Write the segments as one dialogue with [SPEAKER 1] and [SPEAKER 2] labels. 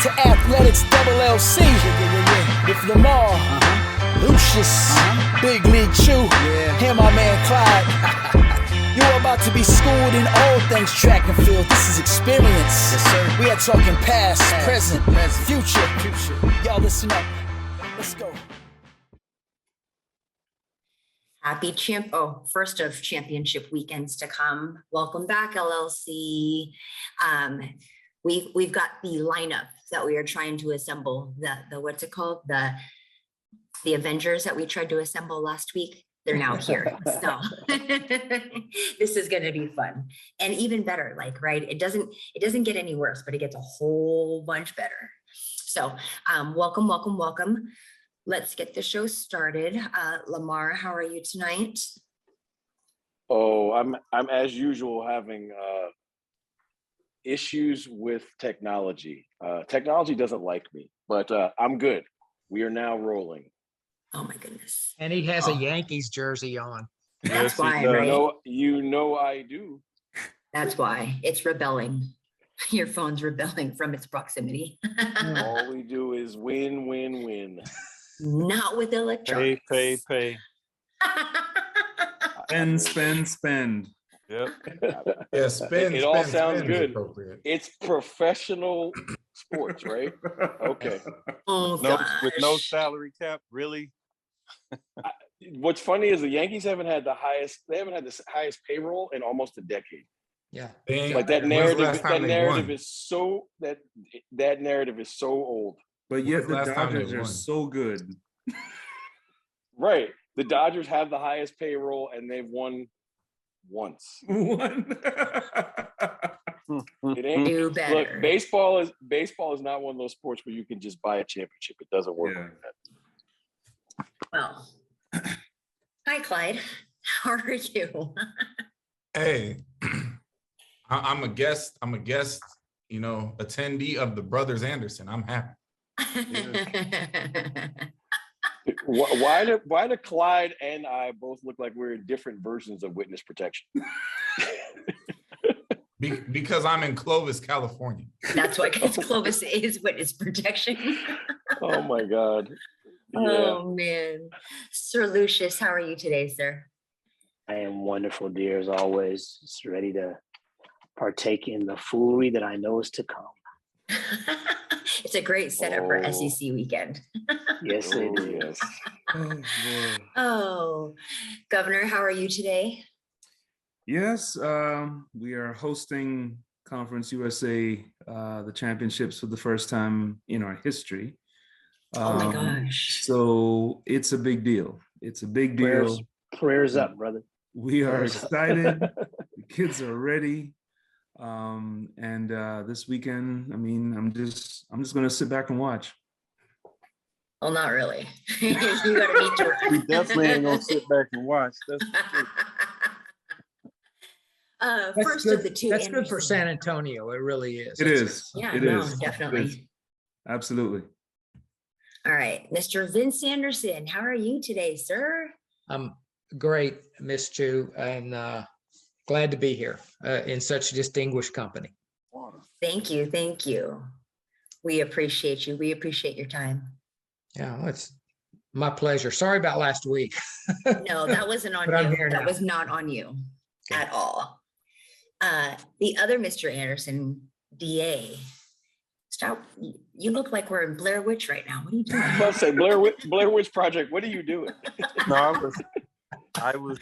[SPEAKER 1] to Athletics LLC with Lamar, Lucius, Big League Chew, and my man Clyde. You're about to be schooled in all things track and field. This is experience. Yes, sir. We are talking past, present, future. Y'all listen up. Let's go.
[SPEAKER 2] First of championship weekends to come. Welcome back, LLC. We've got the lineup that we are trying to assemble. The what's it called? The Avengers that we tried to assemble last week. They're now here. So this is going to be fun and even better. Like, right? It doesn't get any worse, but it gets a whole bunch better. So welcome. Let's get the show started. Lamar, how are you tonight?
[SPEAKER 3] Oh, I'm as usual having issues with technology. Technology doesn't like me, but I'm good. We are now rolling.
[SPEAKER 2] Oh my goodness.
[SPEAKER 4] And he has a Yankees jersey on.
[SPEAKER 2] That's why, right?
[SPEAKER 3] You know I do.
[SPEAKER 2] That's why it's rebelling. Your phone's rebelling from its proximity.
[SPEAKER 3] All we do is win.
[SPEAKER 2] Not with electronics.
[SPEAKER 5] Pay.
[SPEAKER 6] Spend.
[SPEAKER 5] Yep.
[SPEAKER 6] Yeah, spend.
[SPEAKER 3] It all sounds good.
[SPEAKER 6] It's
[SPEAKER 3] professional sports, right? Okay.
[SPEAKER 2] Oh,
[SPEAKER 5] With no salary cap, really?
[SPEAKER 3] What's funny is the Yankees haven't had the highest payroll in almost a decade.
[SPEAKER 4] Yeah.
[SPEAKER 3] Like that narrative is so old.
[SPEAKER 6] But yet the Dodgers are so good.
[SPEAKER 3] Right. The Dodgers have the highest payroll and they've won once. It ain't
[SPEAKER 2] do better.
[SPEAKER 3] Look, baseball is not one of those sports where you can just buy a championship. It doesn't work like that.
[SPEAKER 2] Well, hi Clyde. How are you?
[SPEAKER 7] Hey, I'm a guest, attendee of the Brothers Anderson. I'm happy.
[SPEAKER 3] Why do Clyde and I both look like we're in different versions of witness protection?
[SPEAKER 7] Because I'm in Clovis, California.
[SPEAKER 2] That's why, because Clovis is witness protection.
[SPEAKER 3] Oh my God. Yeah.
[SPEAKER 2] Oh man. Sir Lucius, how are you today, sir?
[SPEAKER 8] I am wonderful, dear, as always. Just ready to partake in the foolery that I know is to come.
[SPEAKER 2] It's a great setup for SEC weekend.
[SPEAKER 8] Yes, it is.
[SPEAKER 2] Oh, Governor, how are you today?
[SPEAKER 6] Yes, we are hosting Conference USA, the championships for the first time in our history.
[SPEAKER 2] Oh my gosh.
[SPEAKER 6] So it's a big deal. It's a big deal.
[SPEAKER 8] Prayers up, brother.
[SPEAKER 6] We are excited. The kids are ready. And this weekend, I'm just going to sit back and watch.
[SPEAKER 2] Well, not really. You gotta meet your.
[SPEAKER 5] We definitely ain't gonna sit back and watch.
[SPEAKER 4] That's
[SPEAKER 2] First
[SPEAKER 4] good.
[SPEAKER 2] of the two.
[SPEAKER 4] That's good for San Antonio. It really is.
[SPEAKER 6] It is.
[SPEAKER 2] Yeah,
[SPEAKER 6] it
[SPEAKER 2] no,
[SPEAKER 6] is.
[SPEAKER 2] definitely.
[SPEAKER 6] It is. Absolutely.
[SPEAKER 2] All right, Mr. Vince Anderson, how are you today, sir?
[SPEAKER 4] I'm great, Miss Chu, and glad to be here in such distinguished company.
[SPEAKER 2] Thank you. We appreciate you. We appreciate your time.
[SPEAKER 4] Yeah, it's my pleasure. Sorry about last week.
[SPEAKER 2] No, that wasn't on
[SPEAKER 4] But I'm
[SPEAKER 2] you.
[SPEAKER 4] here
[SPEAKER 2] That
[SPEAKER 4] now.
[SPEAKER 2] was not on you at all. The other Mr. Anderson, DA. Stop. You look like we're in Blair Witch right now. What are you doing?
[SPEAKER 3] I was about to say Blair Witch Project. What are you doing?
[SPEAKER 5] No, I was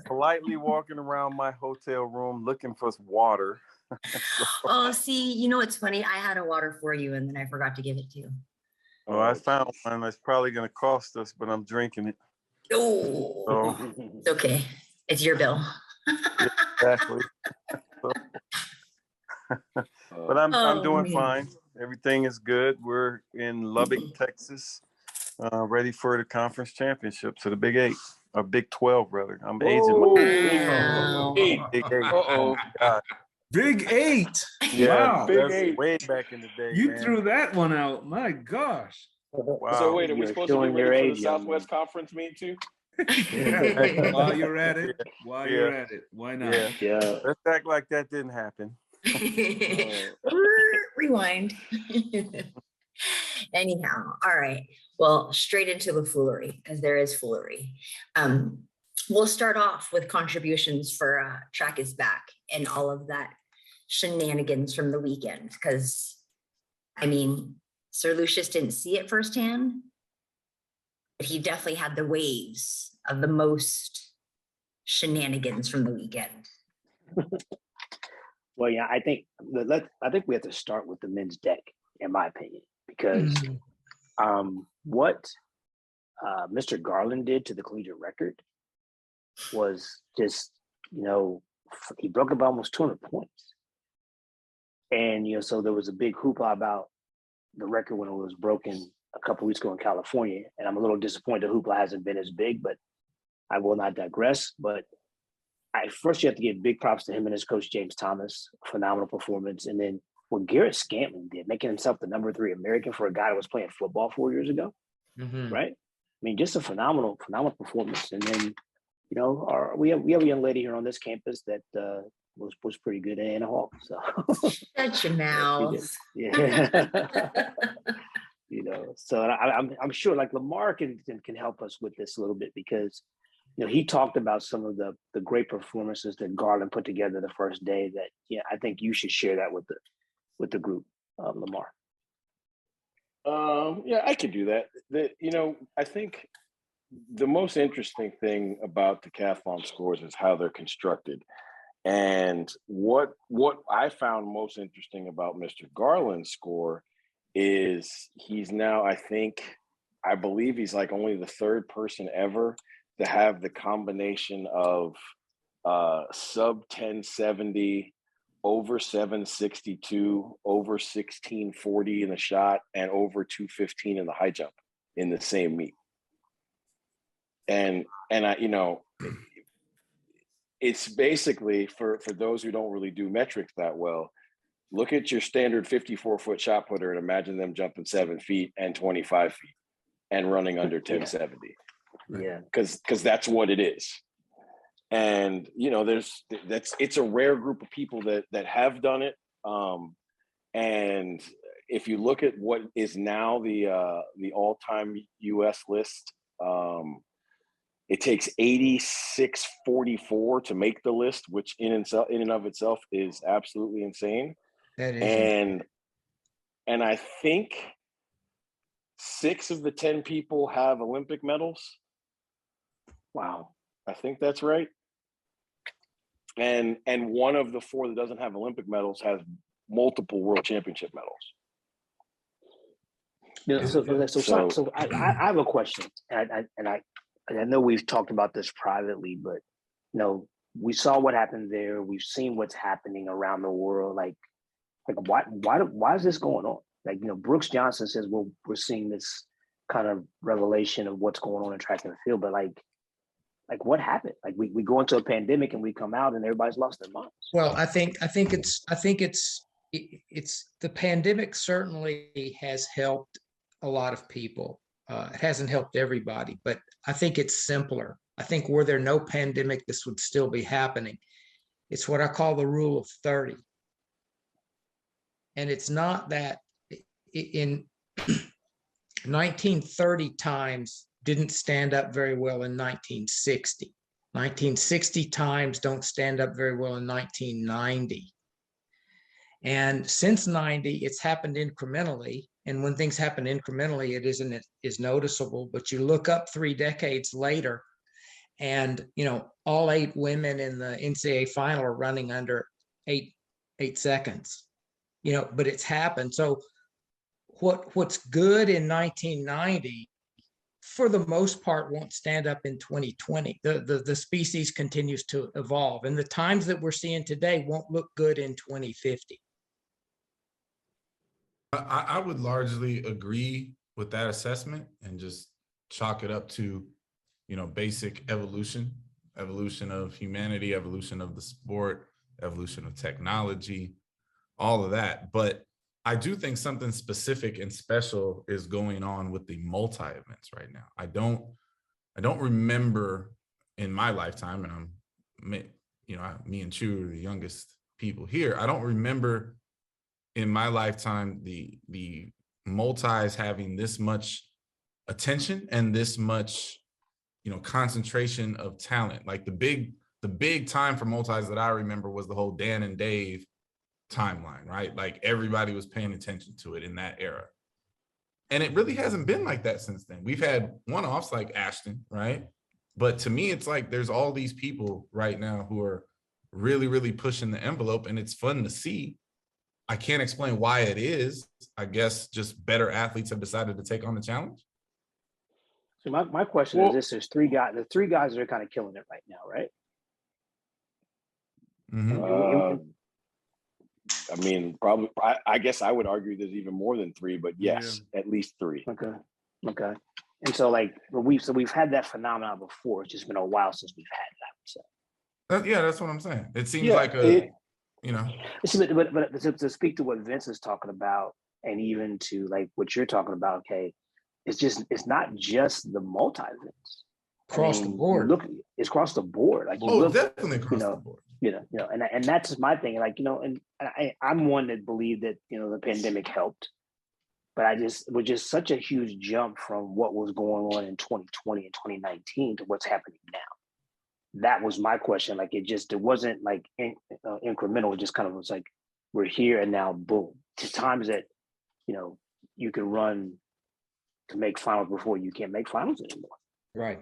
[SPEAKER 5] politely walking around my hotel room looking for water.
[SPEAKER 2] Oh, see, you know what's funny? I had a water for you and then I forgot to give it to you.
[SPEAKER 5] Oh, I found one that's probably going to cost us, but I'm drinking it.
[SPEAKER 2] Oh,
[SPEAKER 5] So,
[SPEAKER 2] it's okay. It's your bill.
[SPEAKER 5] exactly. But I'm doing fine. Everything is good. We're in Lubbock, Texas, ready for the conference championship. So the Big 8, or Big 12, rather. I'm aging
[SPEAKER 2] Wow.
[SPEAKER 5] Big 8.
[SPEAKER 3] Uh-oh.
[SPEAKER 5] God.
[SPEAKER 6] Big 8.
[SPEAKER 5] Yeah,
[SPEAKER 6] Wow.
[SPEAKER 3] Big
[SPEAKER 5] that's
[SPEAKER 3] 8.
[SPEAKER 5] way back in the day.
[SPEAKER 6] You
[SPEAKER 5] man.
[SPEAKER 6] threw that one out. My gosh.
[SPEAKER 5] Wow.
[SPEAKER 3] So wait, are we
[SPEAKER 8] You're
[SPEAKER 3] supposed to be
[SPEAKER 8] showing your
[SPEAKER 3] ready for
[SPEAKER 8] age,
[SPEAKER 3] the
[SPEAKER 8] young
[SPEAKER 3] Southwest Conference meet too?
[SPEAKER 6] While you're at it, why not?
[SPEAKER 5] Yeah.
[SPEAKER 8] Yeah.
[SPEAKER 5] Let's act like that didn't happen.
[SPEAKER 2] Rewind. Anyhow, all right. Well, straight into the foolery, because there is foolery. We'll start off with contributions for Track is Back and all of that shenanigans from the weekend. Because, I mean, Sir Lucius didn't see it firsthand, but he definitely had the waves of the most shenanigans from the weekend.
[SPEAKER 8] Well, yeah, I think we have to start with the men's deck, in my opinion, because what Mr. Garland did to the collegiate record was just, he broke about almost 200 points. And, so there was a big hoopla about the record when it was broken a couple weeks ago in California. And I'm a little disappointed the hoopla hasn't been as big, but I will not digress. But first you have to give big props to him and his coach, James Thomas, phenomenal performance. And then what Garrett Scantling did, making himself the number 3 American for a guy that was playing football 4 years ago, right? I mean, just a phenomenal performance. And then, we have a young lady here on this campus that was pretty good in a Hawk. So
[SPEAKER 2] shut your mouth.
[SPEAKER 8] Yeah. So I'm sure like Lamar can help us with this a little bit because he talked about some of the great performances that Garland put together the first day that I think you should share that with the group, Lamar.
[SPEAKER 3] Yeah, I could do that. I think the most interesting thing about decathlon scores is how they're constructed. And what I found most interesting about Mr. Garland's score is he's now, I believe he's like only the 3rd person ever to have the combination of sub 1070, over 762, over 1640 in the shot, and over 215 in the high jump in the same meet. And it's basically for those who don't really do metrics that well, look at your standard 54-foot shot putter and imagine them jumping 7 feet and 25 feet and running under 1070.
[SPEAKER 8] Yeah.
[SPEAKER 3] Because that's what it is. And, it's a rare group of people that have done it. And if you look at what is now the all-time US list, it takes 8644 to make the list, which in and of itself is absolutely insane.
[SPEAKER 4] That is.
[SPEAKER 3] And I think 6 of the 10 people have Olympic medals.
[SPEAKER 8] Wow.
[SPEAKER 3] I think that's right. And one of the 4 that doesn't have Olympic medals has multiple world championship medals.
[SPEAKER 8] So I have a question, and I know we've talked about this privately, but we saw what happened there. We've seen what's happening around the world. Like why is this going on? Like Brooks Johnson says we're seeing this kind of revelation of what's going on in track and field, but like what happened? Like we go into a pandemic and we come out and everybody's lost their minds.
[SPEAKER 4] Well, I think it's the pandemic certainly has helped a lot of people. It hasn't helped everybody, but I think it's simpler. I think were there no pandemic, this would still be happening. It's what I call the rule of 30. And it's not that in 1930 times didn't stand up very well in 1960. 1960 times don't stand up very well in 1990. And since 90, it's happened incrementally. And when things happen incrementally, it isn't as noticeable. But you look up 3 decades later, and all 8 women in the NCAA final are running under 8 seconds. But it's happened. So what's good in 1990, for the most part, won't stand up in 2020. The species continues to evolve, and the times that we're seeing today won't look good in 2050.
[SPEAKER 7] I would largely agree with that assessment and just chalk it up to, basic evolution of humanity, evolution of the sport, evolution of technology, all of that. But I do think something specific and special is going on with the multi-events right now. I don't remember in my lifetime, and me and Chu are the youngest people here. I don't remember in my lifetime the multis having this much attention and this much, concentration of talent. Like the big time for multis that I remember was the whole Dan and Dave timeline, right? Like everybody was paying attention to it in that era. And it really hasn't been like that since then. We've had one-offs like Ashton, right? But to me, it's like there's all these people right now who are really, really pushing the envelope, and it's fun to see. I can't explain why it is. I guess just better athletes have decided to take on the challenge.
[SPEAKER 8] So my question is this: there's three guys. The three guys that are kind of killing it right now, right?
[SPEAKER 7] Mm-hmm.
[SPEAKER 3] I mean, probably. I guess I would argue there's even more than three, but yes, at least three.
[SPEAKER 8] Okay. And so, like, we've had that phenomenon before. It's just been a while since we've had it, I would say.
[SPEAKER 7] Yeah, that's what I'm saying. It seems like
[SPEAKER 8] But to speak to what Vince is talking about, and even to like what you're talking about, okay, it's not just the multi events.
[SPEAKER 4] Across the board.
[SPEAKER 8] Look, it's across the board. Like,
[SPEAKER 7] definitely across the board.
[SPEAKER 8] And that's just my thing. Like, and I'm one that believe that the pandemic helped, but it was just such a huge jump from what was going on in 2020 and 2019 to what's happening now. That was my question. Like, it wasn't like incremental. It just kind of was like, we're here and now, boom. To times that you can run to make finals before you can't make finals anymore.
[SPEAKER 4] Right.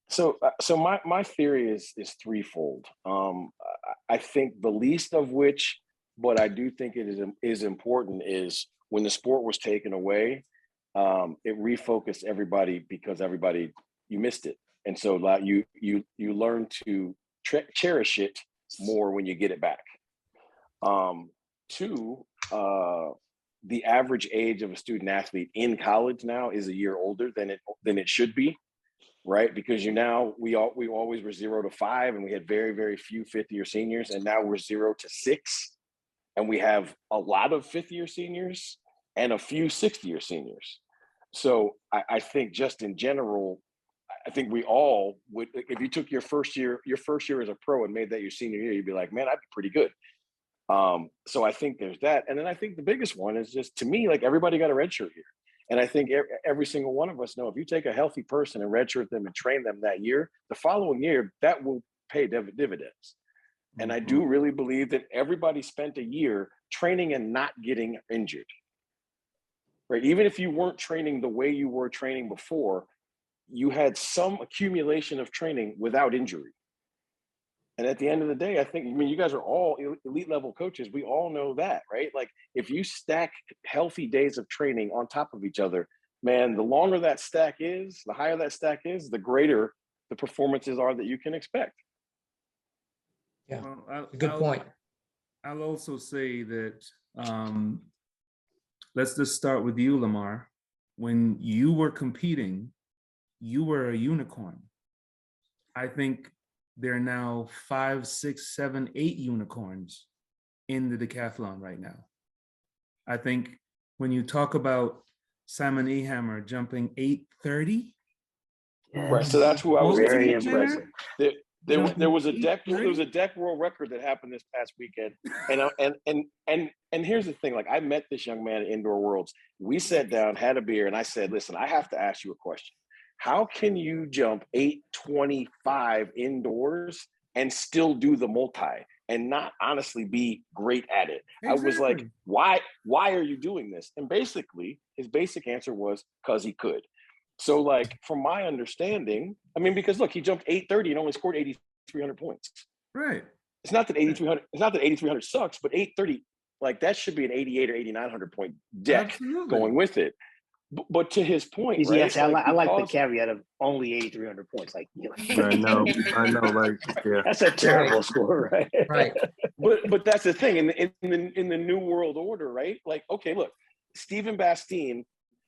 [SPEAKER 3] So my theory is threefold. I think the least of which, but I do think it is important, is when the sport was taken away, it refocused everybody, because you missed it, and so like you learn to cherish it more when you get it back. Two, the average age of a student athlete in college now is a year older than it should be. Right, because we always were 0 to 5, and we had very, very few fifth-year seniors, and now we're 0 to 6, and we have a lot of fifth-year seniors and a few sixth-year seniors. So I think just in general, I think we all would. If you took your first year as a pro and made that your senior year, you'd be like, man, I'd be pretty good. So I think there's that, and then I think the biggest one is just, to me, like, everybody got a red shirt here. And I think every single one of us know, if you take a healthy person and redshirt them and train them that year, the following year, that will pay dividends. And I do really believe that everybody spent a year training and not getting injured. Right? Even if you weren't training the way you were training before, you had some accumulation of training without injury. And at the end of the day, you guys are all elite level coaches. We all know that, right? Like, if you stack healthy days of training on top of each other, man, the longer that stack is, the higher that stack is, the greater the performances are that you can expect.
[SPEAKER 4] Yeah, good point.
[SPEAKER 6] I'll also say that, let's just start with you, Lamar. When you were competing, you were a unicorn. I think there are now 5, 6, 7, 8 unicorns in the decathlon right now. I think when you talk about Simon Ehammer jumping 8:30,
[SPEAKER 3] right? So that's who I was
[SPEAKER 8] very impressive.
[SPEAKER 3] There was a deck world record that happened this past weekend, and here's the thing: like, I met this young man at Indoor Worlds. We sat down, had a beer, and I said, "Listen, I have to ask you a question. How can you jump 8:25 indoors and still do the multi and not honestly be great at it?" Exactly. I was like, why are you doing this? And basically, his basic answer was, because he could. So, like, from my understanding, because look, he jumped 8:30 and only scored 8,300 points.
[SPEAKER 6] Right.
[SPEAKER 3] It's not that 8,300 sucks, but 8:30, like, that should be an 8,800 or 8,900 point deck. Absolutely. Going with it. But to his point, right?
[SPEAKER 8] Yes, I like the caveat of only 8,300 points. Like,
[SPEAKER 5] I know, like, yeah.
[SPEAKER 8] That's a terrible score, right?
[SPEAKER 4] Right.
[SPEAKER 3] But that's the thing in the new world order, right? Like, okay, look, Stephen Bastien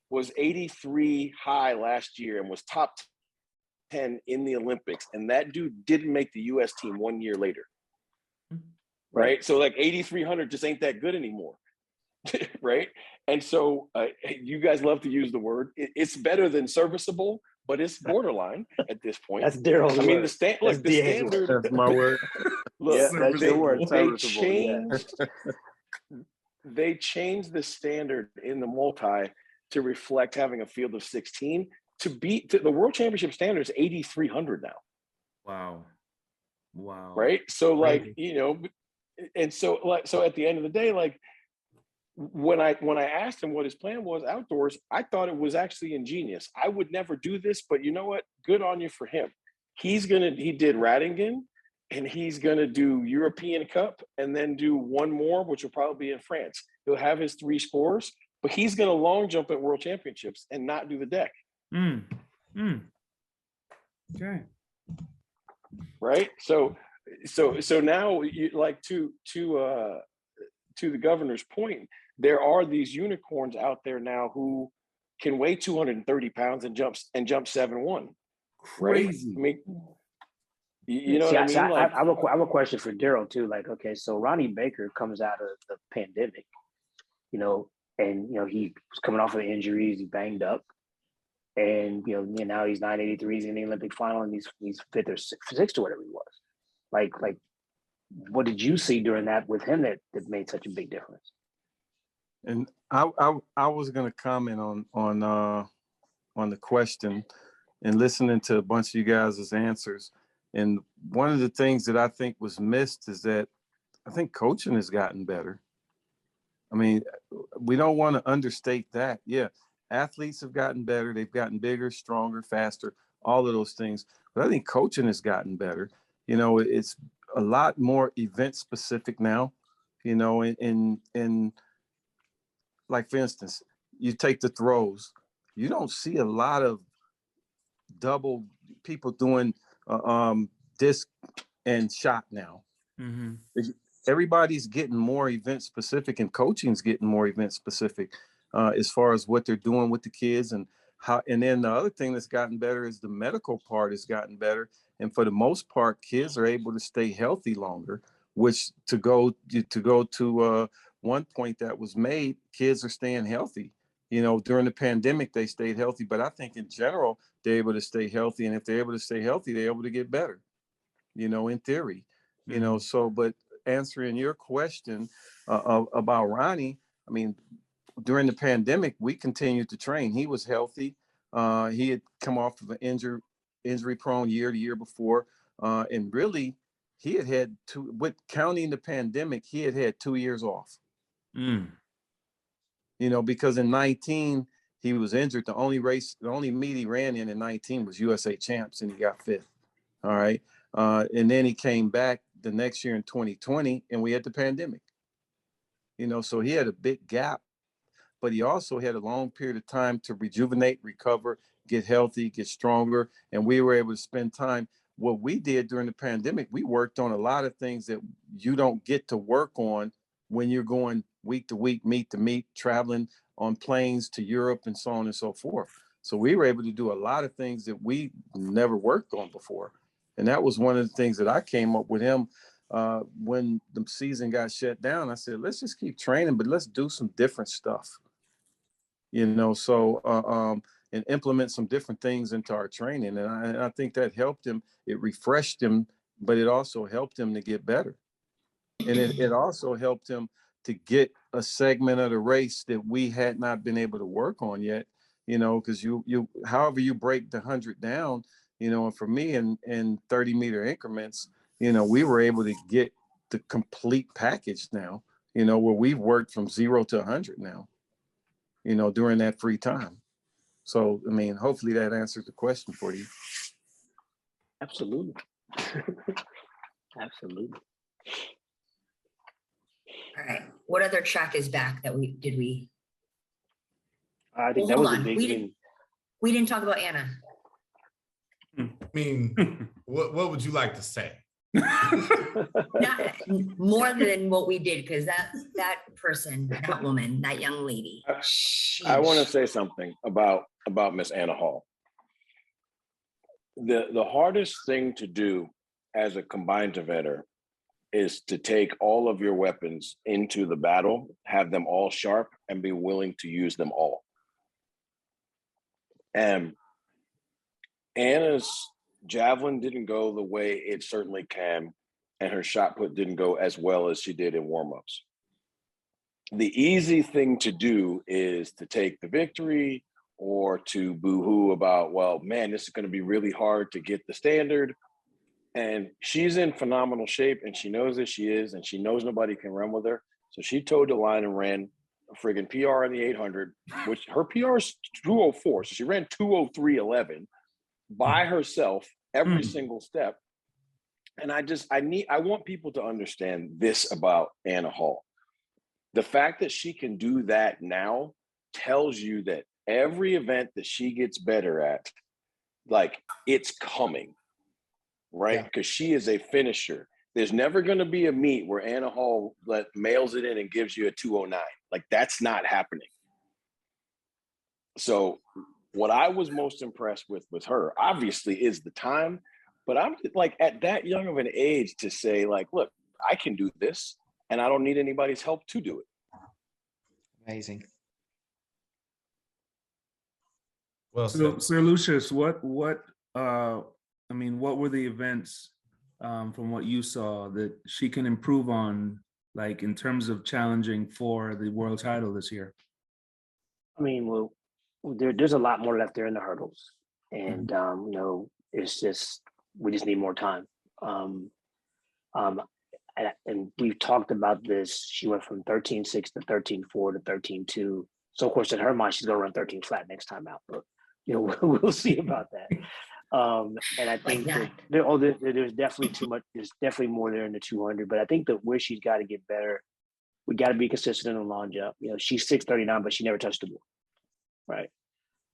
[SPEAKER 3] was 83 high last year and was top 10 in the Olympics, and that dude didn't make the U.S. team 1 year later, right? So, like, 8,300 just ain't that good anymore. Right. And so you guys love to use the word. It's better than serviceable, but it's borderline at this point.
[SPEAKER 8] That's Darryl's word.
[SPEAKER 3] The standard.
[SPEAKER 5] That's my word.
[SPEAKER 3] Look,
[SPEAKER 8] that's your word.
[SPEAKER 3] They changed. they changed the standard in the multi to reflect having a field of 16 to beat the world championship standard is 8,300 now.
[SPEAKER 6] Wow. Wow.
[SPEAKER 3] Right. So like,
[SPEAKER 6] Crazy.
[SPEAKER 3] you know, and so like, so at the end of the day, like when I asked him what his plan was outdoors, I thought it was actually ingenious. I would never do this, but you know what? Good on you for him. He did Radingen and he's gonna do European Cup and then do one more, which will probably be in France. He'll have his 3 scores, but he's gonna long jump at world championships and not do the deck.
[SPEAKER 6] Okay.
[SPEAKER 3] Right. So now you like to the governor's point, there are these unicorns out there now who can weigh 230 pounds and jump 7'1". Right.
[SPEAKER 6] Crazy.
[SPEAKER 3] I mean, you know what I mean?
[SPEAKER 8] I have a question for Darryl too. Like, okay, so Ronnie Baker comes out of the pandemic, you know, and you know he was coming off of injuries, he banged up, and you know now he's 983, he's in the Olympic final, and he's fifth or sixth or whatever he was. Like, what did you see during that with him that made such a big difference?
[SPEAKER 5] And I was going to comment on the question and listening to a bunch of you guys' answers. And one of the things that I think was missed is that I think coaching has gotten better. I mean, we don't want to understate that. Yeah, athletes have gotten better. They've gotten bigger, stronger, faster, all of those things. But I think coaching has gotten better. You know, it's a lot more event specific now, you know, in like, for instance, you take the throws, you don't see a lot of double people doing disc and shot now.
[SPEAKER 6] Mm-hmm.
[SPEAKER 5] Everybody's getting more event specific, and coaching's getting more event specific as far as what they're doing with the kids and how. And then the other thing that's gotten better is the medical part has gotten better. And for the most part, kids are able to stay healthy longer, which to go to one point that was made, kids are staying healthy. You know, during the pandemic, they stayed healthy, but I think in general, they're able to stay healthy. And if they're able to stay healthy, they're able to get better, you know, in theory, you know, so, but answering your question about Ronnie, I mean, during the pandemic, we continued to train. He was healthy. He had come off of an injury prone year the year before. And really, he had with counting the pandemic, he had 2 years off. You know, because in 19, he was injured. The only meet he ran in 19 was USA Champs, and he got 5th. All right. And then he came back the next year in 2020, and we had the pandemic. You know, so he had a big gap, but he also had a long period of time to rejuvenate, recover, get healthy, get stronger. And we were able to spend time. What we did during the pandemic, we worked on a lot of things that you don't get to work on when you're going week to week, meet to meet, traveling on planes to Europe and so on and so forth. So we were able to do a lot of things that we never worked on before. And that was one of the things that I came up with him when the season got shut down. I said, let's just keep training, but let's do some different stuff, you know, so and implement some different things into our training. And I think that helped him. It refreshed him, but it also helped him to get better. And it also helped him to get a segment of the race that we had not been able to work on yet, you know, because you however you break the 100 down, you know, and for me in 30-meter increments, you know, we were able to get the complete package now, you know, where we've worked from 0 to 100 now, you know, during that free time. So, I mean, hopefully that answers the question for you.
[SPEAKER 8] Absolutely. Absolutely.
[SPEAKER 2] All right. What other track is back that we did?
[SPEAKER 8] I think
[SPEAKER 2] Well,
[SPEAKER 8] that
[SPEAKER 2] hold
[SPEAKER 8] was a
[SPEAKER 2] on.
[SPEAKER 8] big
[SPEAKER 2] We didn't talk about Anna.
[SPEAKER 7] I mean, what would you like to say?
[SPEAKER 2] Not more than what we did, because that person, that woman, that young lady.
[SPEAKER 3] I want to say something about Miss Anna Hall. The hardest thing to do as a combined eventer is to take all of your weapons into the battle, have them all sharp, and be willing to use them all. And Anna's javelin didn't go the way it certainly can, and her shot put didn't go as well as she did in warmups. the easy thing to do is to take the victory or to boo-hoo about, well, man, this is going to be really hard to get the standard. And she's in phenomenal shape, and she knows that she is, and she knows nobody can run with her. So she towed the line and ran a friggin' PR in the 800, which her PR is 204. So she ran 203.11 by herself every single step. And I want people to understand this about Anna Hall. The fact that she can do that now tells you that every event that she gets better at, like, it's coming, right? Because she is a finisher. There's never going to be a meet where Anna Hall mails it in and gives you a 209. Like, that's not happening. So what I was most impressed with her, obviously, is the time. But I'm like, at that young of an age, to say, like, look, I can do this, and I don't need anybody's help to do it.
[SPEAKER 4] Amazing.
[SPEAKER 7] Well
[SPEAKER 6] So,
[SPEAKER 7] said.
[SPEAKER 6] Sir Lucius, what were the events from what you saw that she can improve on, like in terms of challenging for the world title this year?
[SPEAKER 8] I mean, well, there's a lot more left there in the hurdles, and it's just we just need more time. And we've talked about this. She went from 13.6 to 13.4 to 13.2. So of course, in her mind, she's gonna run 13 flat next time out. But we'll see about that. And I think that there's definitely too much. There's definitely more there in the 200. But I think that where she's got to get better, we got to be consistent in the long jump. She's 639, but she never touched the ball, right?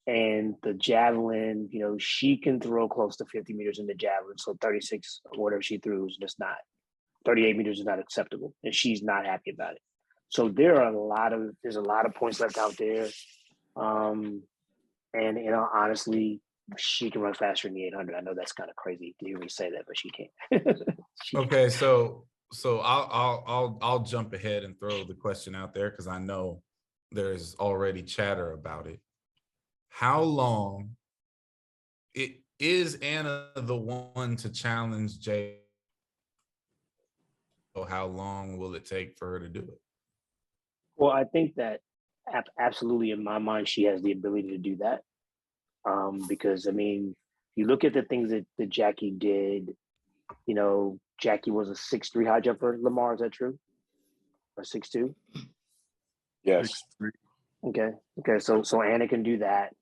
[SPEAKER 8] And the javelin, she can throw close to 50 meters in the javelin. So 36 or whatever she threw is just not. 38 meters is not acceptable, and she's not happy about it. So there's a lot of points left out there. And honestly, she can run faster in the 800. I know that's kind of crazy to hear me say that, but she can.
[SPEAKER 7] Okay, so I'll jump ahead and throw the question out there because I know there's already chatter about it. How long is Anna the one to challenge Jay? How long will it take for her to do it?
[SPEAKER 8] Well, I think that absolutely, in my mind, she has the ability to do that. Because I mean, you look at the things that Jackie did. Jackie was a 6'3" high jumper. Lamar, is that true? Or 6'2"?
[SPEAKER 3] Yes.
[SPEAKER 8] Okay. So Anna can do that.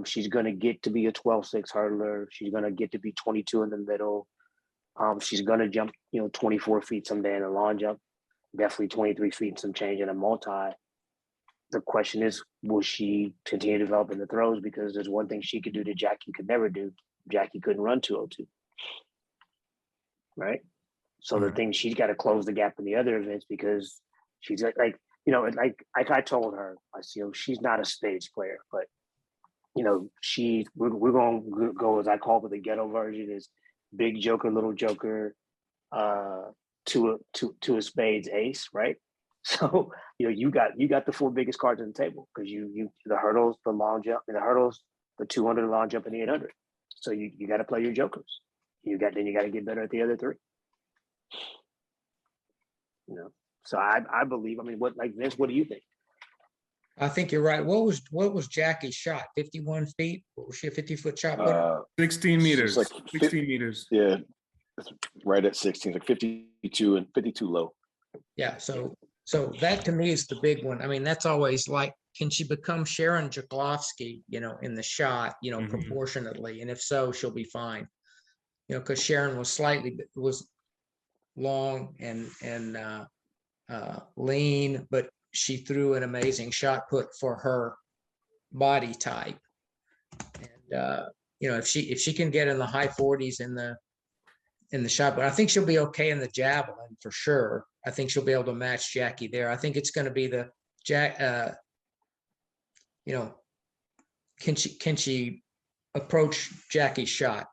[SPEAKER 8] She's going to get to be a 12.6 hurdler. She's going to get to be 22 in the middle. She's going to jump, 24 feet someday in a long jump, definitely 23 feet and some change in a multi. The question is, will she continue to develop in the throws? Because there's one thing she could do that Jackie could never do. Jackie couldn't run 202. Right? So the thing, she's got to close the gap in the other events because she's like I told her, I said, she's not a spades player, but we're going to go, as I call it, the ghetto version is big joker, little joker, to a spades ace, right? So you got the four biggest cards on the table because you the hurdles, the long jump, the 200, the long jump, and the 800. So you got to play your jokers. You got to get better at the other three. So I believe. I mean, Vince? What do you think?
[SPEAKER 4] I think you're right. What was Jackie's shot? 51 feet? What was she, a 50-foot shot putter?
[SPEAKER 6] 16 meters.
[SPEAKER 3] Like
[SPEAKER 6] 16 meters.
[SPEAKER 3] Yeah, it's right at 16, like 52 and 52 low.
[SPEAKER 4] Yeah. So that to me is the big one. I mean, that's always like, can she become Sharon Jaglowski, in the shot, proportionately? And if so, she'll be fine. Because Sharon was long and lean, but she threw an amazing shot put for her body type. And if she can get in the high 40s in the shot, but I think she'll be okay in the javelin for sure. I think she'll be able to match Jackie there. I think it's going to be the can she approach Jackie's shot?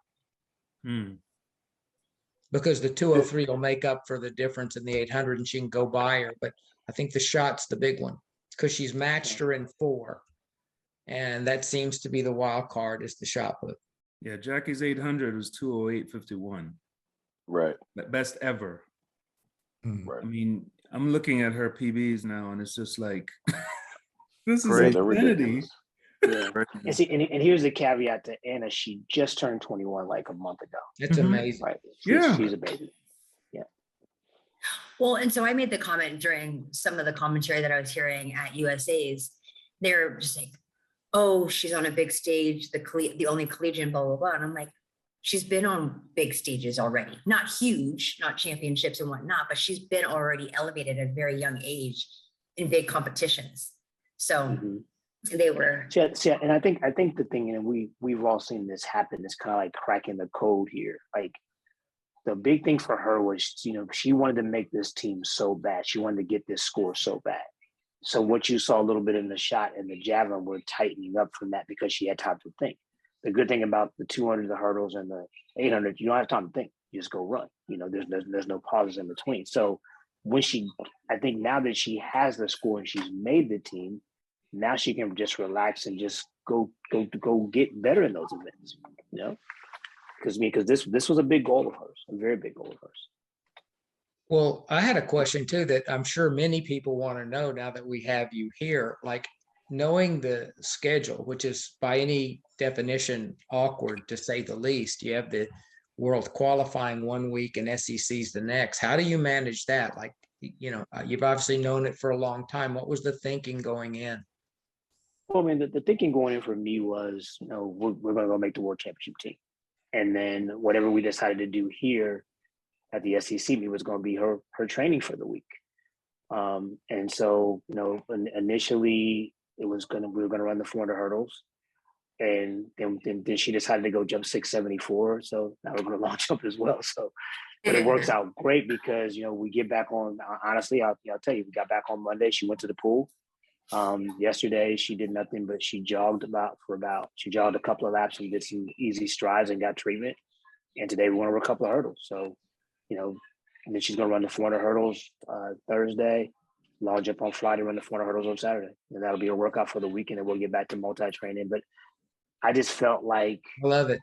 [SPEAKER 4] Because the 203 will make up for the difference in the 800 and she can go by her. But I think the shot's the big one because she's matched her in 4. And that seems to be the wild card is the shot put.
[SPEAKER 6] Yeah, Jackie's 800 was 208.51.
[SPEAKER 3] Right.
[SPEAKER 6] Best ever.
[SPEAKER 3] Right.
[SPEAKER 6] I mean, I'm looking at her PBs now, and it's just like, this is
[SPEAKER 5] Great.
[SPEAKER 3] They're
[SPEAKER 6] insanity.
[SPEAKER 3] ridiculous.
[SPEAKER 8] Yeah. And see, and here's the caveat to Anna. She just turned 21 like a month ago.
[SPEAKER 4] It's
[SPEAKER 6] Mhm.
[SPEAKER 4] amazing.
[SPEAKER 8] Right.
[SPEAKER 6] Yeah.
[SPEAKER 8] She's a baby.
[SPEAKER 2] Well, and so I made the comment during some of the commentary that I was hearing at USA's. They're just like, oh, she's on a big stage, the only collegian, blah, blah, blah. And I'm like, she's been on big stages already, not huge, not championships and whatnot, but she's been already elevated at a very young age in big competitions. So
[SPEAKER 8] Mhm.
[SPEAKER 2] they were.
[SPEAKER 8] See, and I think the thing, and we've all seen this happen, is kind of like cracking the code here. Like the big thing for her was, she wanted to make this team so bad. She wanted to get this score so bad. So what you saw a little bit in the shot and the javelin were tightening up from that because she had time to think. The good thing about the 200, the hurdles, and the 800, you don't have time to think. You just go run. There's no pauses in between. So when I think now that she has the score and she's made the team, now she can just relax and just go get better in those events. Because this was a big goal of hers, a very big goal of hers.
[SPEAKER 4] Well, I had a question too that I'm sure many people want to know now that we have you here, like knowing the schedule, which is by any definition awkward to say the least. You have the world qualifying one week and SEC's the next. How do you manage that? Like, you've obviously known it for a long time. What was the thinking going in?
[SPEAKER 8] Well, I mean, the thinking going in for me was, we're going to go make the world championship team. And then whatever we decided to do here at the SEC meet was going to be her training for the week. And so, initially we were going to run the 400 hurdles. And then she decided to go jump 674. So now we're going to long jump as well. So, but it works out great because, we get back on, honestly, I'll tell you, we got back on Monday. She went to the pool. Yesterday she did nothing but she jogged a couple of laps and did some easy strides and got treatment. And today we went over a couple of hurdles. So, and then she's going to run the 400 hurdles Thursday, long jump on Friday, run the 400 hurdles on Saturday. And that'll be a workout for the weekend, and we'll get back to multi-training. But I just felt like,
[SPEAKER 4] I love it.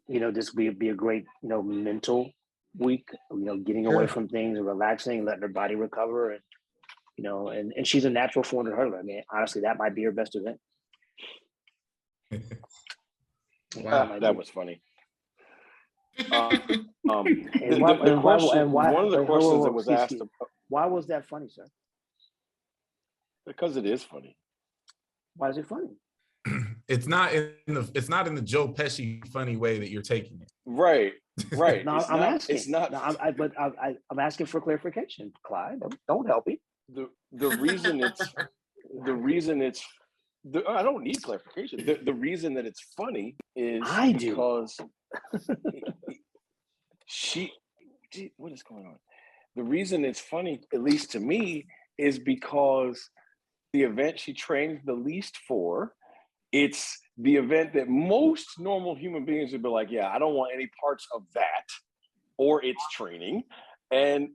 [SPEAKER 8] This would be a great, mental week, getting away from things and relaxing, letting her body recover. And she's a natural 400 hurdler. I mean, honestly, that might be her best event.
[SPEAKER 4] Wow.
[SPEAKER 3] That was funny.
[SPEAKER 8] One
[SPEAKER 3] of the questions that was asked.
[SPEAKER 8] Why was that funny, sir?
[SPEAKER 3] Because it is funny.
[SPEAKER 8] Why is it funny?
[SPEAKER 7] It's not in the Joe Pesci funny way that you're taking it.
[SPEAKER 3] Right.
[SPEAKER 8] No, I'm asking.
[SPEAKER 3] It's not.
[SPEAKER 8] I'm asking for clarification, Clyde. Don't help me.
[SPEAKER 3] The reason it's I don't need clarification. The reason that it's funny is because what is going on? The reason it's funny, at least to me, is because the event she trains the least for, it's the event that most normal human beings would be like, yeah, I don't want any parts of that, or it's training. And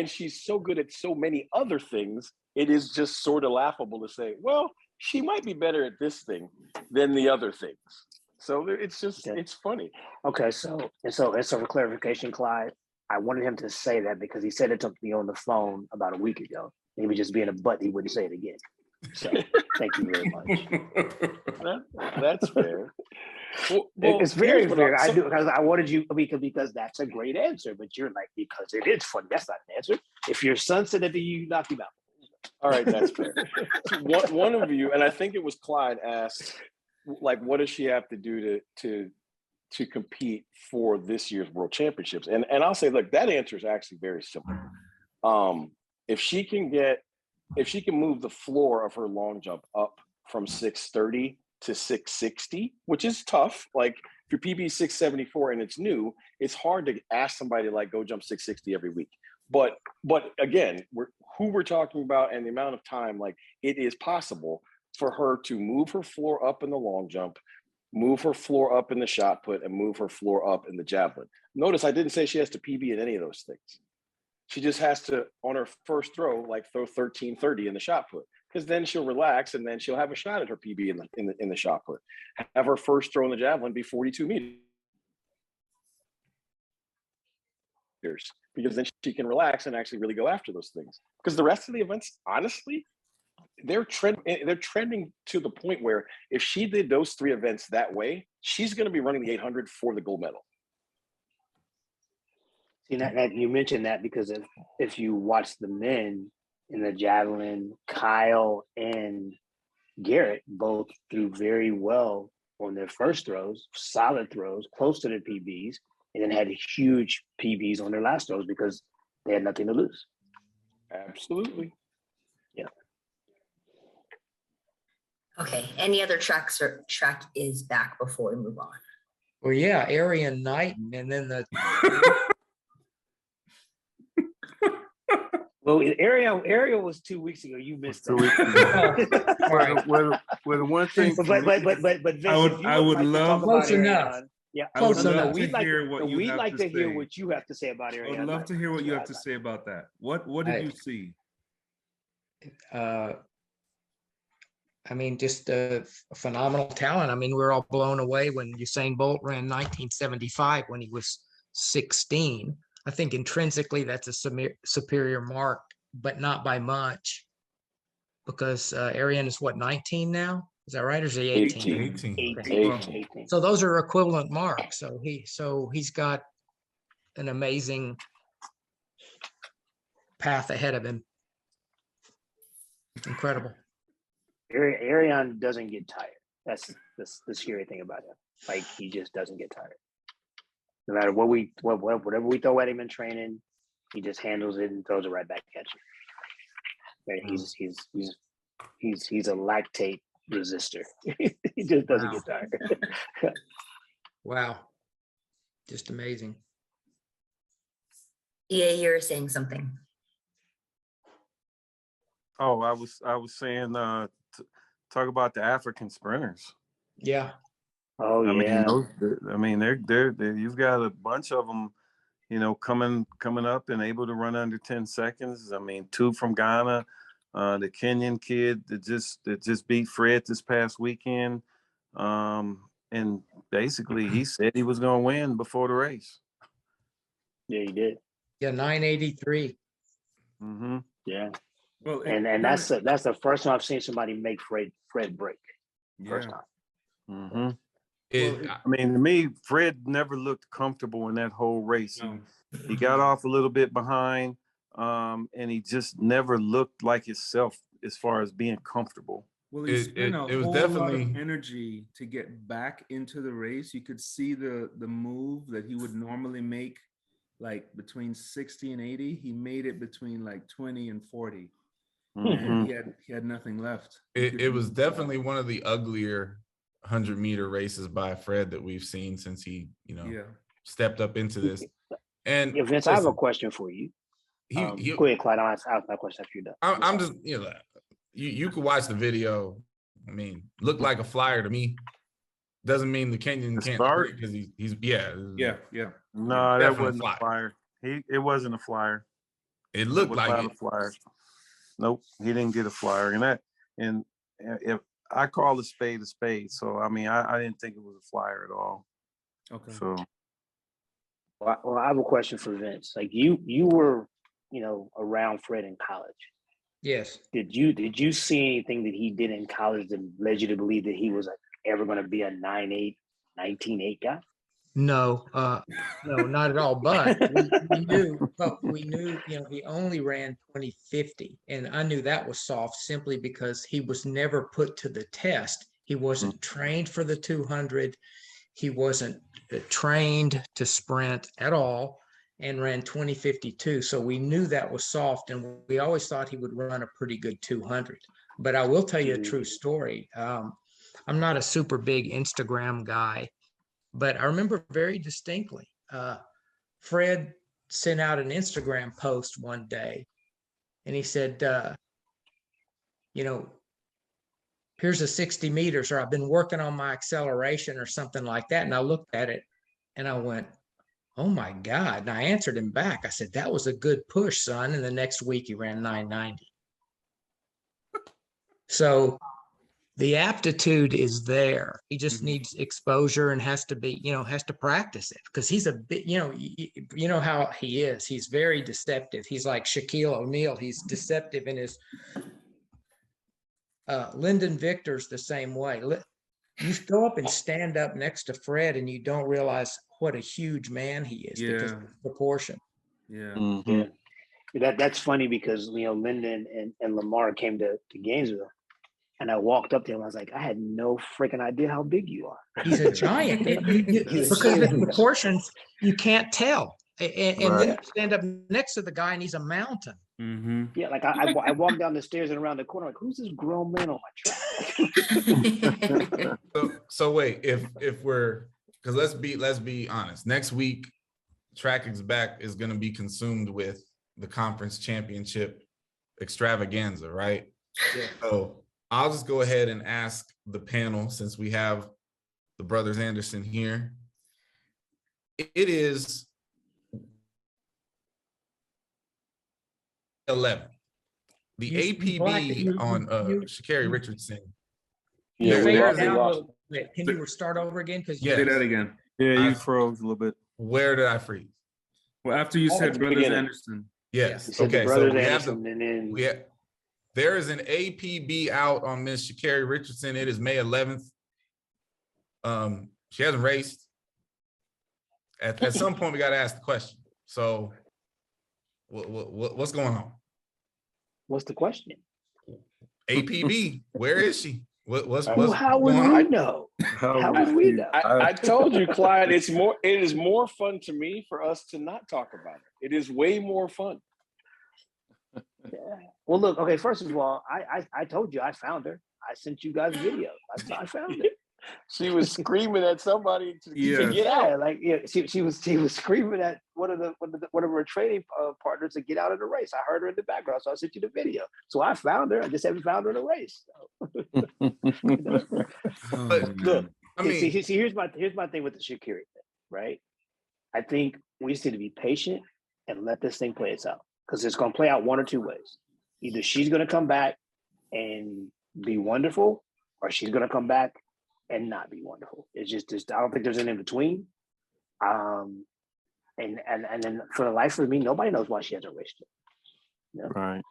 [SPEAKER 3] she's so good at so many other things, it is just sort of laughable to say, well, she might be better at this thing than the other things. So it's just, it's funny.
[SPEAKER 8] Okay, so for clarification, Clyde, I wanted him to say that because he said it to me on the phone about a week ago. He was just being a butt. He wouldn't say it again. So thank you very much.
[SPEAKER 3] That's fair.
[SPEAKER 8] Well, it's very fair. I do because I wanted you because that's a great answer. But you're like, because it is funny. That's not an answer. If your son said that to you, knock him out.
[SPEAKER 3] All right, that's fair. One of you, and I think it was Clyde, asked, like, what does she have to do to compete for this year's World Championships? And I'll say, look, that answer is actually very simple. If she can move the floor of her long jump up from 630 to 660, which is tough. Like if your PB is 674 and it's new, it's hard to ask somebody to like go jump 660 every week. But again, who we're talking about and the amount of time, like it is possible for her to move her floor up in the long jump, move her floor up in the shot put, and move her floor up in the javelin. Notice I didn't say she has to PB in any of those things. She just has to, on her first throw, like throw 1330 in the shot put, because then she'll relax and then she'll have a shot at her PB in the shot put. Have her first throw in the javelin be 42 meters. because then she can relax and actually really go after those things. Because the rest of the events, honestly, they're trending to the point where if she did those 3 events that way, she's going to be running the 800 for the gold medal.
[SPEAKER 8] See, that you mentioned that because if you watch the men in the javelin, Kyle and Garrett both threw very well on their first throws, solid throws, close to their PBs, and then had huge PBs on their last throws because they had nothing to lose.
[SPEAKER 3] Absolutely.
[SPEAKER 8] Yeah.
[SPEAKER 2] Okay, any other tracks or track is back before we move on?
[SPEAKER 4] Well, yeah, Arian Knighton, and then the
[SPEAKER 8] Well, Ariel was 2 weeks ago. You missed
[SPEAKER 5] 2
[SPEAKER 8] that.
[SPEAKER 5] weeks ago.
[SPEAKER 4] right.
[SPEAKER 5] Well, the one thing,
[SPEAKER 8] but Vince,
[SPEAKER 6] I would
[SPEAKER 8] like to
[SPEAKER 6] love-
[SPEAKER 8] talk
[SPEAKER 4] Close
[SPEAKER 8] about
[SPEAKER 4] enough.
[SPEAKER 8] Ariel, yeah,
[SPEAKER 6] I would
[SPEAKER 4] Close
[SPEAKER 6] love
[SPEAKER 4] enough.
[SPEAKER 6] to hear what you
[SPEAKER 8] we'd
[SPEAKER 6] have
[SPEAKER 8] like
[SPEAKER 6] to
[SPEAKER 8] to hear
[SPEAKER 6] say.
[SPEAKER 8] what you have to say about
[SPEAKER 6] I
[SPEAKER 8] Ariel.
[SPEAKER 6] would love to hear what you have to say about that. What did
[SPEAKER 4] Right.
[SPEAKER 6] you see?
[SPEAKER 4] I mean, just a phenomenal talent. I mean, we're all blown away when Usain Bolt ran 1975 when he was 16. I think intrinsically that's a superior mark, but not by much, because Arian is what, 19 now? Is that right? Or is he 18?
[SPEAKER 7] 18.
[SPEAKER 8] 18.
[SPEAKER 4] So those are equivalent marks. So he's got an amazing path ahead of him. Incredible.
[SPEAKER 8] Arion doesn't get tired. That's the scary thing about him. Like, he just doesn't get tired. No matter whatever we throw at him in training, he just handles it and throws it right back at you. And he's a lactate resistor. He just doesn't get tired.
[SPEAKER 4] Wow. Just amazing.
[SPEAKER 2] Yeah, you're saying something.
[SPEAKER 5] oh, I was saying, talk about the African sprinters.
[SPEAKER 4] Yeah.
[SPEAKER 8] Oh
[SPEAKER 5] I
[SPEAKER 8] yeah.
[SPEAKER 5] mean, they're you've got a bunch of them, coming up and able to run under 10 seconds. I mean, 2 from Ghana, the Kenyan kid that just beat Fred this past weekend. And basically he said he was going to win before the race.
[SPEAKER 8] Yeah, he did.
[SPEAKER 4] Yeah, 983.
[SPEAKER 5] Mm-hmm.
[SPEAKER 8] Yeah.
[SPEAKER 6] Well,
[SPEAKER 8] And that's the first time I've seen somebody make Fred break. First
[SPEAKER 6] yeah.
[SPEAKER 8] time.
[SPEAKER 5] Mm-hmm.
[SPEAKER 6] Well,
[SPEAKER 5] I mean, to me, Fred never looked comfortable in that whole race.
[SPEAKER 6] No.
[SPEAKER 5] He got off a little bit behind, and he just never looked like himself as far as being comfortable.
[SPEAKER 6] Well, he spent a
[SPEAKER 7] it was
[SPEAKER 6] whole lot of
[SPEAKER 7] definitely-
[SPEAKER 6] energy to get back into the race. You could see the move that he would normally make, like between 60 and 80. He made it between like 20 and 40. And he had nothing left.
[SPEAKER 7] It was definitely one of the uglier 100-meter races by Fred that we've seen since he,
[SPEAKER 6] Yeah.
[SPEAKER 7] stepped up into this. And
[SPEAKER 8] Yeah, Vince, I have a question for you.
[SPEAKER 7] he
[SPEAKER 8] Go ahead, Clyde. I'll ask my question after you're done.
[SPEAKER 7] I'm just, you could watch the video. I mean, looked like a flyer to me. Doesn't mean the Kenyan can't
[SPEAKER 5] start?
[SPEAKER 7] because he's
[SPEAKER 6] Yeah.
[SPEAKER 5] No, that
[SPEAKER 7] Definitely
[SPEAKER 5] wasn't
[SPEAKER 7] flyer.
[SPEAKER 5] a flyer. It wasn't a flyer.
[SPEAKER 7] It looked like
[SPEAKER 5] not
[SPEAKER 7] it.
[SPEAKER 5] a flyer. Nope, he didn't get a flyer. And if I call a spade, so I mean, I didn't think it was a flyer at all.
[SPEAKER 6] Okay.
[SPEAKER 5] So
[SPEAKER 8] Well, I have a question for Vince. Like you were, around Fred in college.
[SPEAKER 4] Yes.
[SPEAKER 8] Did you see anything that he did in college that led you to believe that he was ever going to be a 9.8, 19.8 guy?
[SPEAKER 4] No, no, not at all. But we knew, he only ran 2050, and I knew that was soft simply because he was never put to the test. He wasn't trained for the 200. He wasn't trained to sprint at all, and ran 2052. So we knew that was soft, and we always thought he would run a pretty good 200. But I will tell you a true story. I'm not a super big Instagram guy, but I remember very distinctly, Fred sent out an Instagram post one day, and he said, here's a 60 meters, or I've been working on my acceleration or something like that. And I looked at it and I went, oh my God. And I answered him back. I said, that was a good push, son. And the next week he ran 990. So The aptitude is there. He just
[SPEAKER 6] Mhm.
[SPEAKER 4] needs exposure and has to be, has to practice it because he's a bit, you know how he is. He's very deceptive. He's like Shaquille O'Neal. He's deceptive in his. Lyndon Victor's the same way. You go up and stand up next to Fred, and you don't realize what a huge man he is because of
[SPEAKER 6] Yeah.
[SPEAKER 4] the proportion.
[SPEAKER 6] Yeah.
[SPEAKER 8] Yeah. That's funny because Lyndon and Lamar came to Gainesville, and I walked up there and I was like, I had no freaking idea how big you are.
[SPEAKER 4] He's a giant. Because of the proportions, you can't tell. And then you stand up next to the guy, and he's a mountain.
[SPEAKER 6] Mm-hmm.
[SPEAKER 8] Yeah, like I walked down the stairs and around the corner, like, who's this grown man on my track?
[SPEAKER 7] So wait, if we're, because let's be honest. Next week, Track is back is going to be consumed with the conference championship extravaganza, right?
[SPEAKER 4] Yeah.
[SPEAKER 7] So I'll just go ahead and ask the panel, since we have the brothers Anderson here. It is 11. The APB on Sha'Carri Richardson.
[SPEAKER 3] Yeah, we lost.
[SPEAKER 4] Can you start over again? Because
[SPEAKER 7] Yeah.
[SPEAKER 6] Say that again.
[SPEAKER 5] Yeah, you froze a little bit.
[SPEAKER 7] Where did I freeze?
[SPEAKER 6] Well, after you said Brothers
[SPEAKER 3] beginning.
[SPEAKER 6] Anderson.
[SPEAKER 7] Yes.
[SPEAKER 8] You said the
[SPEAKER 7] Okay. So
[SPEAKER 8] brothers
[SPEAKER 7] we have
[SPEAKER 8] Anderson, and then
[SPEAKER 7] there is an APB out on Miss Sha'Carri Richardson. It is May 11th. She hasn't raced. At some point, we got to ask the question. So, what's going on?
[SPEAKER 8] what's the question?
[SPEAKER 7] APB, where is she? What's
[SPEAKER 8] How would
[SPEAKER 7] going
[SPEAKER 8] we
[SPEAKER 7] on?
[SPEAKER 8] know? How would we know?
[SPEAKER 3] I told you, Clyde, it is more fun to me for us to not talk about it. It is way more fun.
[SPEAKER 8] Yeah. Well, look, okay, first of all, I told you I found her. I sent you guys video. I found it.
[SPEAKER 3] She was screaming at somebody to get out.
[SPEAKER 8] She was screaming at one of her training partners to get out of the race. I heard her in the background, so I sent you the video. So I found her. I just haven't found her in the race. But look,
[SPEAKER 7] I mean,
[SPEAKER 8] see, here's my thing with the Sha'Carri thing, right? I think we just need to be patient and let this thing play itself, because it's going to play out one or two ways. Either she's going to come back and be wonderful, or she's going to come back and not be wonderful. It's just I don't think there's an in between. And then for the life of me, nobody knows why she hasn't raced it. You know?
[SPEAKER 5] Right.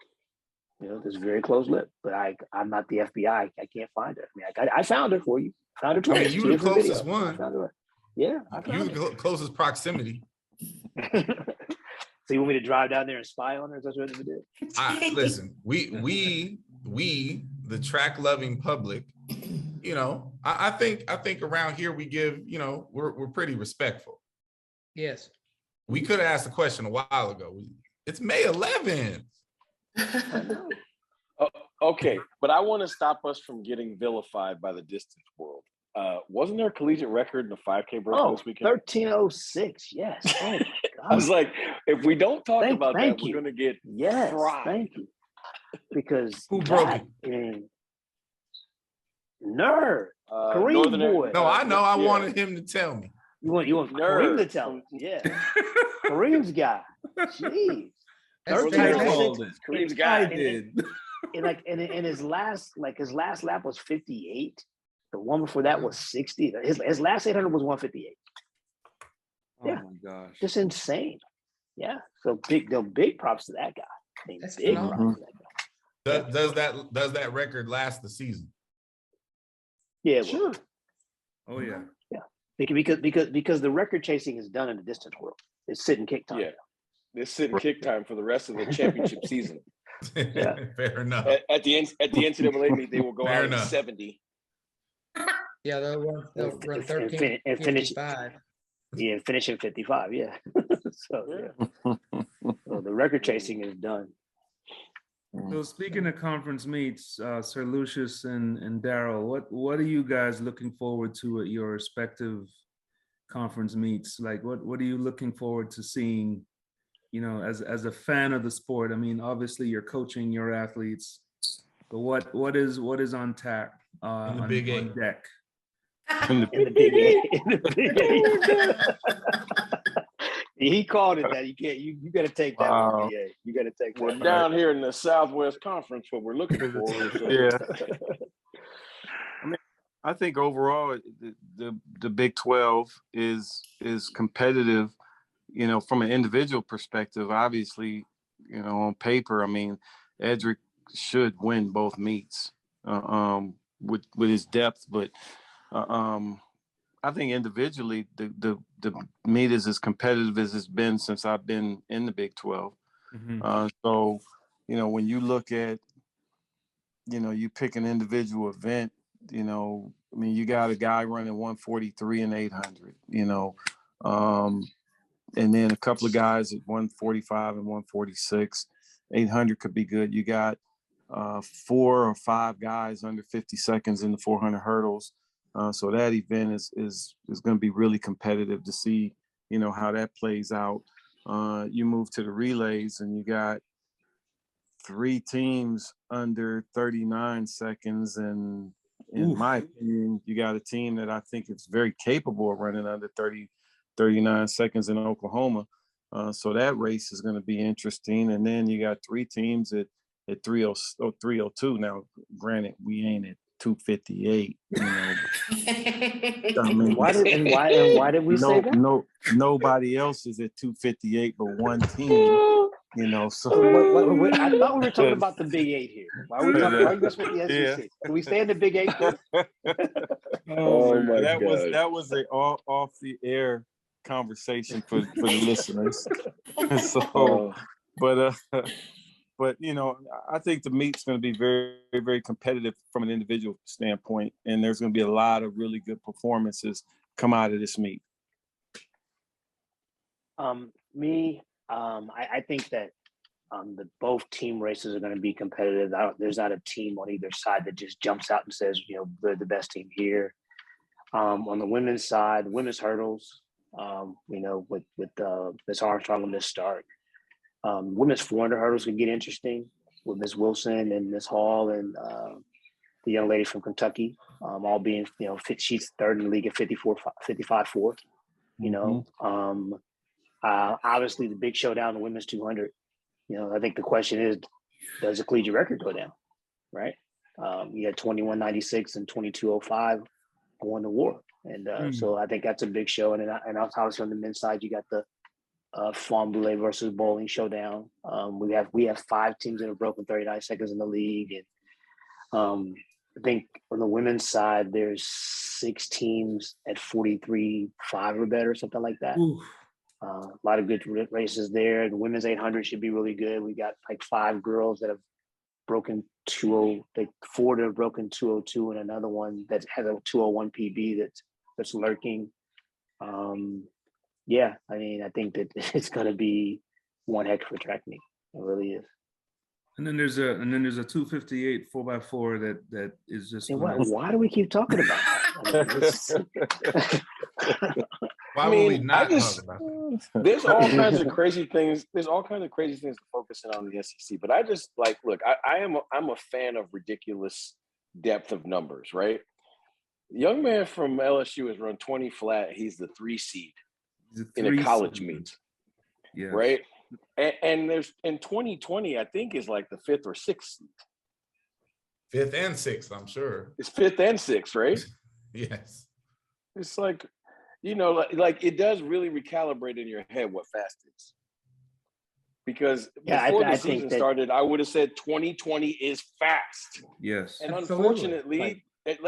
[SPEAKER 8] There's a very close lip, but I'm not the FBI. I can't find her. I mean, I found her for you. Found her twice.
[SPEAKER 7] I mean, you the closest one.
[SPEAKER 8] Yeah,
[SPEAKER 7] You the closest proximity.
[SPEAKER 8] So you want me to drive down there and spy on her? Is that what we did?
[SPEAKER 7] Listen, we the track loving public, I think around here we give, we're pretty respectful.
[SPEAKER 4] Yes.
[SPEAKER 7] We could have asked the question a while ago. It's May 11th.
[SPEAKER 3] Okay, but I want to stop us from getting vilified by the distance world. Wasn't there a collegiate record in the 5K broke this weekend?
[SPEAKER 8] 13:06. Yes. Oh my God.
[SPEAKER 3] I was like, if we don't talk about that, we're going to get fried.
[SPEAKER 8] Thank you. Because
[SPEAKER 7] who broke it?
[SPEAKER 8] Nerd. Kareem boy.
[SPEAKER 7] No, I know. I wanted him to tell me.
[SPEAKER 8] You want Kareem to tell me? Yeah. Kareem's guy. Jeez.
[SPEAKER 3] Kareem's guy
[SPEAKER 6] did.
[SPEAKER 8] And his last lap was 58. The one before that was 60. His last 800 was 158. Yeah.
[SPEAKER 6] Oh my gosh.
[SPEAKER 8] Just insane. Yeah. So big props to that guy.
[SPEAKER 4] That's
[SPEAKER 8] big
[SPEAKER 4] phenomenal.
[SPEAKER 8] props to that guy.
[SPEAKER 7] Does that record last the season?
[SPEAKER 8] Yeah.
[SPEAKER 3] Sure.
[SPEAKER 6] Oh yeah.
[SPEAKER 8] Yeah. Because the record chasing is done in the distance world. It's sit and kick time.
[SPEAKER 3] Yeah. It's sit and kick time for the rest of the championship season.
[SPEAKER 8] Yeah.
[SPEAKER 7] Fair enough.
[SPEAKER 3] At the NCAA meet, they will go
[SPEAKER 7] Fair
[SPEAKER 3] out
[SPEAKER 7] enough.
[SPEAKER 3] at 70.
[SPEAKER 4] Yeah, they'll run 13
[SPEAKER 8] and finish
[SPEAKER 4] 55.
[SPEAKER 8] Yeah, finishing 55. Yeah. So the record chasing is done.
[SPEAKER 6] So speaking of conference meets, Sir Lucius and Darryl, what are you guys looking forward to at your respective conference meets? Like, what are you looking forward to seeing? As a fan of the sport. I mean, obviously you're coaching your athletes, but what is on tap
[SPEAKER 7] In the
[SPEAKER 6] on
[SPEAKER 7] Big Eight.
[SPEAKER 6] deck?
[SPEAKER 8] In the Big Eight. In the Big Eight. He called it that. You got to take that one. BA. You got to take that.
[SPEAKER 3] We're down here in the Southwest Conference. What we're looking for is
[SPEAKER 5] I think overall the Big 12 is competitive, you know, from an individual perspective. Obviously, you know, on paper, I mean, Edric should win both meets with his depth, but I think individually the meet is as competitive as it's been since I've been in the Big 12. So, you know, when you look at, you know, you pick an individual event, you know, I mean, you got a guy running 143 and 800, you know, and then a couple of guys at 145 and 146. 800 could be good. You got 4 or 5 guys under 50 seconds in the 400 hurdles. So that event is going to be really competitive to see, you know, how that plays out. You move to the relays and you got 3 teams under 39 seconds. And in my opinion, you got a team that I think is very capable of running under 39 seconds in Oklahoma. So that race is going to be interesting. And then you got 3 teams at 302. Now, granted, we ain't at 258. You know, I mean,
[SPEAKER 8] why did we say that?
[SPEAKER 5] Nobody else is at 258 but one team. You know, so
[SPEAKER 8] I thought we were talking about the Big 8 here. Why are we talking with the SEC? Can we stay in the Big 8?
[SPEAKER 3] Oh my God.
[SPEAKER 5] That was a off the air conversation for the listeners. So, but you know, I think the meet's going to be very, very competitive from an individual standpoint, and there's going to be a lot of really good performances come out of this meet.
[SPEAKER 8] I think that both team races are going to be competitive. There's not a team on either side that just jumps out and says, you know, we're the best team here. On the women's side, women's hurdles, you know, with Miss Armstrong and Miss Stark. Women's 400 hurdles could get interesting with Miss Wilson and Miss Hall and the young lady from Kentucky, all being, you know, she's third in the league at 55.4. You know, obviously the big showdown, the women's 200. You know, I think the question is, does the collegiate record go down? Right? You had 21.96 and 22.05 going to war, and so I think that's a big show. And obviously on the men's side, you got the Famboulet versus Bowling showdown. We have 5 teams that have broken 39 seconds in the league, and I think on the women's side, there's 6 teams at 43.5 or better, something like that. A lot of good races there. The women's 800 should be really good. We got like 5 girls that have broken 20, like 4 that have broken 202, and another one that has a 201 PB that's lurking. Yeah, I mean, I think that it's going to be one heck of a track meet. It really is.
[SPEAKER 6] And then there's a 258 4x4 that is just.
[SPEAKER 8] Why do we keep talking about that?
[SPEAKER 7] Why would we not talk about that?
[SPEAKER 3] There's all kinds of crazy things. There's all kinds of crazy things to focus in on the SEC. But I just look. I'm a fan of ridiculous depth of numbers. Right. The young man from LSU has run 20 flat. He's the 3 seed in a college meet.
[SPEAKER 6] Yeah.
[SPEAKER 3] Right. And there's in 2020, I think is like the 5th or 6th seed.
[SPEAKER 7] 5th and 6th, I'm sure.
[SPEAKER 3] It's 5th and 6th, right?
[SPEAKER 7] Yes.
[SPEAKER 3] It's like, you know, like it does really recalibrate in your head what fast is. Because before the season started, I would have said 2020 is fast.
[SPEAKER 6] Yes.
[SPEAKER 3] And unfortunately, and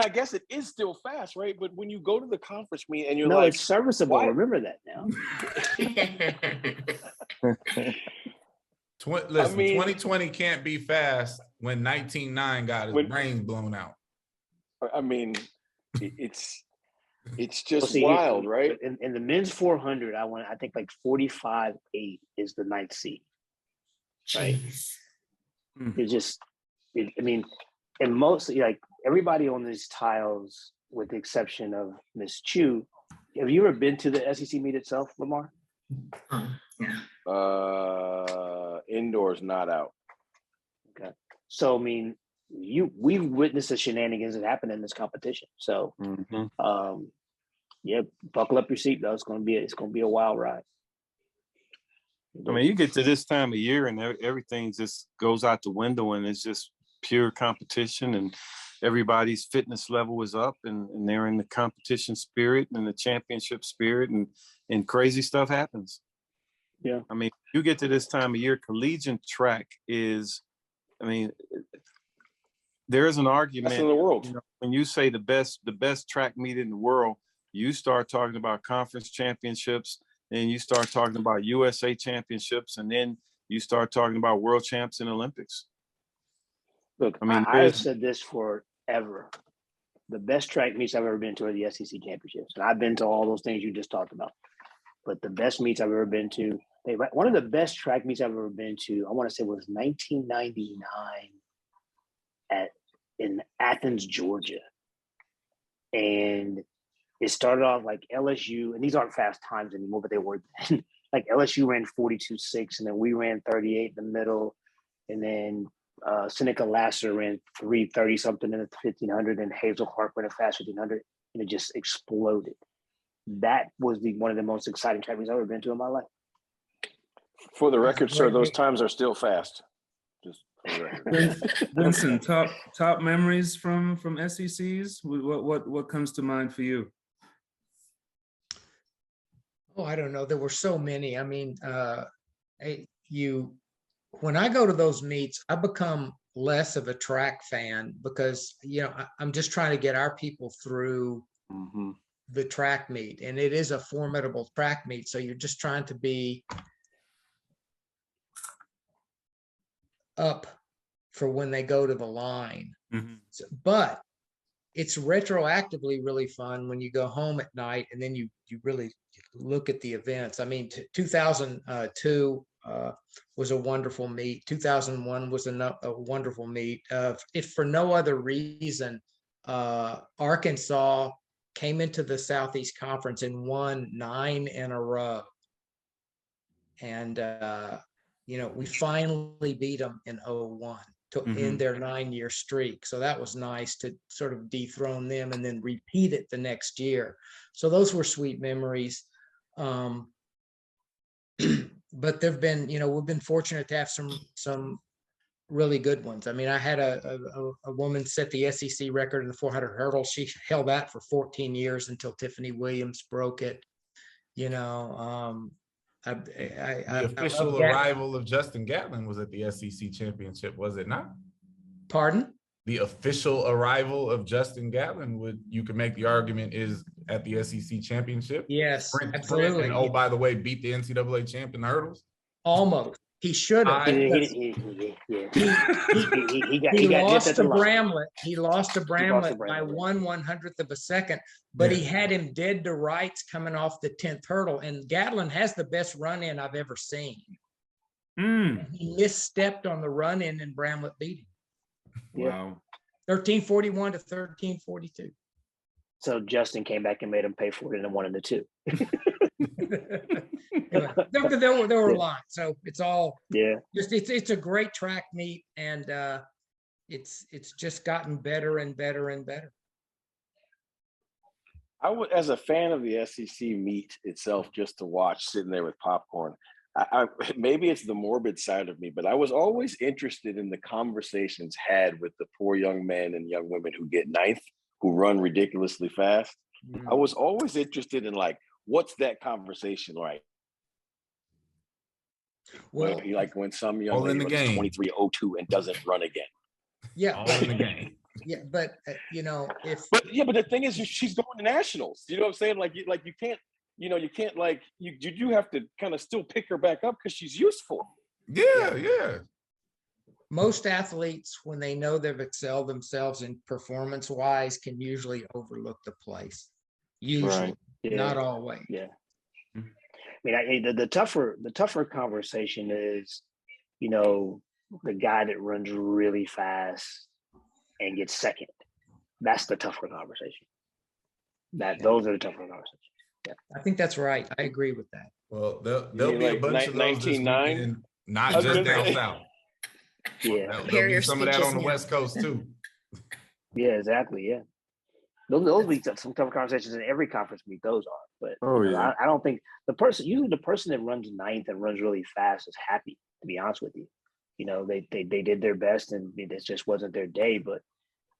[SPEAKER 3] I guess it is still fast, right? But when you go to the conference meet and you're
[SPEAKER 8] it's serviceable. Why? Remember that now.
[SPEAKER 7] Listen, 2020 can't be fast when 19.9 got his brain blown out.
[SPEAKER 3] I mean, it's just wild, right?
[SPEAKER 8] In the men's 400, I think like 45.8 is the 9th seed. Right? I mean, and mostly like everybody on these tiles, with the exception of Miss Chu, have you ever been to the SEC meet itself, Lamar?
[SPEAKER 3] Indoors, not out.
[SPEAKER 8] Okay. So, I mean, we've witnessed the shenanigans that happen in this competition. So, yeah, buckle up your seatbelt. It's gonna be a wild ride.
[SPEAKER 5] I mean, you get to this time of year and everything just goes out the window, and it's just pure competition. And everybody's fitness level is up, and they're in the competition spirit and the championship spirit, and crazy stuff happens.
[SPEAKER 8] Yeah.
[SPEAKER 5] I mean, you get to this time of year, collegiate track is, I mean, there is an argument
[SPEAKER 3] Best in the world.
[SPEAKER 5] you know, when you say the best track meet in the world, you start talking about conference championships, and you start talking about USA championships, and then you start talking about world champs and Olympics.
[SPEAKER 8] Look,
[SPEAKER 5] I mean,
[SPEAKER 8] I have said this forever. The best track meets I've ever been to are the SEC championships. And I've been to all those things you just talked about. But the best meets I've ever been to, one of the best track meets I've ever been to, I want to say was 1999 in Athens, Georgia. And it started off like LSU, and these aren't fast times anymore, but they were then. Like LSU ran 42.6, and then we ran 38 in the middle. And then Seneca Lasser ran 3:30 something in the 1500, and Hazel Clark ran a fast 1500, and it just exploded. That was one of the most exciting track meets I've ever been to in my life.
[SPEAKER 3] For the record, sir, those times are still fast. Just for the record.
[SPEAKER 6] Vincent, top memories from SECs. What comes to mind for you?
[SPEAKER 4] Oh, I don't know. There were so many. I mean, when I go to those meets, I become less of a track fan because, you know, I'm just trying to get our people through the track meet, and it is a formidable track meet. So you're just trying to be up for when they go to the line. So, but it's retroactively really fun when you go home at night and then you really look at the events. I mean, 2002 was a wonderful meet. 2001 was a wonderful meet. If for no other reason, Arkansas came into the Southeast Conference and won 9 in a row. And, you know, we finally beat them in 01 to end their 9-year streak. So that was nice to sort of dethrone them and then repeat it the next year. So those were sweet memories. But there've been, you know, we've been fortunate to have some really good ones. I mean, I had a woman set the SEC record in the 400 hurdle. She held that for 14 years until Tiffany Williams broke it. You know,
[SPEAKER 7] The official arrival of Justin Gatlin was at the SEC championship, was it not?
[SPEAKER 4] Pardon?
[SPEAKER 7] The official arrival of Justin Gatlin, you could make the argument, is at the SEC championship.
[SPEAKER 4] Yes,
[SPEAKER 7] Sprint,
[SPEAKER 4] absolutely.
[SPEAKER 7] and, oh, by the way, beat the NCAA champ in the hurdles.
[SPEAKER 4] Almost. He should have.
[SPEAKER 8] He
[SPEAKER 4] lost to Bramlett. He lost to Bramlett by 1/100th of a second, but he had him dead to rights coming off the 10th hurdle. And Gatlin has the best run in I've ever seen. He misstepped on the run in and Bramlett beat him.
[SPEAKER 6] Wow.
[SPEAKER 4] 1341 to 1342.
[SPEAKER 8] So Justin came back and made him pay for it in the 1 and the 2.
[SPEAKER 4] There were a lot, so it's all
[SPEAKER 8] just
[SPEAKER 4] it's a great track meet, and it's just gotten better and better and better.
[SPEAKER 3] I would, as a fan of the SEC meet itself, just to watch, sitting there with popcorn. I maybe it's the morbid side of me, but I was always interested in the conversations had with the poor young men and young women who get 9th, who run ridiculously fast. I was always interested in, like, what's that conversation like? Well, like when some young lady runs 23:02 and doesn't run again.
[SPEAKER 4] Yeah,
[SPEAKER 7] all in the game.
[SPEAKER 4] Yeah, but you know,
[SPEAKER 3] but the thing is, she's going to nationals. You know what I'm saying? Like you can't, like you do have to kind of still pick her back up because she's useful.
[SPEAKER 7] Yeah.
[SPEAKER 4] Most athletes, when they know they've excelled themselves in performance-wise, can usually overlook the place. Usually, not always.
[SPEAKER 8] Yeah. I mean, the tougher conversation is, you know, the guy that runs really fast and gets second. That's the tougher conversation. Those are the tougher conversations. Yeah,
[SPEAKER 4] I think that's right. I agree with that.
[SPEAKER 7] Well, there'll be a bunch of those this weekend, not just down south.
[SPEAKER 8] Yeah,
[SPEAKER 7] there'll be some of that on the West Coast too.
[SPEAKER 8] Yeah, exactly. Yeah. Those be some tough conversations in every conference meet. Those are, but I don't think the person that runs 9th and runs really fast is happy. To be honest with you, you know, they did their best and it just wasn't their day. But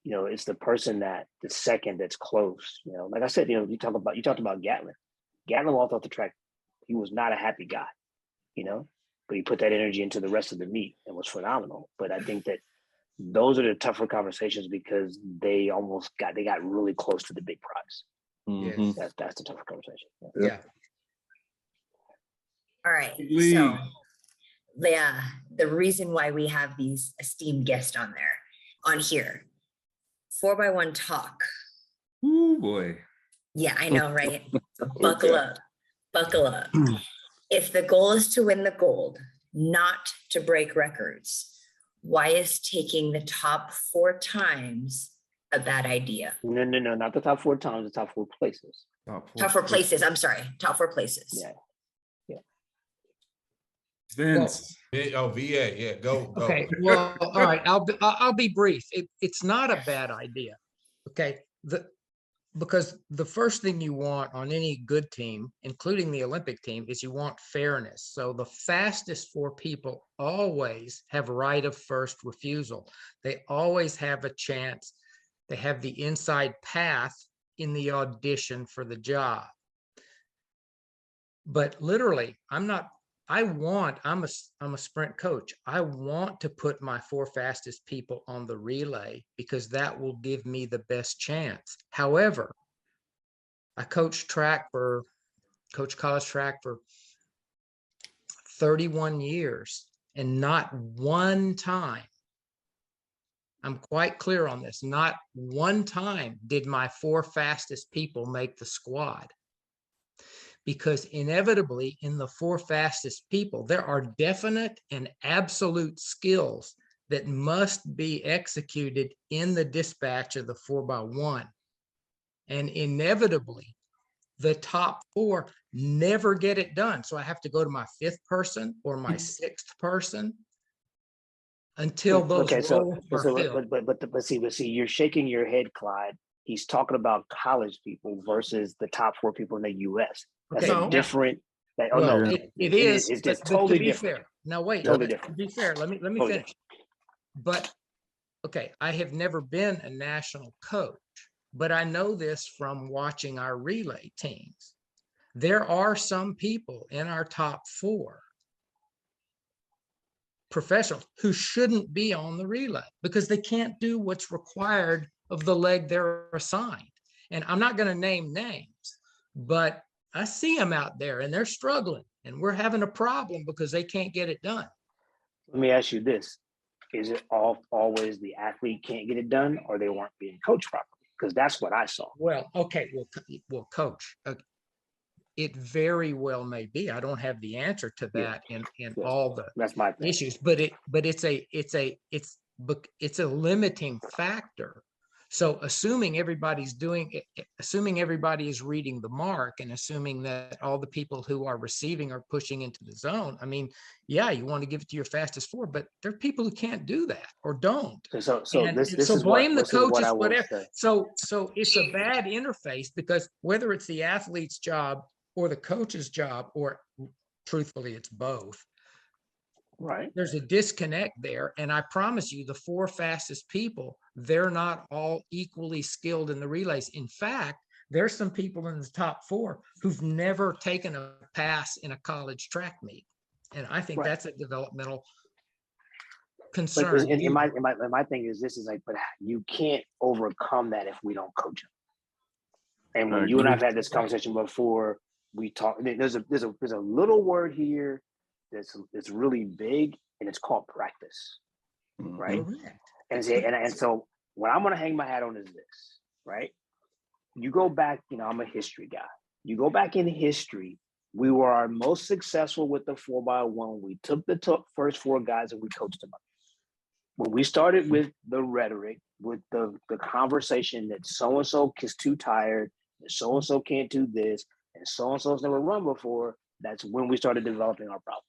[SPEAKER 8] it's the person that the second that's close. Like I said, you talked about Gatlin. Gatlin walked off the track. He was not a happy guy, but he put that energy into the rest of the meet and was phenomenal. But I think that those are the tougher conversations because they got really close to the big prize.
[SPEAKER 5] Mhm.
[SPEAKER 8] That's the tougher conversation.
[SPEAKER 4] Yeah.
[SPEAKER 2] All right. So the reason why we have these esteemed guests on here, 4x1 talk.
[SPEAKER 6] Oh boy.
[SPEAKER 2] Yeah, I know, right? Buckle up. If the goal is to win the gold, not to break records, why is taking the top 4 times a bad idea?
[SPEAKER 8] No, not the top 4 times, the top 4 places.
[SPEAKER 2] Top 4 places. I'm sorry. Top 4 places.
[SPEAKER 8] Yeah.
[SPEAKER 6] Vince.
[SPEAKER 7] VA, yeah, go.
[SPEAKER 4] Okay, well, all right, I'll be brief. It's not a bad idea. Okay, because the first thing you want on any good team, including the Olympic team, is you want fairness. So the fastest 4 people always have right of first refusal. They always have a chance. They have the inside path in the audition for the job. But literally, I'm a sprint coach. I want to put my 4 fastest people on the relay because that will give me the best chance. However, I coached college track for 31 years and not one time, I'm quite clear on this, not one time did my 4 fastest people make the squad. Because inevitably in the 4 fastest people, there are definite and absolute skills that must be executed in the dispatch of the 4x1. And inevitably, the top 4 never get it done. So I have to go to my 5th person or my 6th person until those roles are filled.
[SPEAKER 8] But see, you're shaking your head, Clyde. He's talking about college people versus the top 4 people in the U.S. That's
[SPEAKER 4] Okay,
[SPEAKER 8] a different.
[SPEAKER 4] It is.
[SPEAKER 8] It's
[SPEAKER 4] But
[SPEAKER 8] just totally
[SPEAKER 4] to be
[SPEAKER 8] different.
[SPEAKER 4] fair, now wait.
[SPEAKER 8] Totally
[SPEAKER 4] To
[SPEAKER 8] different.
[SPEAKER 4] be fair, let me
[SPEAKER 8] Totally
[SPEAKER 4] finish. But okay, I have never been a national coach, but I know this from watching our relay teams. There are some people in our top 4 professionals who shouldn't be on the relay because they can't do what's required of the leg they're assigned. And I'm not going to name names, but I see them out there and they're struggling and we're having a problem because they can't get it done.
[SPEAKER 8] Let me ask you this. Is it always the athlete can't get it done or they weren't being coached properly? Because that's what I saw.
[SPEAKER 4] Well, okay. Well, coach, it very well may be. I don't have the answer to that in all the
[SPEAKER 8] that's my thing.
[SPEAKER 4] issues, but it's a limiting factor. So assuming everybody is reading the mark and assuming that all the people who are receiving are pushing into the zone, I mean, yeah, you want to give it to your fastest 4, but there are people who can't do that or don't.
[SPEAKER 8] So
[SPEAKER 4] blame the coaches, whatever.
[SPEAKER 8] Say.
[SPEAKER 4] So it's a bad interface because whether it's the athlete's job or the coach's job, or truthfully, it's both.
[SPEAKER 8] Right.
[SPEAKER 4] There's a disconnect there. And I promise you, the 4 fastest people, they're not all equally skilled in the relays. In fact, there's some people in the top 4 who've never taken a pass in a college track meet. And I think that's a developmental concern.
[SPEAKER 8] And my thing is, this is like, but you can't overcome that if we don't coach them. And when you and I've had this conversation before, we talk. There's a little word here that's really big, and it's called practice, right? And so what I'm gonna hang my hat on is this, right? You go back, I'm a history guy. You go back in history, we were our most successful with the 4x1. We took the first 4 guys and we coached them up. When we started with the rhetoric, with the conversation that so-and-so is too tired, and so-and-so can't do this, and so-and-so's never run before, that's when we started developing our problems.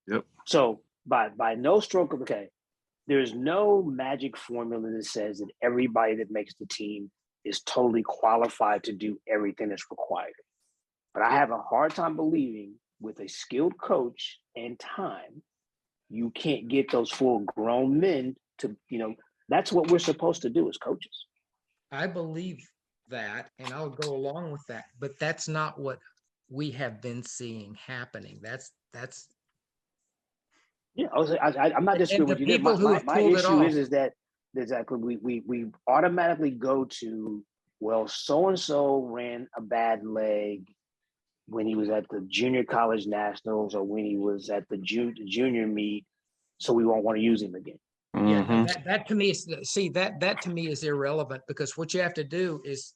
[SPEAKER 5] Yep.
[SPEAKER 8] So by no stroke of, there's no magic formula that says that everybody that makes the team is totally qualified to do everything that's required. But I have a hard time believing with a skilled coach and time, you can't get those full grown men to, That's what we're supposed to do as coaches.
[SPEAKER 4] I believe that, and I'll go along with that, but that's not what we have been seeing happening. That's
[SPEAKER 8] Yeah, I'm not disagreeing
[SPEAKER 4] the
[SPEAKER 8] with you there.
[SPEAKER 4] people who have
[SPEAKER 8] My
[SPEAKER 4] pulled it
[SPEAKER 8] issue
[SPEAKER 4] off.
[SPEAKER 8] is that exactly we automatically go to, well, so and so ran a bad leg when he was at the junior college nationals or when he was at the junior meet, so we won't want to use him again.
[SPEAKER 4] Yeah,
[SPEAKER 5] Mhm.
[SPEAKER 4] that to me is, see, that to me is irrelevant, because what you have to do is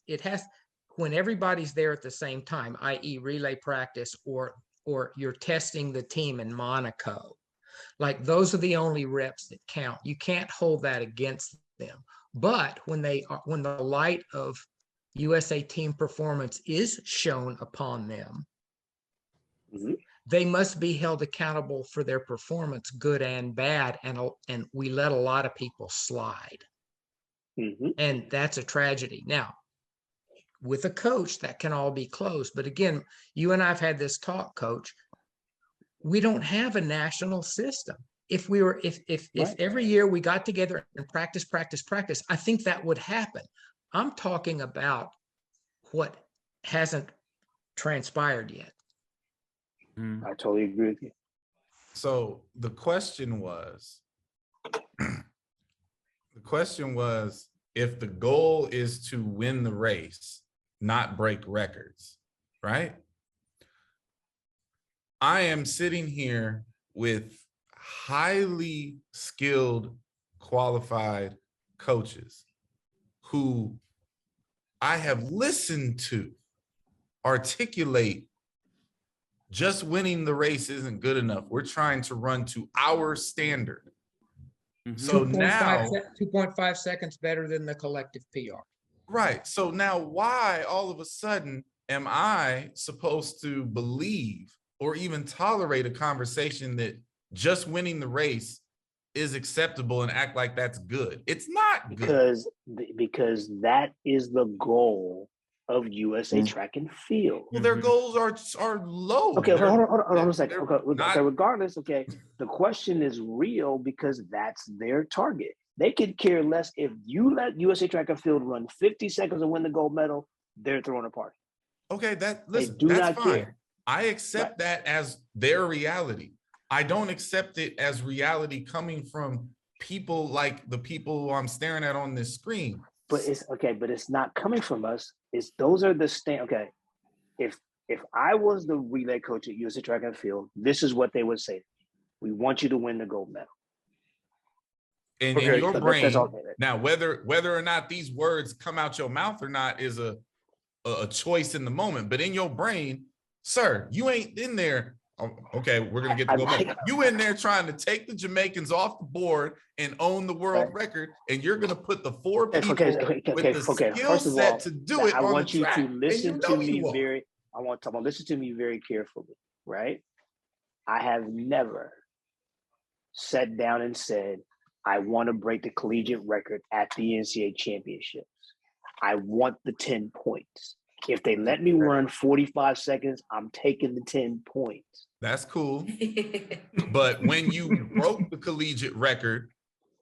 [SPEAKER 4] when everybody's there at the same time, i.e. relay practice, or you're testing the team in Monaco, like those are the only reps that count. You can't hold that against them. But when the light of USA team performance is shown upon them,
[SPEAKER 8] Mhm.
[SPEAKER 4] they must be held accountable for their performance, good and bad. And we let a lot of people slide.
[SPEAKER 8] Mhm.
[SPEAKER 4] And that's a tragedy. Now, with a coach, that can all be closed. But again, you and I've had this talk, Coach. We don't have a national system. If
[SPEAKER 8] Right.
[SPEAKER 4] every year we got together and practice, I think that would happen. I'm talking about what hasn't transpired yet.
[SPEAKER 6] Mhm.
[SPEAKER 8] I totally agree with you.
[SPEAKER 7] So the question was, if the goal is to win the race, not break records, right? I am sitting here with highly skilled, qualified coaches who I have listened to articulate just winning the race isn't good enough. We're trying to run to our standard.
[SPEAKER 6] Mhm.
[SPEAKER 7] So now,
[SPEAKER 4] 2.5 seconds better than the collective PR.
[SPEAKER 7] right. So now why all of a sudden am I supposed to believe or even tolerate a conversation that just winning the race is acceptable and act like that's good? It's not good.
[SPEAKER 8] Because that is the goal of USA Track and Field.
[SPEAKER 7] Well, their goals are low.
[SPEAKER 8] Okay, hold on a second.
[SPEAKER 7] They're
[SPEAKER 8] Okay,
[SPEAKER 7] not-
[SPEAKER 8] regardless, okay, the question is real because that's their target. They could care less if you let USA Track and Field run 50 seconds and win the gold medal, they're throwing a party.
[SPEAKER 7] Okay,
[SPEAKER 8] They do
[SPEAKER 7] that's
[SPEAKER 8] not
[SPEAKER 7] fine.
[SPEAKER 8] care.
[SPEAKER 7] I accept that as their reality. I don't accept it as reality coming from people like the people I'm staring at on this screen.
[SPEAKER 8] But it's not coming from us. Those are the okay. If I was the relay coach at USA Track and Field, this is what they would say: we want you to win the gold medal.
[SPEAKER 7] In your brain,
[SPEAKER 8] all.
[SPEAKER 7] now whether or not these words come out your mouth or not is a choice in the moment. But in your brain, sir, you ain't in there. Oh, okay, we're gonna get the gold medal. You in there trying to take the Jamaicans off the board and own the world record, and you're gonna put the four people with the skill set to do it.
[SPEAKER 8] I
[SPEAKER 7] on
[SPEAKER 8] want
[SPEAKER 7] the
[SPEAKER 8] you
[SPEAKER 7] track,
[SPEAKER 8] to listen to me
[SPEAKER 7] very.
[SPEAKER 8] I want to listen to me very carefully, right? I have never sat down and said, I want to break the collegiate record at the NCAA championships. I want the 10 points. If they let me run 45 seconds, I'm taking the 10 points.
[SPEAKER 7] That's cool. But when you broke the collegiate record,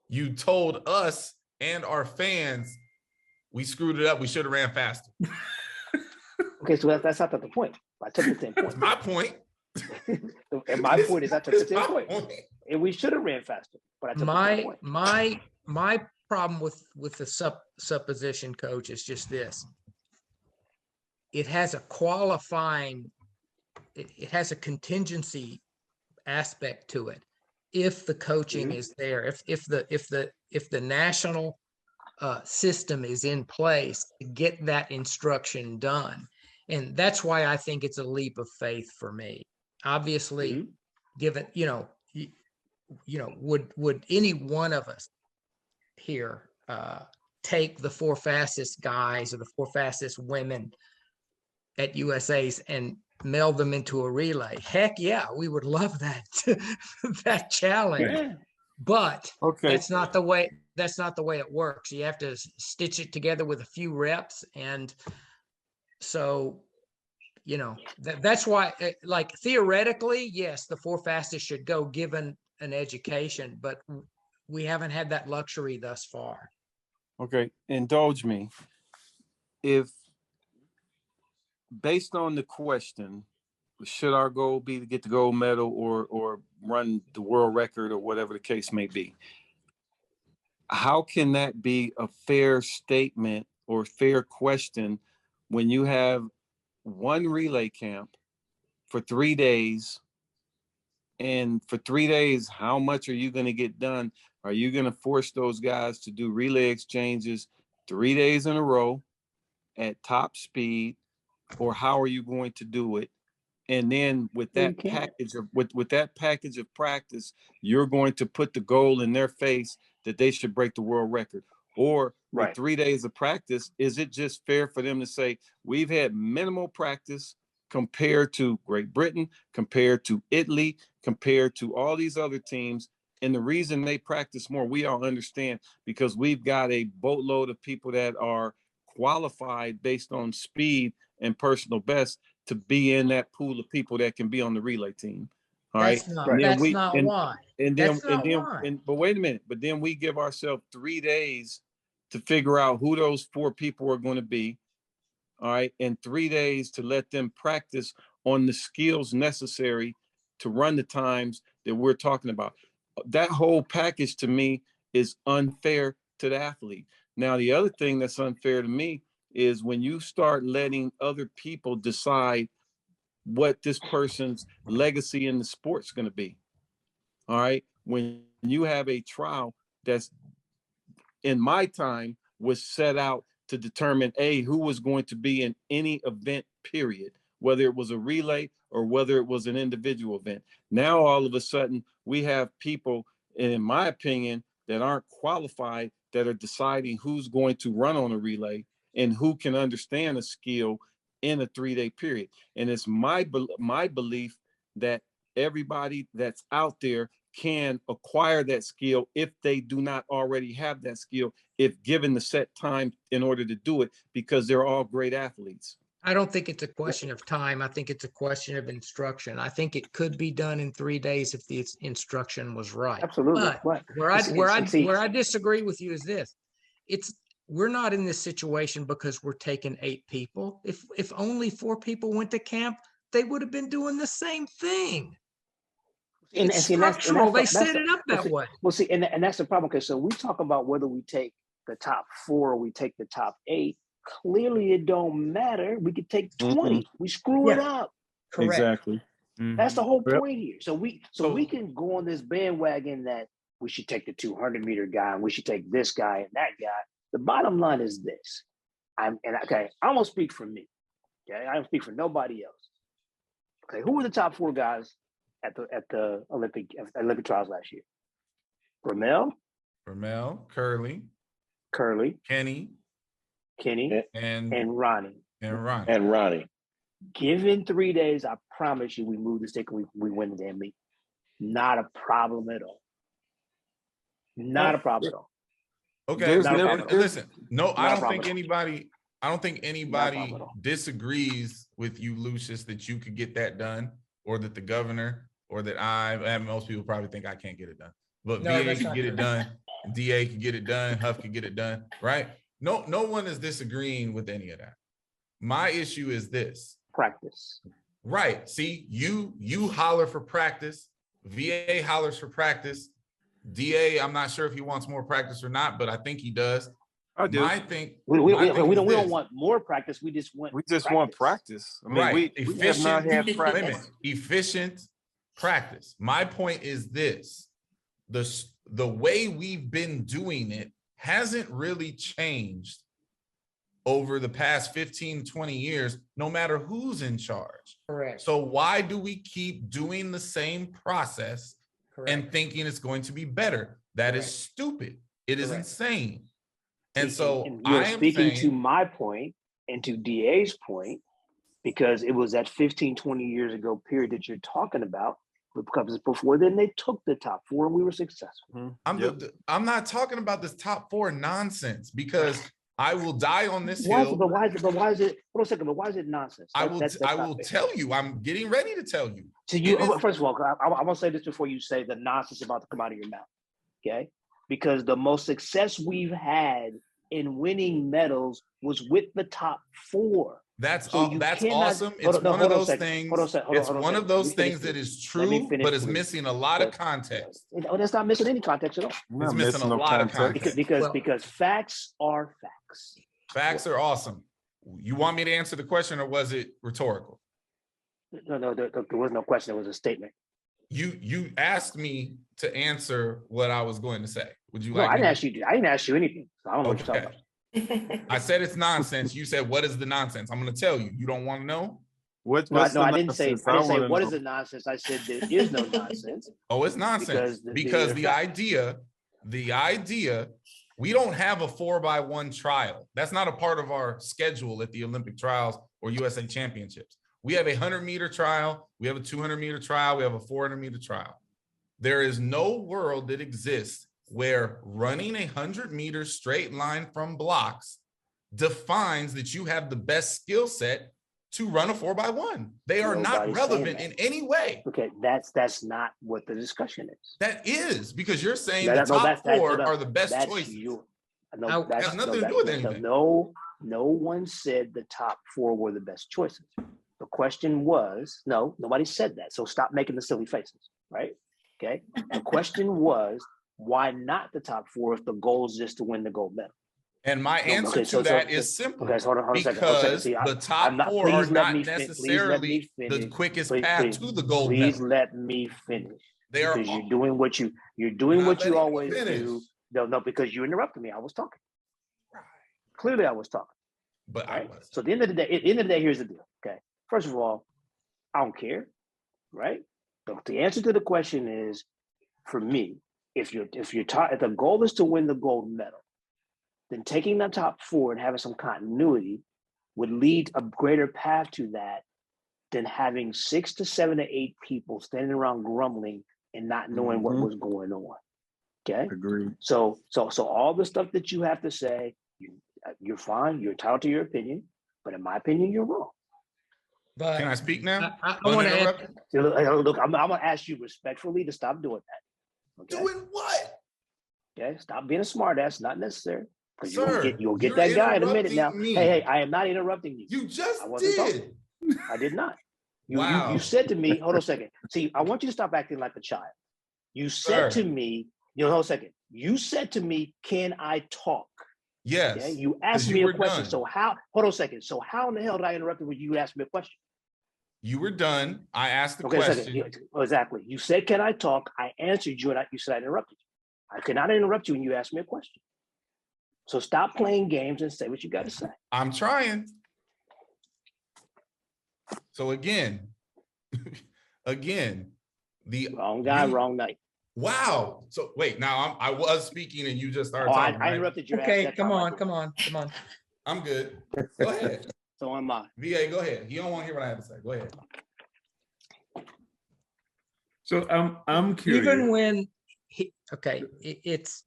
[SPEAKER 7] you told us and our fans, we screwed it up. We should have ran faster.
[SPEAKER 8] Okay, so that's not the point. I took the 10 points.
[SPEAKER 7] That's my point.
[SPEAKER 8] And my point is I took the 10 points. And we should have ran faster, but I took the 10 points.
[SPEAKER 4] My problem with the supposition, Coach, is just this. It has a qualifying, it has a contingency aspect to it. If the coaching is there, if the national system is in place to get that instruction done. And that's why I think it's a leap of faith for me. Obviously, given, would any one of us here take the four fastest guys or the four fastest women at USA's and meld them into a relay? Heck yeah, we would love that that challenge.
[SPEAKER 8] Yeah.
[SPEAKER 4] But
[SPEAKER 5] Okay.
[SPEAKER 4] that's not the way it works. You have to stitch it together with a few reps. And so, that's why, like, theoretically, yes, the four fastest should go given an education, but we haven't had that luxury thus far.
[SPEAKER 5] Okay, indulge me. If based on the question, should our goal be to get the gold medal or run the world record or whatever the case may be? How can that be a fair statement or fair question when you have one relay camp for 3 days? And for 3 days, how much are you going to get done? Are you going to force those guys to do relay exchanges 3 days in a row at top speed? Or how are you going to do it? And then with that package of with that package of practice, you're going to put the goal in their face that they should break the world record. Or with 3 days of practice, is it just fair for them to say, we've had minimal practice compared to Great Britain, compared to Italy, compared to all these other teams, and the reason they practice more, we all understand, because we've got a boatload of people that are qualified based on speed and personal best to be in that pool of people that can be on the relay team. All right.
[SPEAKER 4] That's not, that's not why.
[SPEAKER 5] But wait a minute. But then we give ourselves 3 days to figure out who those 4 people are going to be. All right. And 3 days to let them practice on the skills necessary to run the times that we're talking about. That whole package to me is unfair to the athlete. Now, the other thing that's unfair to me is when you start letting other people decide what this person's legacy in the sport's going to be. All right. When you have a trial that's, in my time, was set out to determine who was going to be in any event, period, whether it was a relay or whether it was an individual event. Now, all of a sudden, we have people, in my opinion, that aren't qualified that are deciding who's going to run on a relay and who can understand a skill in a 3-day period. And it's my belief that everybody that's out there can acquire that skill if they do not already have that skill, if given the set time in order to do it, because they're all great athletes.
[SPEAKER 4] I don't think it's a question of time. I think it's a question of instruction. I think it could be done in 3 days if the instruction was right.
[SPEAKER 8] Absolutely.
[SPEAKER 4] But where I disagree with you is this: we're not in this situation because we're taking 8 people. If only 4 people went to camp, they would have been doing the same thing. It's structural. They set it up that way.
[SPEAKER 8] Well, see, and that's the problem. Because so we talk about whether we take the top 4 or we take the top 8. Clearly, it don't matter. We could take 20. We screw it up.
[SPEAKER 4] Correct.
[SPEAKER 5] Exactly.
[SPEAKER 8] That's the whole point here. So we can go on this bandwagon that we should take the 200-meter guy and we should take this guy and that guy. The bottom line is this. I won't speak for me. Okay, I don't speak for nobody else. Okay, who were the top 4 guys at the Olympic trials last year? Ramel,
[SPEAKER 7] Curly, Kenny, and
[SPEAKER 3] Ronnie.
[SPEAKER 8] Given 3 days, I promise you we move the stick and we win the damn meet. Not a problem at all. Not a problem at all.
[SPEAKER 7] Okay. Listen, no, I don't think anybody disagrees with you, Lucius, that you could get that done, or that the governor, or that and most people probably think I can't get it done. But VA can get it done, DA can get it done, Huff can get it done, right? No one is disagreeing with any of that. My issue is this.
[SPEAKER 8] Practice.
[SPEAKER 7] Right. See, you holler for practice. VA hollers for practice. DA, I'm not sure if he wants more practice or not, but I think he does.
[SPEAKER 5] I do.
[SPEAKER 8] We don't want more practice. We just want
[SPEAKER 5] practice. I mean, we have not had practice.
[SPEAKER 7] Efficient practice. My point is this: the way we've been doing it hasn't really changed over the past 15, 20 years, no matter who's in charge.
[SPEAKER 4] Correct.
[SPEAKER 7] So why do we keep doing the same process and thinking it's going to be better? That is stupid. It is insane. And so
[SPEAKER 8] you're speaking to my point and to DA's point, because it was that 15, 20 years ago period that you're talking about. Because before then they took the top 4 and we were successful.
[SPEAKER 7] I'm not talking about this top 4 nonsense, because I will die on this hill.
[SPEAKER 8] But why is it? Hold on a second. But why is it nonsense?
[SPEAKER 7] I will tell you. I'm getting ready to tell you.
[SPEAKER 8] So first of all, I want to say this before you say the nonsense about to come out of your mouth. Okay. because the most success we've had in winning medals was with the top 4.
[SPEAKER 7] That's
[SPEAKER 8] So you
[SPEAKER 7] that's
[SPEAKER 8] cannot-
[SPEAKER 7] awesome.
[SPEAKER 8] hold
[SPEAKER 7] It's
[SPEAKER 8] on, no,
[SPEAKER 7] one
[SPEAKER 8] hold
[SPEAKER 7] of
[SPEAKER 8] on a
[SPEAKER 7] those
[SPEAKER 8] second.
[SPEAKER 7] things.
[SPEAKER 8] Hold on a sec- hold on-
[SPEAKER 7] It's
[SPEAKER 8] hold on a
[SPEAKER 7] one of
[SPEAKER 8] second.
[SPEAKER 7] those
[SPEAKER 8] Let me finish,
[SPEAKER 7] things that is
[SPEAKER 8] please. Let me
[SPEAKER 7] true,
[SPEAKER 8] finish,
[SPEAKER 7] but is
[SPEAKER 8] please.
[SPEAKER 7] missing a lot of context.
[SPEAKER 8] Oh, that's not missing any context at all.
[SPEAKER 5] We're
[SPEAKER 7] It's
[SPEAKER 5] not
[SPEAKER 7] missing a
[SPEAKER 5] no
[SPEAKER 7] lot of
[SPEAKER 5] context.
[SPEAKER 7] context.
[SPEAKER 8] Because facts are facts.
[SPEAKER 7] Facts are awesome. You want me to answer the question, or was it rhetorical?
[SPEAKER 8] No, there was no question. It was a statement.
[SPEAKER 7] You asked me to answer what I was going to say. Would you
[SPEAKER 8] No,
[SPEAKER 7] like?
[SPEAKER 8] I
[SPEAKER 7] me
[SPEAKER 8] didn't
[SPEAKER 7] to-
[SPEAKER 8] ask you. I didn't ask you anything. So I don't know what you're talking
[SPEAKER 7] Okay.
[SPEAKER 8] about.
[SPEAKER 7] I said it's nonsense. You said, what is the nonsense? I'm going to tell you. You don't want to know?
[SPEAKER 5] What's
[SPEAKER 8] No,
[SPEAKER 5] the
[SPEAKER 8] I didn't say.
[SPEAKER 5] nonsense?
[SPEAKER 8] I didn't say
[SPEAKER 5] wanna
[SPEAKER 8] what
[SPEAKER 5] know.
[SPEAKER 8] is the nonsense. I said there is no nonsense.
[SPEAKER 7] Oh, it's nonsense. Because the idea, we don't have a 4x1 trial. That's not a part of our schedule at the Olympic trials or USA championships. We have a 100-meter trial. We have a 200-meter trial. We have a 400-meter trial. There is no world that exists where running a 100-meter straight line from blocks defines that you have the best skill set to run a 4x1. They are not
[SPEAKER 8] Nobody's
[SPEAKER 7] relevant
[SPEAKER 8] saying
[SPEAKER 7] in any way.
[SPEAKER 8] Okay, that's not what the discussion is.
[SPEAKER 7] That is, because you're saying
[SPEAKER 8] No,
[SPEAKER 7] the
[SPEAKER 8] no,
[SPEAKER 7] top
[SPEAKER 8] that's-
[SPEAKER 7] four
[SPEAKER 8] that's-
[SPEAKER 7] are the best
[SPEAKER 8] that's
[SPEAKER 7] choices.
[SPEAKER 8] No,
[SPEAKER 7] It has nothing to do with anything.
[SPEAKER 8] No one said the top 4 were the best choices. The question was, no, nobody said that. So stop making the silly faces, right? Okay. The question was, why not the top 4 if the goal is just to win the gold medal?
[SPEAKER 7] And my answer to that is simple.
[SPEAKER 8] Okay, so hold on a second.
[SPEAKER 7] Because
[SPEAKER 8] See,
[SPEAKER 7] the top four are not necessarily the quickest path to the gold
[SPEAKER 8] Please
[SPEAKER 7] medal.
[SPEAKER 8] let me finish.
[SPEAKER 7] They are
[SPEAKER 8] Because
[SPEAKER 7] all-
[SPEAKER 8] you're doing what you always do. No, because you interrupted me. I was talking. Clearly, I was talking.
[SPEAKER 7] But
[SPEAKER 8] Right.
[SPEAKER 7] I was.
[SPEAKER 8] So at the end of the day, here's the deal. Okay. First of all, I don't care. Right. The answer to the question is, for me, if the goal is to win the gold medal, then taking the top 4 and having some continuity would lead a greater path to that than having 6 to 7 to 8 people standing around grumbling and not knowing what was going on. Okay.
[SPEAKER 5] Agreed.
[SPEAKER 8] So all the stuff that you have to say, you're fine. You're entitled to your opinion, but in my opinion, you're wrong.
[SPEAKER 4] But
[SPEAKER 7] Can I speak now?
[SPEAKER 4] I want to add,
[SPEAKER 7] Uninterrupted?
[SPEAKER 8] Look, I'm gonna ask you respectfully to stop doing that. Okay.
[SPEAKER 7] Doing what?
[SPEAKER 8] Okay. Stop being a smartass. Not necessary. Because
[SPEAKER 7] Sir,
[SPEAKER 8] you'll get
[SPEAKER 7] you're
[SPEAKER 8] that guy in a minute now.
[SPEAKER 7] interrupting me.
[SPEAKER 8] Hey, I am not interrupting you.
[SPEAKER 7] You just
[SPEAKER 8] I wasn't
[SPEAKER 7] did.
[SPEAKER 8] talking. I did not.
[SPEAKER 7] Wow.
[SPEAKER 8] You said to me, hold on a second. See, I want you to stop acting like a child. You said
[SPEAKER 7] Sir.
[SPEAKER 8] to me, hold on a second. You said to me, can I talk?
[SPEAKER 7] Yes.
[SPEAKER 8] Okay? You asked
[SPEAKER 7] 'cause
[SPEAKER 8] me
[SPEAKER 7] you
[SPEAKER 8] a
[SPEAKER 7] were
[SPEAKER 8] question.
[SPEAKER 7] done.
[SPEAKER 8] So hold on a second. So how in the hell did I interrupt you when you asked me a question?
[SPEAKER 7] You were done. I asked the
[SPEAKER 8] Okay,
[SPEAKER 7] question.
[SPEAKER 8] exactly. You said, can I talk? I answered you and you said I interrupted you. I cannot interrupt you when you asked me a question. So stop playing games and say what you got to say.
[SPEAKER 7] I'm trying. So again, the
[SPEAKER 8] Wrong guy, wrong night.
[SPEAKER 7] Wow. So wait, now I was speaking and you just started
[SPEAKER 8] Oh,
[SPEAKER 7] talking.
[SPEAKER 8] I
[SPEAKER 7] right?
[SPEAKER 8] interrupted your ass.
[SPEAKER 4] okay,
[SPEAKER 8] that
[SPEAKER 4] come
[SPEAKER 8] time I
[SPEAKER 4] on,
[SPEAKER 8] did.
[SPEAKER 4] come on.
[SPEAKER 7] I'm good. Go ahead.
[SPEAKER 8] So am I.
[SPEAKER 7] VA, go ahead. You don't want to hear what I have to say. Go ahead.
[SPEAKER 6] So I'm curious.
[SPEAKER 4] Even when it's,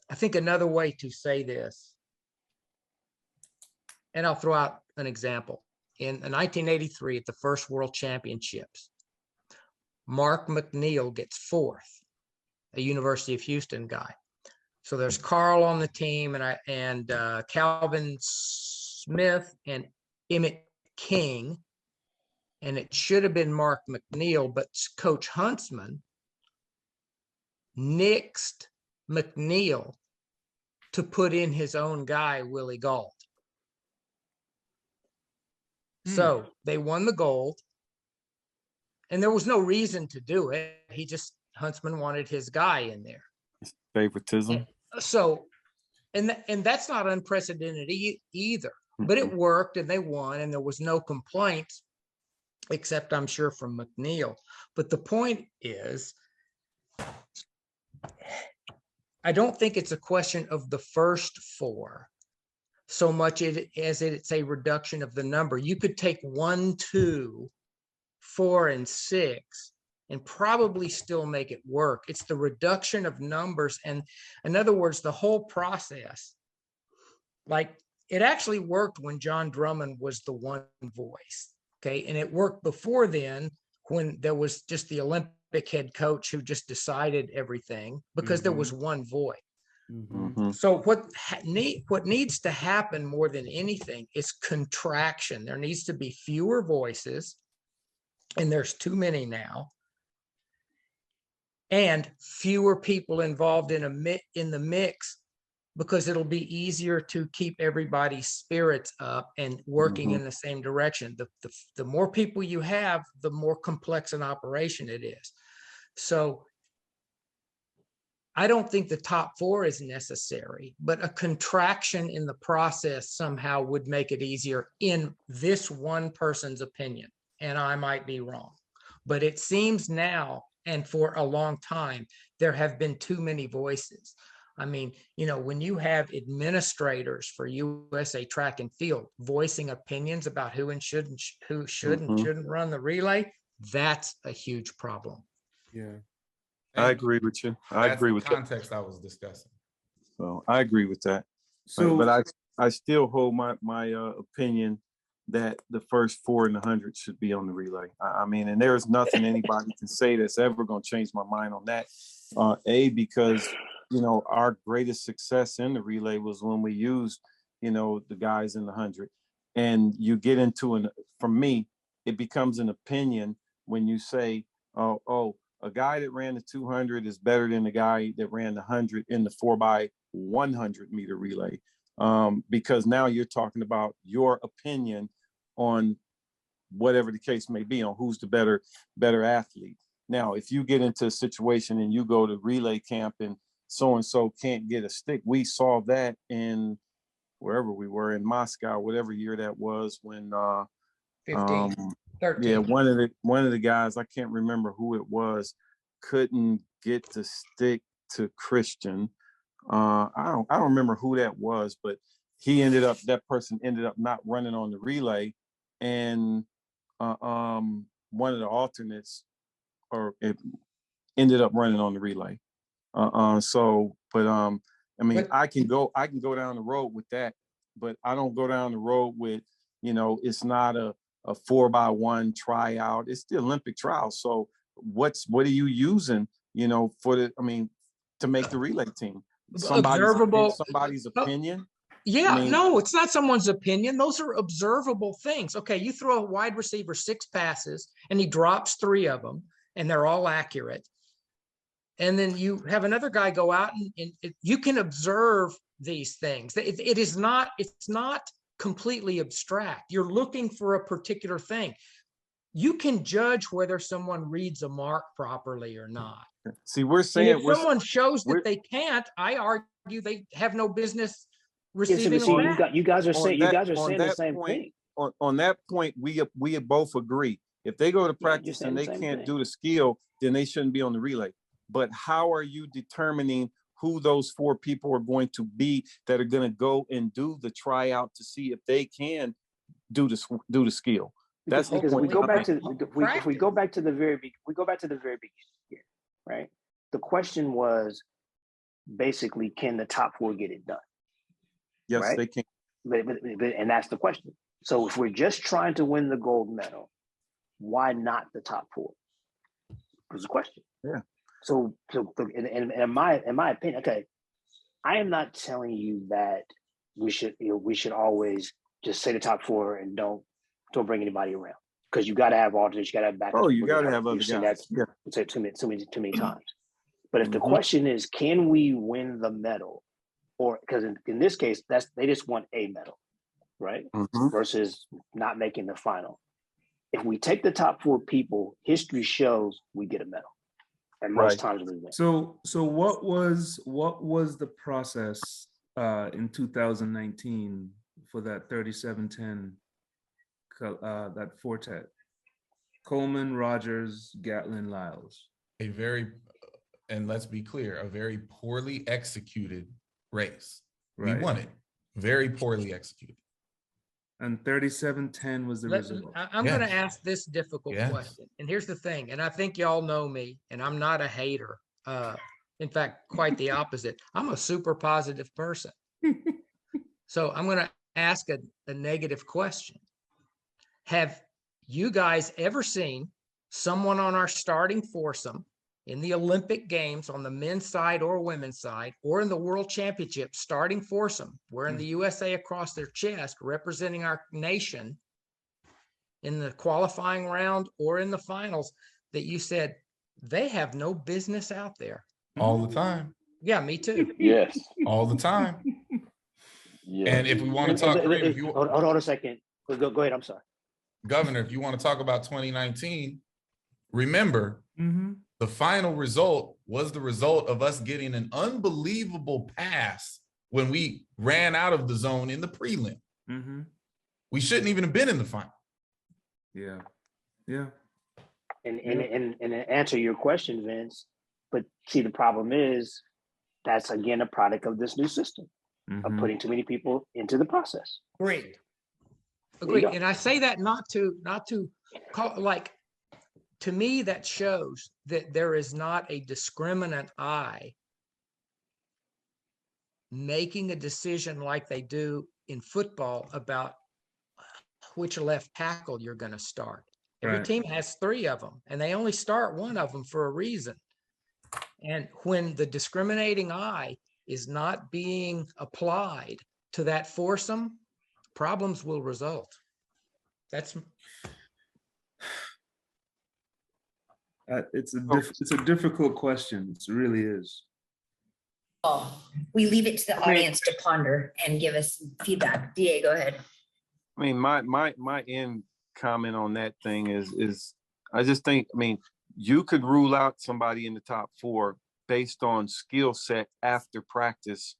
[SPEAKER 4] I think another way to say this, and I'll throw out an example. In 1983 at the first World Championships, Mark McNeil gets 4th, a University of Houston guy. So there's Carl on the team and Calvin Smith and Emmett King. And it should have been Mark McNeil, but Coach Huntsman nixed McNeil to put in his own guy, Willie Gauld. So they won the gold, and there was no reason to do it. Huntsman wanted his guy in there.
[SPEAKER 5] Favoritism.
[SPEAKER 4] So, and that's not unprecedented either, but it worked and they won and there was no complaints, except I'm sure from McNeil. But the point is, I don't think it's a question of the first 4 so much as it's a reduction of the number. You could take 1, 2, 4, and 6 and probably still make it work. It's the reduction of numbers. And in other words, the whole process, like it actually worked when John Drummond was the one voice. Okay. And it worked before then when there was just the Olympic Olympic head coach who just decided everything because there was one voice. So what needs to happen more than anything is contraction. There needs to be fewer voices, and there's too many now, and fewer people involved in the mix, because it'll be easier to keep everybody's spirits up and working in the same direction. The more people you have, the more complex an operation it is. So I don't think the top 4 is necessary, but a contraction in the process somehow would make it easier in this one person's opinion. And I might be wrong, but it seems now, and for a long time, there have been too many voices. I mean, you know, when you have administrators for USA Track and Field voicing opinions about who should and shouldn't run the relay, that's a huge problem.
[SPEAKER 6] Yeah.
[SPEAKER 5] I agree with you. I
[SPEAKER 7] That's
[SPEAKER 5] agree
[SPEAKER 7] the
[SPEAKER 5] with that.
[SPEAKER 7] context I was discussing.
[SPEAKER 5] So I agree with that.
[SPEAKER 6] So,
[SPEAKER 5] But I still hold my opinion that the first 4 in the 100 should be on the relay. I mean, and there's nothing anybody can say that's ever going to change my mind on that. Because, you know, our greatest success in the relay was when we used, you know, the guys in the 100. And you get into for me, it becomes an opinion when you say, oh, a guy that ran the 200 is better than the guy that ran the 100 in the 4x100 meter relay. Because now you're talking about your opinion on whatever the case may be, on who's the better athlete. Now, if you get into a situation and you go to relay camp and so-and-so can't get a stick, we saw that in wherever we were, in Moscow, whatever year that was, when
[SPEAKER 4] 15, 13.
[SPEAKER 5] yeah, one of the guys, I can't remember who it was, couldn't get the stick to Christian. I don't remember who that was, but that person ended up not running on the relay, and one of the alternates it ended up running on the relay. I mean, I can go down the road with that, but I don't go down the road with, you know, it's not a 4x1 tryout. It's the Olympic trial. So what are you using, you know, to make the relay team? Somebody's opinion.
[SPEAKER 4] Yeah,
[SPEAKER 5] I mean,
[SPEAKER 4] no, it's not someone's opinion. Those are observable things. Okay, you throw a wide receiver 6 passes and he drops 3 of them and they're all accurate. And then you have another guy go out and you can observe these things. It's not completely abstract. You're looking for a particular thing. You can judge whether someone reads a mark properly or not.
[SPEAKER 5] See, we're saying,
[SPEAKER 4] and if someone shows that they can't, I argue they have no business receiving a back.
[SPEAKER 8] You guys are saying the same thing.
[SPEAKER 5] On that point, we both agree. If they go to practice and they can't do the skill, then they shouldn't be on the relay. But how are you determining who those 4 people are going to be that are going to go and do the tryout to see if they can do the skill? That's
[SPEAKER 8] because we go back to the very beginning here, right? The question was basically, can the top 4 get it done?
[SPEAKER 5] Yes,
[SPEAKER 8] right?
[SPEAKER 5] they can.
[SPEAKER 8] But and that's the question. So if we're just trying to win the gold medal, why not the top 4? Was the question.
[SPEAKER 5] Yeah.
[SPEAKER 8] So in my opinion, okay, I am not telling you that we should always just say the top 4 and don't bring anybody around, because you got to have alternates, you got to have backup.
[SPEAKER 5] Oh, you got to have other guys.
[SPEAKER 8] Yeah, say too many times. But if the question is, can we win the medal, or because in this case, they just want a medal, right? Versus not making the final. If we take the top 4 people, history shows we get a medal. And most times we win.
[SPEAKER 6] So what was the process in 2019 for that 3710 that quartet? Coleman, Rogers, Gatlin, Lyles.
[SPEAKER 7] And let's be clear, a very poorly executed race.
[SPEAKER 6] Right.
[SPEAKER 7] We won it. Very poorly executed.
[SPEAKER 6] And 3710 was the result.
[SPEAKER 4] I'm going to ask this difficult question. And here's the thing, and I think y'all know me, and I'm not a hater. In fact, quite the opposite. I'm a super positive person. So I'm going to ask a negative question. Have you guys ever seen someone on our starting foursome in the Olympic Games on the men's side or women's side, or in the World Championship starting foursome, wearing the USA across their chest, representing our nation in the qualifying round or in the finals, that you said they have no business out there.
[SPEAKER 7] All the time.
[SPEAKER 4] Yeah, me too.
[SPEAKER 3] Yes.
[SPEAKER 7] All the time.
[SPEAKER 3] Yes.
[SPEAKER 7] And if we want to talk, if you,
[SPEAKER 8] hold on a second. Go ahead. I'm sorry.
[SPEAKER 7] Governor, if you want to talk about 2019, remember the final result was the result of us getting an unbelievable pass when we ran out of the zone in the prelim. We shouldn't even have been in the final.
[SPEAKER 6] Yeah. Yeah.
[SPEAKER 8] And to answer your question, Vince, but see, the problem is that's again a product of this new system of putting too many people into the process.
[SPEAKER 4] Agreed.
[SPEAKER 8] There you
[SPEAKER 4] Agreed.
[SPEAKER 8] go.
[SPEAKER 4] And I say that not to call, like, to me, that shows that there is not a discriminant eye making a decision like they do in football about which left tackle you're going to start. Every
[SPEAKER 6] Right.
[SPEAKER 4] team has 3 of them, and they only start one of them for a reason. And when the discriminating eye is not being applied to that foursome, problems will result. That's
[SPEAKER 6] It's a difficult question. It really is.
[SPEAKER 2] Oh, we leave it to the audience to ponder and give us feedback. DA, go ahead.
[SPEAKER 5] I mean, my end comment on that thing is I just think, I mean, you could rule out somebody in the top 4 based on skill set after practice,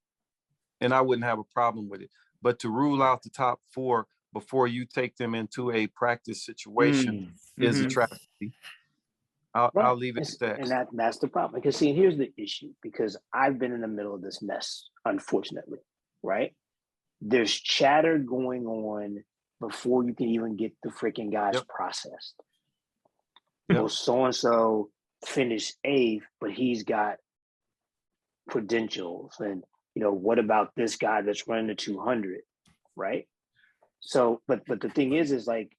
[SPEAKER 5] and I wouldn't have a problem with it. But to rule out the top 4 before you take them into a practice situation is a travesty. I'll leave it at that.
[SPEAKER 8] And that's the problem. Because see, here's the issue, because I've been in the middle of this mess, unfortunately, right? There's chatter going on before you can even get the freaking guys processed. Well, so-and-so finished 8th, but he's got credentials. And, you know, what about this guy that's running the 200, right? So, but the thing is like,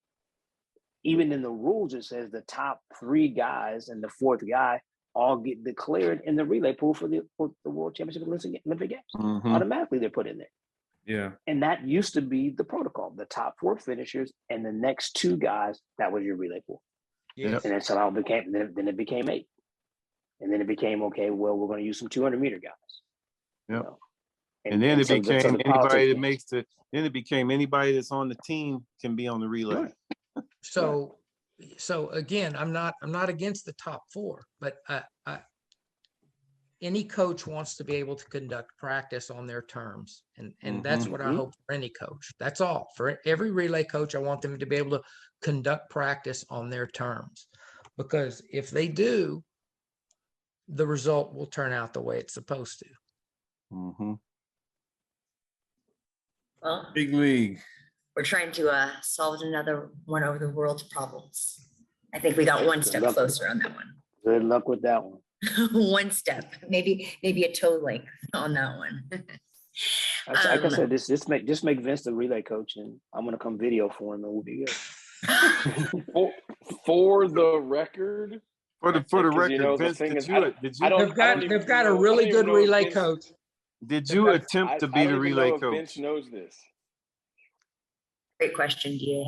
[SPEAKER 8] even in the rules, it says the top 3 guys and the 4th guy all get declared in the relay pool for the World Championship Olympic Games. Automatically, they're put in there.
[SPEAKER 6] Yeah.
[SPEAKER 8] And that used to be the protocol. The top 4 finishers and the next 2 guys, that was your relay pool.
[SPEAKER 4] Yes.
[SPEAKER 8] And then somehow then it became 8. And then it became, okay, well, we're going to use some 200-meter guys.
[SPEAKER 5] Yep.
[SPEAKER 8] You know?
[SPEAKER 5] And then it
[SPEAKER 8] so
[SPEAKER 5] became
[SPEAKER 8] the
[SPEAKER 5] anybody
[SPEAKER 8] politics-
[SPEAKER 5] then it became anybody that's on the team can be on the relay.
[SPEAKER 8] Right.
[SPEAKER 4] So again, I'm not against the top 4, but any coach wants to be able to conduct practice on their terms. And that's what I hope for any coach. That's all. For every relay coach, I want them to be able to conduct practice on their terms, because if they do, the result will turn out the way it's supposed to.
[SPEAKER 2] Well,
[SPEAKER 6] Big league.
[SPEAKER 2] we're trying to solve another one of the world's problems. I think we got one step
[SPEAKER 8] luck.
[SPEAKER 2] closer on that one.
[SPEAKER 8] Good luck with that one.
[SPEAKER 2] One step, maybe a toe length on that one.
[SPEAKER 8] Like I said, just make Vince the relay coach, and I'm gonna come video for him, and we'll be good.
[SPEAKER 3] For the record,
[SPEAKER 5] For the
[SPEAKER 3] because,
[SPEAKER 5] record,
[SPEAKER 3] you know, the
[SPEAKER 5] Vince,
[SPEAKER 3] thing
[SPEAKER 5] did
[SPEAKER 3] is,
[SPEAKER 5] you
[SPEAKER 3] I don't
[SPEAKER 4] They've
[SPEAKER 3] even
[SPEAKER 4] got a
[SPEAKER 3] know-
[SPEAKER 4] really
[SPEAKER 3] I don't
[SPEAKER 4] good
[SPEAKER 3] even know if
[SPEAKER 4] relay
[SPEAKER 3] Vince-
[SPEAKER 4] coach.
[SPEAKER 5] did you attempt to be
[SPEAKER 3] I
[SPEAKER 5] the
[SPEAKER 3] don't even
[SPEAKER 5] relay
[SPEAKER 3] know if
[SPEAKER 5] coach?
[SPEAKER 3] Vince knows this.
[SPEAKER 2] Great question, DA.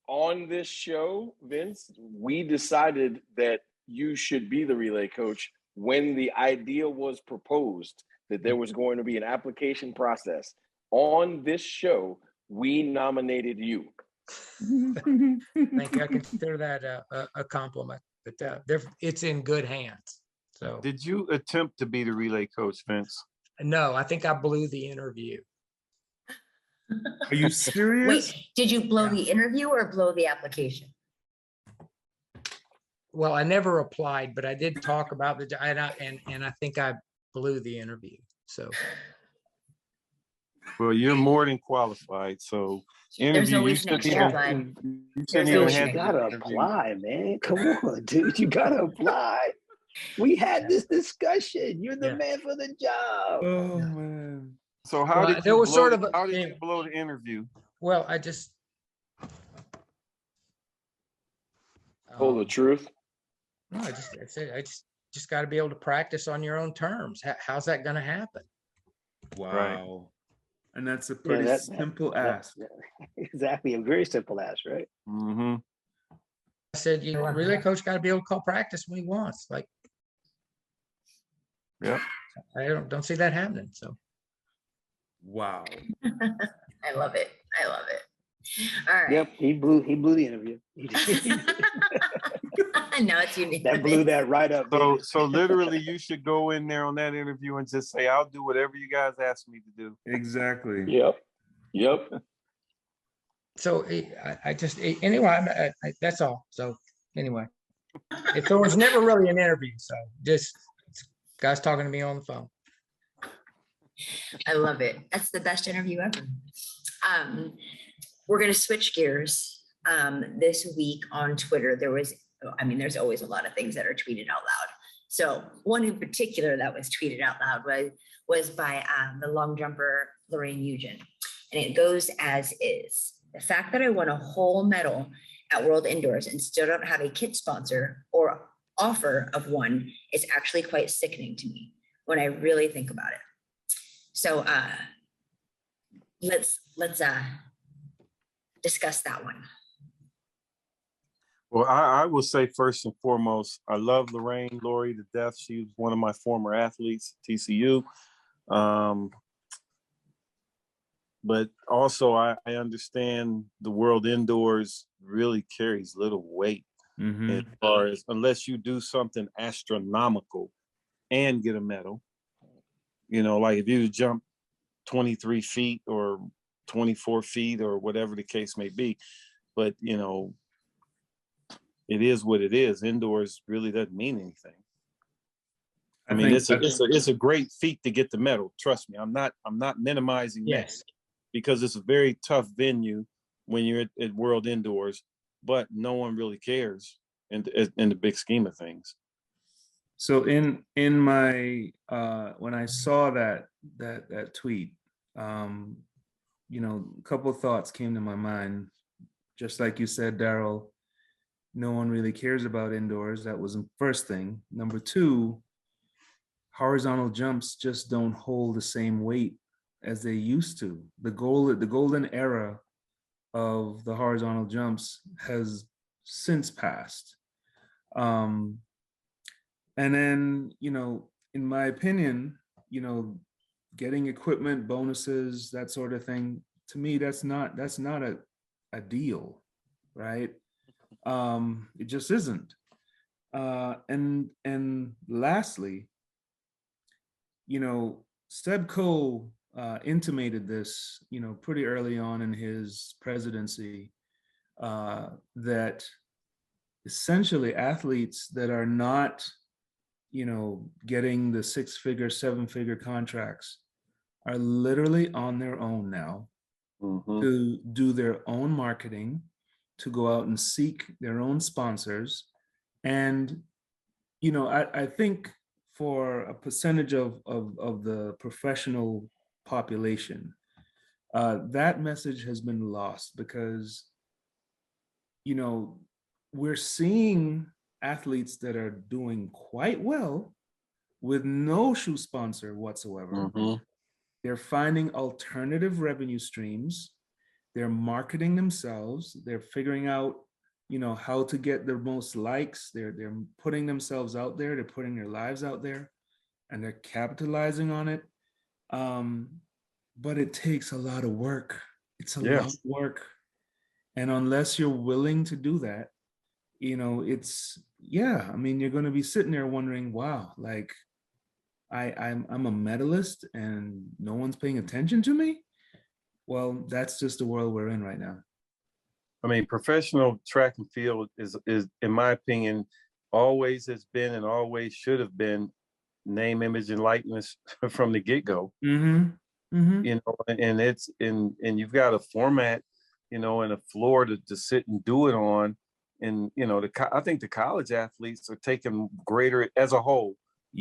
[SPEAKER 3] On this show, Vince, we decided that you should be the relay coach when the idea was proposed that there was going to be an application process. On this show, we nominated you.
[SPEAKER 4] Thank you. I consider that a compliment, but it's in good hands. So
[SPEAKER 5] Did you attempt to be the relay coach, Vince?
[SPEAKER 4] no, I think I blew the interview.
[SPEAKER 6] Are you serious?
[SPEAKER 2] Wait, did you blow the interview or blow the application?
[SPEAKER 4] Well, I never applied, but I did talk about the and I think I blew the interview. So
[SPEAKER 5] Well, you're more than qualified. So
[SPEAKER 2] There's no
[SPEAKER 5] you
[SPEAKER 2] reason to
[SPEAKER 5] shouldn't
[SPEAKER 2] apply.
[SPEAKER 5] even- you
[SPEAKER 2] There's
[SPEAKER 5] shouldn't
[SPEAKER 2] no
[SPEAKER 5] even
[SPEAKER 2] reason
[SPEAKER 5] have
[SPEAKER 8] You
[SPEAKER 2] to
[SPEAKER 5] to
[SPEAKER 8] gotta
[SPEAKER 5] interview.
[SPEAKER 8] apply, man. Come on, dude. You gotta apply. We had this discussion. You're the
[SPEAKER 4] Yeah.
[SPEAKER 8] man for the job.
[SPEAKER 6] Oh man.
[SPEAKER 5] So how
[SPEAKER 4] Well,
[SPEAKER 5] did
[SPEAKER 4] there
[SPEAKER 5] you
[SPEAKER 4] was
[SPEAKER 5] blow
[SPEAKER 4] sort
[SPEAKER 5] the-
[SPEAKER 4] of a-
[SPEAKER 5] how did you
[SPEAKER 4] anyway.
[SPEAKER 5] blow the interview?
[SPEAKER 4] well, I just
[SPEAKER 3] Told the truth.
[SPEAKER 4] No, I said, just got to be able to practice on your own terms. How's that going to happen?
[SPEAKER 6] Wow. And that's a
[SPEAKER 8] Yeah,
[SPEAKER 6] pretty simple ask.
[SPEAKER 8] exactly, a very simple ask, right?
[SPEAKER 5] Mm-hmm.
[SPEAKER 4] I said, you
[SPEAKER 2] love
[SPEAKER 4] relay
[SPEAKER 2] that.
[SPEAKER 4] coach got to be able to call practice when he wants. Like,
[SPEAKER 5] Yep.
[SPEAKER 4] I don't see that happening. So
[SPEAKER 6] Wow.
[SPEAKER 2] I love it. I love it. All right.
[SPEAKER 8] Yep, he blew the interview.
[SPEAKER 2] Now it's unique.
[SPEAKER 8] That blew that right up.
[SPEAKER 5] So,
[SPEAKER 8] baby.
[SPEAKER 5] so literally, you should go in there on that interview and just say, "I'll do whatever you guys ask me to do."
[SPEAKER 6] Exactly.
[SPEAKER 3] Yep.
[SPEAKER 4] so I just anyway. That's all. So anyway, it was never really an interview. So just guys talking to me on the phone.
[SPEAKER 2] I love it. That's the best interview ever. We're going to switch gears. This week on Twitter, there's always a lot of things that are tweeted out loud. So one in particular that was tweeted out loud was by the long jumper, Lorraine Eugen. And it goes as is. The fact that I won a whole medal at World Indoors and still don't have a kit sponsor or offer of one is actually quite sickening to me when I really think about it. So let's discuss that one.
[SPEAKER 5] Well, I will say first and foremost, I love Lori to death. She was one of my former athletes at TCU. But also I understand the World Indoors really carries little weight as far as, unless you do something astronomical and get a medal. You know, like if you jump 23 feet or 24 feet or whatever the case may be. But, you know, it is what it is. Indoors really doesn't mean anything. I mean, it's a great feat to get the medal. Trust me, I'm not minimizing that, because it's a very tough venue when you're at World Indoors, but no one really cares in the big scheme of things.
[SPEAKER 6] So in my when I saw that tweet, you know, a couple of thoughts came to my mind. Just like you said, Darryl, no one really cares about indoors. That was the first thing. Number two, horizontal jumps just don't hold the same weight as they used to. The golden era of the horizontal jumps has since passed. And then, you know, in my opinion, you know, getting equipment, bonuses, that sort of thing, to me, that's not a deal, right? It just isn't. And lastly, you know, Seb Coe intimated this, you know, pretty early on in his presidency, that essentially athletes that are not, you know, getting the 6-figure, 7-figure contracts are literally on their own now to do their own marketing, to go out and seek their own sponsors. And, you know, I think for a percentage of the professional population, that message has been lost, because, you know, we're seeing athletes that are doing quite well with no shoe sponsor whatsoever. They're finding alternative revenue streams. They're marketing themselves. They're figuring out, you know, how to get the most likes. They're putting themselves out there. They're putting their lives out there, and they're capitalizing on it. But it takes a lot of work. It's a lot of work. And unless you're willing to do that, you know, I mean, you're going to be sitting there wondering, wow, like I'm a medalist and no one's paying attention to me. Well, that's just the world we're in right now.
[SPEAKER 5] I mean, professional track and field is, in my opinion, always has been and always should have been name, image, and likeness from the get-go. You know, and you've got a format, you know, and a floor to sit and do it on. And, you know, I think the college athletes are taking greater, as a whole,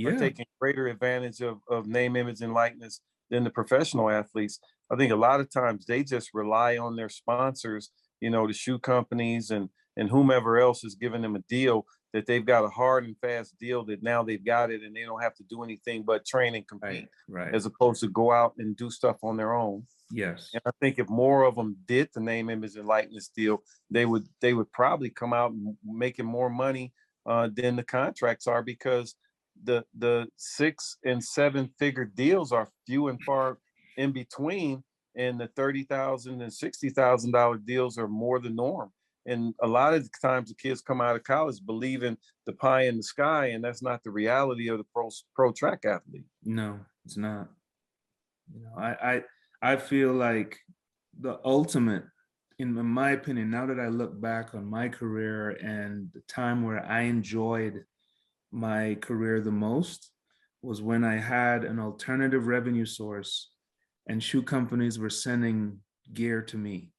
[SPEAKER 5] are taking greater advantage of name, image, and likeness than the professional athletes. I think a lot of times they just rely on their sponsors, you know, the shoe companies and whomever else is giving them a deal that they've got a hard and fast deal, that now they've got it and they don't have to do anything but train and compete,
[SPEAKER 6] Right.
[SPEAKER 5] as opposed to go out and do stuff on their own.
[SPEAKER 6] Yes.
[SPEAKER 5] And I think if more of them did the name, image, and likeness deal, they would probably come out making more money than the contracts are, because the 6 and 7 figure deals are few and far in between, and the $30,000 and $60,000 deals are more the norm. And a lot of times the kids come out of college believing the pie in the sky, and that's not the reality of the pro track athlete.
[SPEAKER 6] No, it's not. You know, I feel like the ultimate, in my opinion, now that I look back on my career and the time where I enjoyed my career the most, was when I had an alternative revenue source and shoe companies were sending gear to me.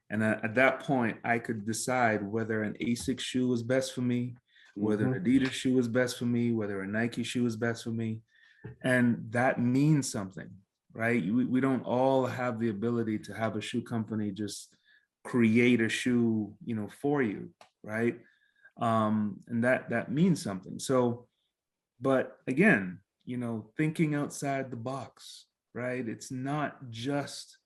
[SPEAKER 6] And at that point, I could decide whether an ASICS shoe was best for me, whether an Adidas shoe was best for me, whether a Nike shoe was best for me. And that means something, right? We don't all have the ability to have a shoe company just create a shoe, you know, for you, right? And that means something. So, but again, you know, thinking outside the box, right? It's not just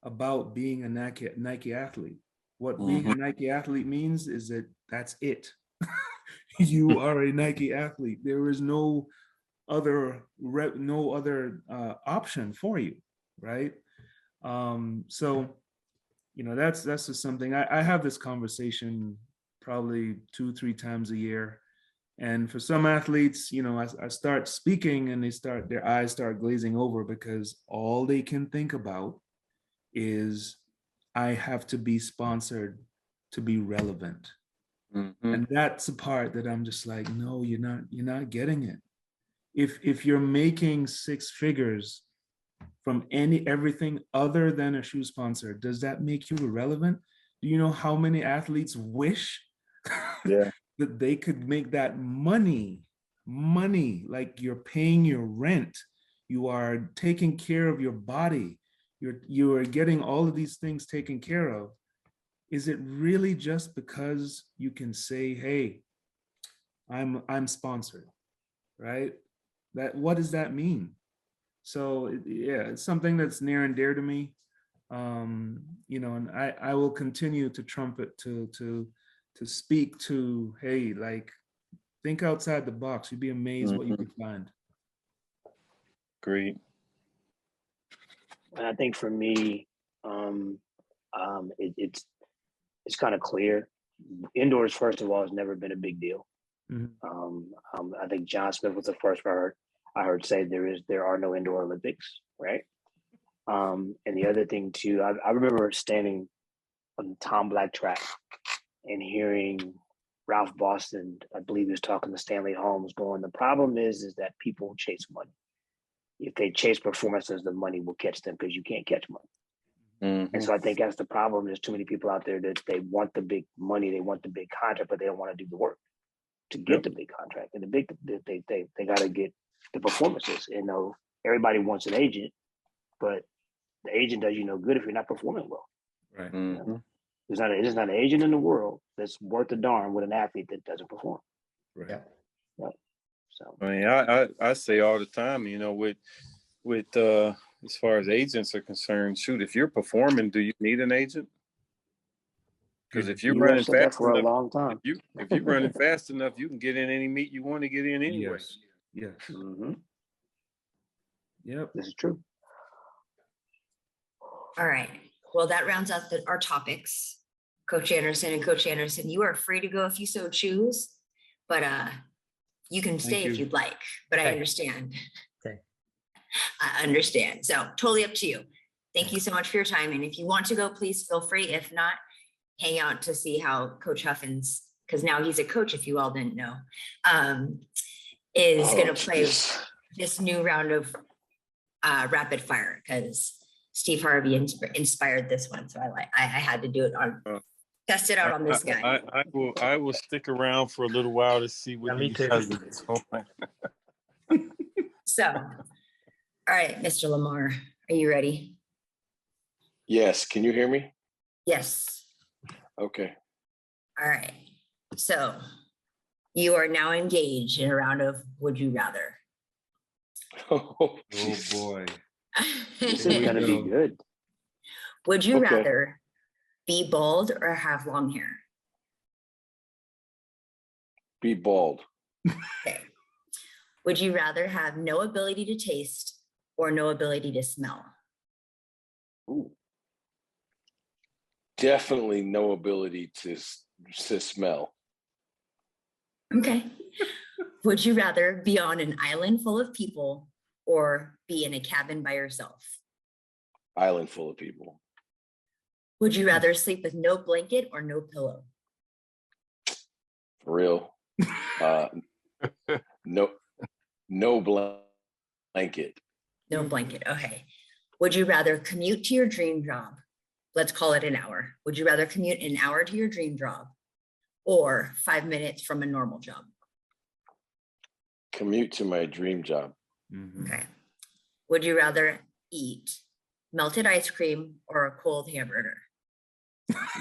[SPEAKER 6] about being a Nike athlete. What being a Nike athlete means is that that's it. You are a Nike athlete. There is no other option for you, right? So, you know, that's just something I have this conversation probably 2-3 times a year. And for some athletes, you know, I start speaking and their eyes start glazing over, because all they can think about is, I have to be sponsored to be relevant. And that's the part that I'm just like, no, you're not getting it. If you're making 6 figures from everything other than a shoe sponsor, does that make you irrelevant? Do you know how many athletes wish that they could make that money, like you're paying your rent, you are taking care of your body, you are getting all of these things taken care of. Is it really just because you can say, hey, I'm sponsored, right? What does that mean? So yeah, it's something that's near and dear to me. You know, and I will continue to trumpet to speak to, hey, like, think outside the box. You'd be amazed what you could find.
[SPEAKER 5] Great.
[SPEAKER 8] And I think for me, it's kind of clear. Indoors, first of all, has never been a big deal. I think John Smith was the first I heard say there are no indoor Olympics, right? And the other thing too, I remember standing on the Tom Black track and hearing Ralph Boston, I believe he was talking to Stanley Holmes, going, the problem is that people chase money. If they chase performances, the money will catch them, because you can't catch money. And so I think that's the problem. There's too many people out there that they want the big money, they want the big contract, but they don't want to do the work to get the big contract. And they got to get the performances. You know, everybody wants an agent, but the agent does you no good if you're not performing well.
[SPEAKER 6] Right.
[SPEAKER 8] You know? There's not an agent in the world that's worth a darn with an athlete that doesn't perform.
[SPEAKER 6] Right.
[SPEAKER 8] Yeah. So
[SPEAKER 5] I mean, I say all the time, you know, with as far as agents are concerned, shoot, if you're performing, do you need an agent? Because if you're running fast
[SPEAKER 8] for
[SPEAKER 5] enough,
[SPEAKER 8] a long time,
[SPEAKER 5] if you're running fast enough, you can get in any meet you want to get in anyway.
[SPEAKER 6] Yes.
[SPEAKER 8] Yep, this is true.
[SPEAKER 2] All right. Well, that rounds out our topics. Coach Anderson, you are free to go if you so choose, but you can stay if you'd like, but I understand.
[SPEAKER 4] Okay.
[SPEAKER 2] I understand. So totally up to you. Thank you so much for your time. And if you want to go, please feel free. If not, hang out to see how Coach Huffins, because now he's a coach, if you all didn't know, is going to play this new round of rapid fire, because Steve Harvey inspired this one. So I had to do it test it out on this guy.
[SPEAKER 5] I will stick around for a little while to see what he does.
[SPEAKER 2] So, all right, Mr. Lamar, are you ready?
[SPEAKER 3] Yes. Can you hear me?
[SPEAKER 2] Yes.
[SPEAKER 3] Okay.
[SPEAKER 2] All right. So You are now engaged in a round of Would You Rather.
[SPEAKER 3] Oh,
[SPEAKER 6] Oh
[SPEAKER 3] jeez.
[SPEAKER 6] boy.
[SPEAKER 8] This
[SPEAKER 6] Here
[SPEAKER 8] is
[SPEAKER 6] we
[SPEAKER 8] gonna be
[SPEAKER 6] go.
[SPEAKER 8] good.
[SPEAKER 2] Would you
[SPEAKER 3] Okay.
[SPEAKER 2] rather be bald or have long hair?
[SPEAKER 3] Be bald.
[SPEAKER 2] Okay. Would you rather have no ability to taste or no ability to smell?
[SPEAKER 3] Ooh. Definitely no ability to smell.
[SPEAKER 2] Okay. Would you rather be on an island full of people or be in a cabin by yourself?
[SPEAKER 3] Island full of people.
[SPEAKER 2] Would you rather sleep with no blanket or no pillow?
[SPEAKER 3] For real. No blanket.
[SPEAKER 2] No blanket. Okay. Would you rather commute to your dream job? Let's call it an hour. Would you rather commute an hour to your dream job or 5 minutes from a normal job?
[SPEAKER 3] Commute to my dream job.
[SPEAKER 6] Mhm.
[SPEAKER 2] Okay. Would you rather eat melted ice cream or a cold hamburger?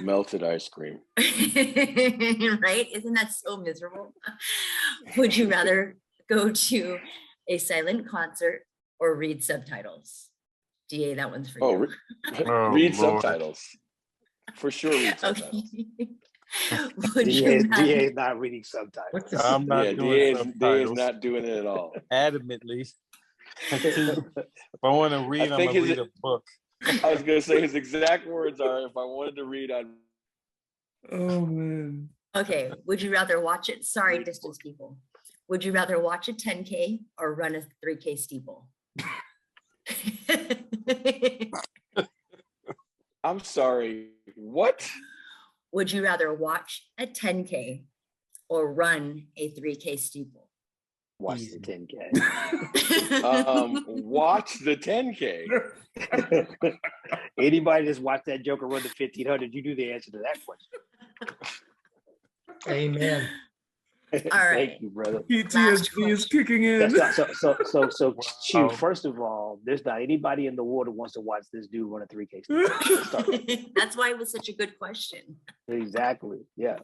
[SPEAKER 3] Melted ice cream.
[SPEAKER 2] Right? Isn't that so miserable? Would you rather go to a silent concert or read subtitles? DA, that one's for
[SPEAKER 3] Oh,
[SPEAKER 2] you.
[SPEAKER 3] read
[SPEAKER 5] Lord.
[SPEAKER 3] subtitles. For sure, read subtitles.
[SPEAKER 2] Okay. Would you
[SPEAKER 8] DA
[SPEAKER 2] rather,
[SPEAKER 8] is not reading subtitles.
[SPEAKER 4] What's the
[SPEAKER 5] I'm not
[SPEAKER 3] Yeah,
[SPEAKER 5] doing
[SPEAKER 3] DA is
[SPEAKER 5] subtitles.
[SPEAKER 3] not doing it at all.
[SPEAKER 5] Adamantly. If I want to read, I'm
[SPEAKER 3] think
[SPEAKER 5] gonna
[SPEAKER 3] his-
[SPEAKER 5] read a book.
[SPEAKER 3] I was gonna say his exact words are, if I wanted to read, I'd
[SPEAKER 6] Oh man.
[SPEAKER 2] okay, would you rather watch it? Sorry, distance people. Would you rather watch a 10K or run a 3K steeple?
[SPEAKER 3] I'm sorry. What?
[SPEAKER 2] Would you rather watch a 10K or run a 3K steeple?
[SPEAKER 8] Watch
[SPEAKER 5] Easy.
[SPEAKER 8] the 10K.
[SPEAKER 3] Watch the 10K.
[SPEAKER 8] Anybody that's watched that Joker run the 1500, you knew the answer to that question.
[SPEAKER 4] Amen.
[SPEAKER 2] All right.
[SPEAKER 8] Thank you, brother.
[SPEAKER 6] PTSD is kicking in.
[SPEAKER 8] That's not, so
[SPEAKER 5] Wow.
[SPEAKER 8] Chief, first of all, there's not anybody in the world who wants to watch this dude run a 3K. Let's start with that.
[SPEAKER 2] That's why it was such a good question.
[SPEAKER 8] Exactly. Yeah.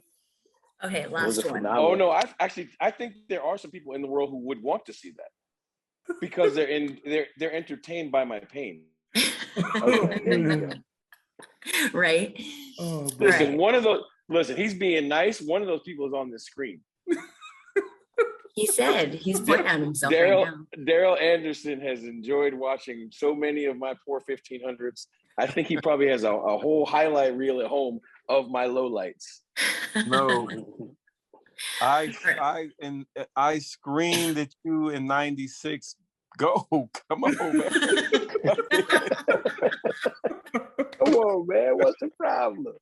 [SPEAKER 2] Okay,
[SPEAKER 8] It was
[SPEAKER 2] last
[SPEAKER 8] a
[SPEAKER 2] one.
[SPEAKER 8] phenomenal.
[SPEAKER 3] Oh no, I think there are some people in the world who would want to see that because they're entertained by my pain.
[SPEAKER 8] Okay, there you go.
[SPEAKER 2] Right?
[SPEAKER 6] Oh boy.
[SPEAKER 3] Listen,
[SPEAKER 2] Right.
[SPEAKER 3] listen, he's being nice. One of those people is on the screen.
[SPEAKER 2] He said he's putting on himself right now.
[SPEAKER 3] Darryl Anderson has enjoyed watching so many of my poor 1500s. I think he probably has a whole highlight reel at home of my lowlights.
[SPEAKER 5] No, I screamed at you in '96. Go, come on, man.
[SPEAKER 8] Come on, man. What's the problem?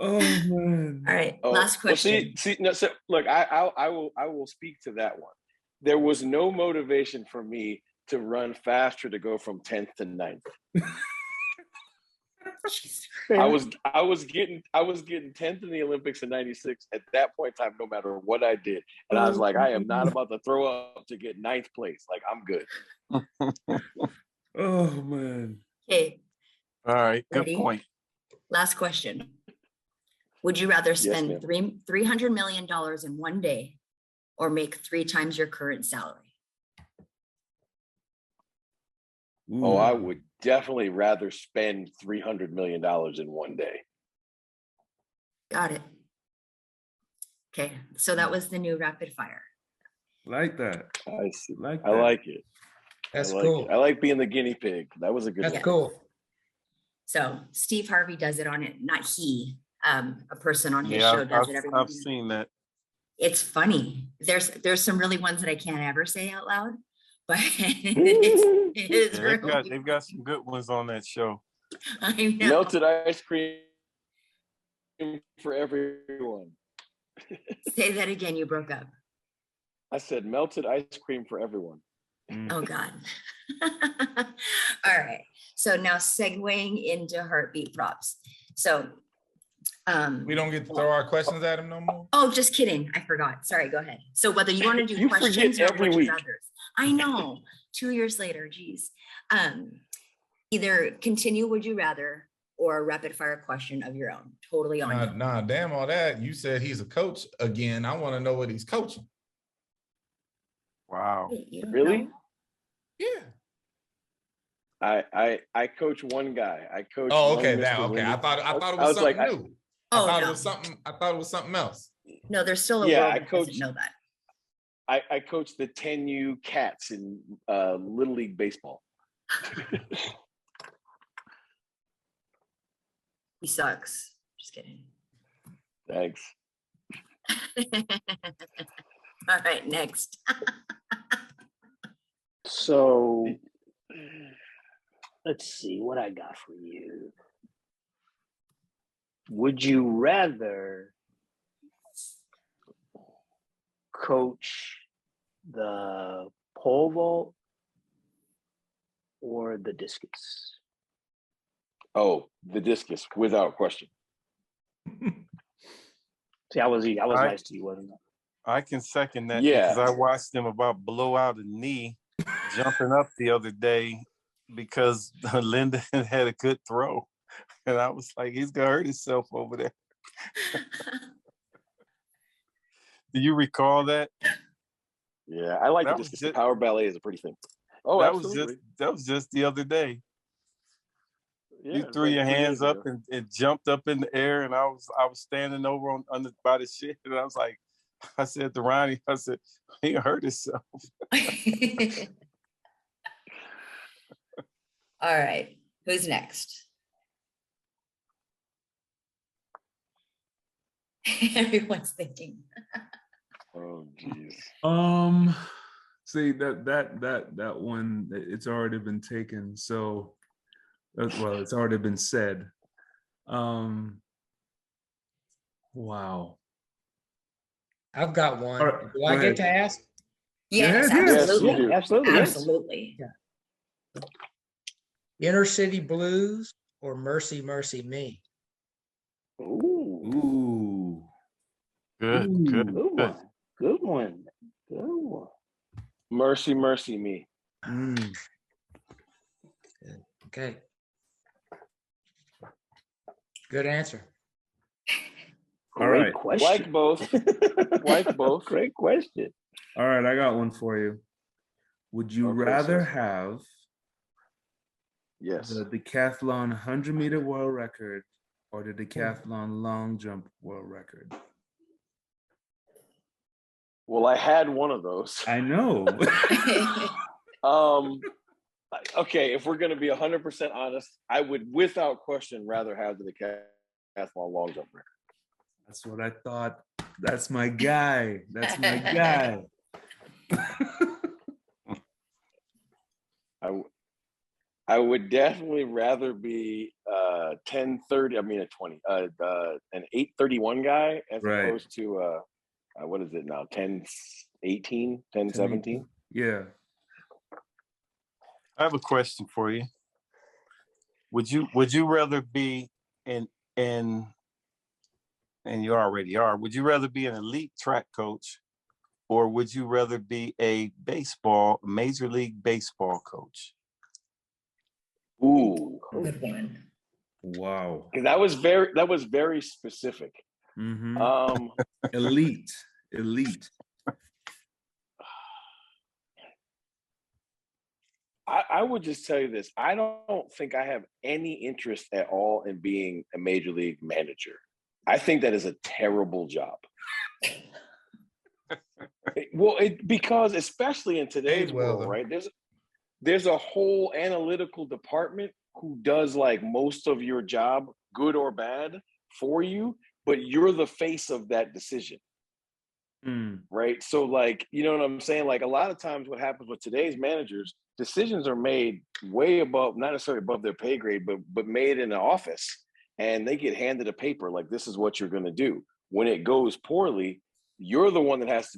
[SPEAKER 6] Oh man.
[SPEAKER 2] All right,
[SPEAKER 3] Oh,
[SPEAKER 2] last
[SPEAKER 3] well,
[SPEAKER 2] question.
[SPEAKER 3] no, so look, I will speak to that one. There was no motivation for me to run faster to go from 10th to 9th.
[SPEAKER 2] Jesus.
[SPEAKER 3] I was getting 10th in the Olympics in '96 at that point in time, no matter what I did. And I was like, I am not about to throw up to get 9th place. Like, I'm good.
[SPEAKER 6] Oh man.
[SPEAKER 2] Okay,
[SPEAKER 5] All right, good
[SPEAKER 2] Ready?
[SPEAKER 5] point.
[SPEAKER 2] last question. Would you rather spend
[SPEAKER 3] ma'am.
[SPEAKER 2] $300 million in one day or make 3 times your current salary?
[SPEAKER 3] Oh, I would definitely rather spend $300 million in one day.
[SPEAKER 2] Got it. Okay, so that was the new rapid fire.
[SPEAKER 6] Like that.
[SPEAKER 3] I see.
[SPEAKER 6] Like
[SPEAKER 3] I
[SPEAKER 6] that.
[SPEAKER 3] like it.
[SPEAKER 4] That's
[SPEAKER 3] I like
[SPEAKER 4] cool.
[SPEAKER 3] it. I like being the guinea pig. That was a good
[SPEAKER 4] That's
[SPEAKER 3] one.
[SPEAKER 4] cool.
[SPEAKER 2] So Steve Harvey does it on it, not he, a person on his
[SPEAKER 5] Yeah,
[SPEAKER 2] show does it every
[SPEAKER 5] I've
[SPEAKER 2] morning.
[SPEAKER 5] seen that.
[SPEAKER 2] It's funny. There's some really ones that I can't ever say out loud, but it is
[SPEAKER 5] Yeah,
[SPEAKER 2] real.
[SPEAKER 5] they've got some good ones on that show.
[SPEAKER 2] I know.
[SPEAKER 3] Melted ice cream for everyone.
[SPEAKER 2] Say that again, you broke up.
[SPEAKER 3] I said melted ice cream for everyone.
[SPEAKER 2] Oh God. All right. So now segueing into heartbeat props. So
[SPEAKER 7] We don't get to throw our questions at him no more.
[SPEAKER 2] oh, just kidding. I forgot. Sorry, go ahead. So whether you want to do
[SPEAKER 3] You forget
[SPEAKER 2] questions or
[SPEAKER 3] every
[SPEAKER 2] would you
[SPEAKER 3] week.
[SPEAKER 2] rathers. I know. 2 years later, geez. Either continue would you rather or a rapid fire question of your own. Totally on you.
[SPEAKER 7] Nah, damn all that. You said he's a coach again. I want to know what he's coaching.
[SPEAKER 5] Wow.
[SPEAKER 2] Wait, you don't
[SPEAKER 3] Really?
[SPEAKER 2] know?
[SPEAKER 7] Yeah.
[SPEAKER 3] I coach one guy. I coach.
[SPEAKER 7] Oh,
[SPEAKER 3] one
[SPEAKER 7] okay.
[SPEAKER 3] Mr.
[SPEAKER 7] Now, okay.
[SPEAKER 3] Winnie.
[SPEAKER 7] I thought it
[SPEAKER 3] I
[SPEAKER 7] was
[SPEAKER 3] was
[SPEAKER 7] something
[SPEAKER 3] like,
[SPEAKER 7] new.
[SPEAKER 2] Oh,
[SPEAKER 7] I thought
[SPEAKER 2] no.
[SPEAKER 7] it was something. I thought it was something else.
[SPEAKER 2] No, there's still a
[SPEAKER 3] Yeah,
[SPEAKER 2] world
[SPEAKER 3] I
[SPEAKER 2] that doesn't
[SPEAKER 3] coach-
[SPEAKER 2] know that.
[SPEAKER 3] I coach the 10U Cats in Little League baseball.
[SPEAKER 2] He sucks. Just kidding.
[SPEAKER 3] Thanks.
[SPEAKER 2] All right, next.
[SPEAKER 8] So let's see what I got for you. Would you rather coach the pole vault or the discus?
[SPEAKER 3] Oh, the discus, without question.
[SPEAKER 8] See, I was
[SPEAKER 5] I-
[SPEAKER 8] nice to you, wasn't I?
[SPEAKER 5] I can second that
[SPEAKER 3] Yeah.
[SPEAKER 5] because I watched him about blow out a knee jumping up the other day because Linda had a good throw. And I was like, he's gonna hurt himself over there. Do you recall that?
[SPEAKER 3] Yeah, I like
[SPEAKER 5] That
[SPEAKER 3] the
[SPEAKER 5] was
[SPEAKER 3] discus. The
[SPEAKER 5] just-
[SPEAKER 3] power ballet is a pretty thing. Oh,
[SPEAKER 5] that
[SPEAKER 3] absolutely.
[SPEAKER 5] was just the other day.
[SPEAKER 3] Yeah,
[SPEAKER 5] You
[SPEAKER 3] it's
[SPEAKER 5] threw
[SPEAKER 3] like
[SPEAKER 5] your
[SPEAKER 3] 3 years
[SPEAKER 5] hands up
[SPEAKER 3] ago.
[SPEAKER 5] and jumped up in the air, and I was standing over under by the shit, and I was like, I said to Ronnie, I said, he hurt himself.
[SPEAKER 2] All right, who's next? Everyone's thinking.
[SPEAKER 3] Oh, geez.
[SPEAKER 6] See that one, it's already been taken. So, well, it's already been said. Wow.
[SPEAKER 4] I've got one.
[SPEAKER 6] All right,
[SPEAKER 4] Do I
[SPEAKER 6] go
[SPEAKER 4] get to
[SPEAKER 6] ahead.
[SPEAKER 4] ask?
[SPEAKER 2] Yes,
[SPEAKER 6] Yes,
[SPEAKER 2] absolutely.
[SPEAKER 3] you do.
[SPEAKER 8] Absolutely. Yes.
[SPEAKER 2] Absolutely.
[SPEAKER 4] Inner City Blues or Mercy, Mercy Me?
[SPEAKER 8] Ooh,
[SPEAKER 6] Ooh.
[SPEAKER 5] Good,
[SPEAKER 6] Ooh.
[SPEAKER 5] good.
[SPEAKER 8] good one. Good one. Good one.
[SPEAKER 3] Mercy, mercy me.
[SPEAKER 6] Mm.
[SPEAKER 4] Okay. Good answer.
[SPEAKER 6] All
[SPEAKER 8] Great
[SPEAKER 6] right.
[SPEAKER 8] question.
[SPEAKER 3] Like both. Like both.
[SPEAKER 8] Great question.
[SPEAKER 6] All right, I got one for you. Would you
[SPEAKER 3] Okay,
[SPEAKER 6] rather
[SPEAKER 3] sis.
[SPEAKER 6] have
[SPEAKER 3] Yes.
[SPEAKER 6] the decathlon 100-meter world record or the decathlon long jump world record?
[SPEAKER 3] Well, I had one of those.
[SPEAKER 6] I know.
[SPEAKER 3] Okay, if we're going to be 100% honest, I would, without question, rather have the decathlon long jump record.
[SPEAKER 6] That's what I thought. That's my guy. That's my guy.
[SPEAKER 3] I would definitely rather be 10:30. I mean a 20, an 8:31 guy as
[SPEAKER 6] Right.
[SPEAKER 3] opposed to what is it now? 10:18, 10:17.
[SPEAKER 6] Yeah.
[SPEAKER 5] I have a question for you. Would you rather be and you already are, would you rather be an elite track coach or would you rather be a major league baseball coach?
[SPEAKER 3] Ooh,
[SPEAKER 2] Good one.
[SPEAKER 6] Wow.
[SPEAKER 3] that was very specific.
[SPEAKER 6] Mhm. Elite.
[SPEAKER 3] I would just tell you this. I don't think I have any interest at all in being a major league manager. I think that is a terrible job. Because especially in today's world, right? There's a whole analytical department who does like most of your job, good or bad, for you, but you're the face of that decision. Right? So like, you know what I'm saying? Like a lot of times what happens with today's managers, decisions are made way above, not necessarily above their pay grade, but made in the office, and they get handed a paper like this is what you're going to do. When it goes poorly, you're the one that has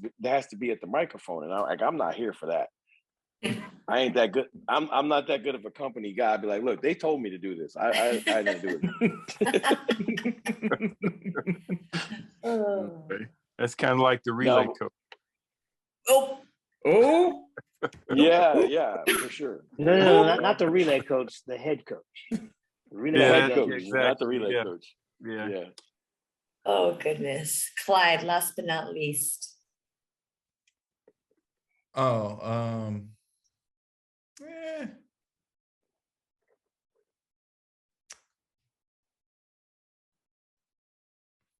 [SPEAKER 3] to be at the microphone, and I'm not here for that. I ain't that good. I'm not that good of a company guy. I'd be like, look, they told me to do this. I didn't do it.
[SPEAKER 5] Okay. That's kind of like the relay
[SPEAKER 3] No.
[SPEAKER 5] coach.
[SPEAKER 6] Oh.
[SPEAKER 3] Yeah, for sure.
[SPEAKER 8] No, not the relay coach, the head coach. Relay
[SPEAKER 5] Yeah,
[SPEAKER 3] Head
[SPEAKER 8] coach.
[SPEAKER 3] coach,
[SPEAKER 5] exactly,
[SPEAKER 3] not the relay
[SPEAKER 5] yeah.
[SPEAKER 3] coach.
[SPEAKER 5] Yeah.
[SPEAKER 3] Yeah.
[SPEAKER 2] Oh, goodness. Clyde, last but not least.
[SPEAKER 7] Oh,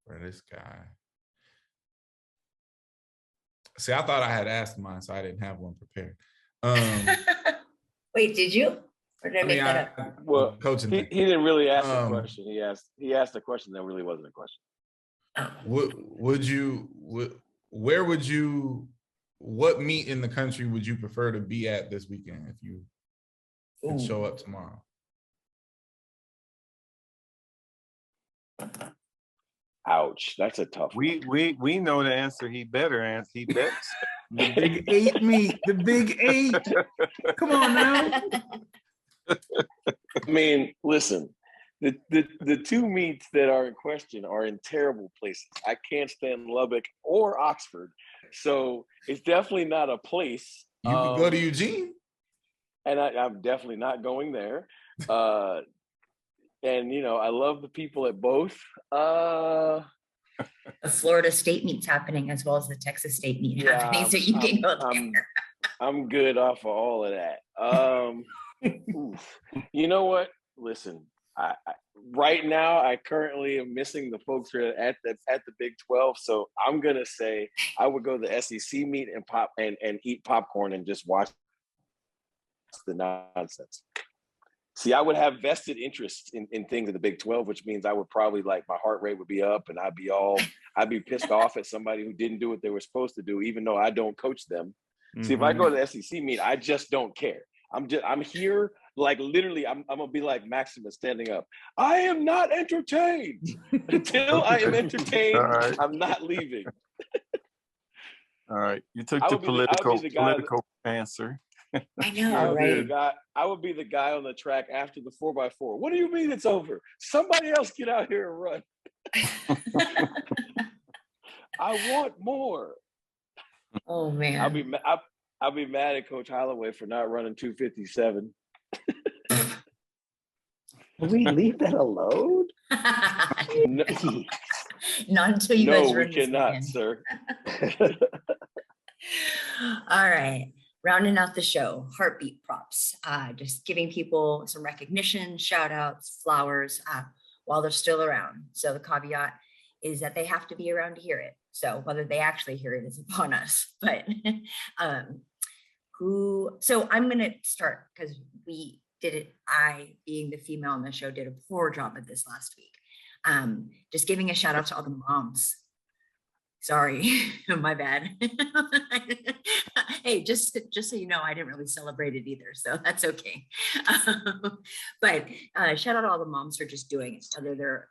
[SPEAKER 7] for this guy. See, I thought I had asked mine, so I didn't have one prepared.
[SPEAKER 2] Wait, did you? Or did I make that up?
[SPEAKER 3] Well,
[SPEAKER 7] coaching
[SPEAKER 3] he
[SPEAKER 7] thing.
[SPEAKER 3] didn't really ask a
[SPEAKER 7] Um,
[SPEAKER 3] question. He asked a question that really wasn't a question.
[SPEAKER 7] What meet in the country would you prefer to be at this weekend if you could show up tomorrow?
[SPEAKER 3] Ouch, that's a tough one.
[SPEAKER 5] We know the answer. He better answer. He better.
[SPEAKER 6] The big 8 meet, the big 8. Come on now.
[SPEAKER 3] I mean, listen, the two meets that are in question are in terrible places. I can't stand Lubbock or Oxford, so it's definitely not a place.
[SPEAKER 7] You could go to Eugene.
[SPEAKER 3] And I'm definitely not going there. And you know, I love the people at both.
[SPEAKER 2] The Florida State meet's happening as well as the Texas State meet happening, so you can go there.
[SPEAKER 3] I'm good off of all of that. Oof. You know what? Listen, I right now I currently am missing the folks who are at the Big 12, so I'm gonna say I would go to the SEC meet and eat popcorn and just watch the nonsense. See, I would have vested interest in things in the Big 12, which means I would probably my heart rate would be up and I'd be pissed off at somebody who didn't do what they were supposed to do, even though I don't coach them. Mm-hmm. See, if I go to the SEC meet, I just don't care. I'm here, literally, I'm gonna be like Maximus standing up. I am not entertained. Until I am entertained, right. I'm not leaving.
[SPEAKER 5] All right. You took the political answer.
[SPEAKER 2] I know, right?
[SPEAKER 3] I would be the guy on the track after the 4x4. What do you mean it's over? Somebody else get out here and run. I want more.
[SPEAKER 2] Oh man.
[SPEAKER 3] I'll be mad at Coach Holloway for not running 257.
[SPEAKER 8] Can we leave that alone?
[SPEAKER 3] No.
[SPEAKER 2] Not until you guys run.
[SPEAKER 3] No, we cannot, sir.
[SPEAKER 2] All right. Rounding out the show, heartbeat props, just giving people some recognition, shout outs, flowers while they're still around. So the caveat is that they have to be around to hear it. So whether they actually hear it is upon us, but so I'm going to start because we did it. I, being the female on the show, did a poor job at this last week. Just giving a shout out to all the moms. Sorry, my bad. Hey, just so you know, I didn't really celebrate it either, so that's okay. But shout out to all the moms for just doing it, whether they're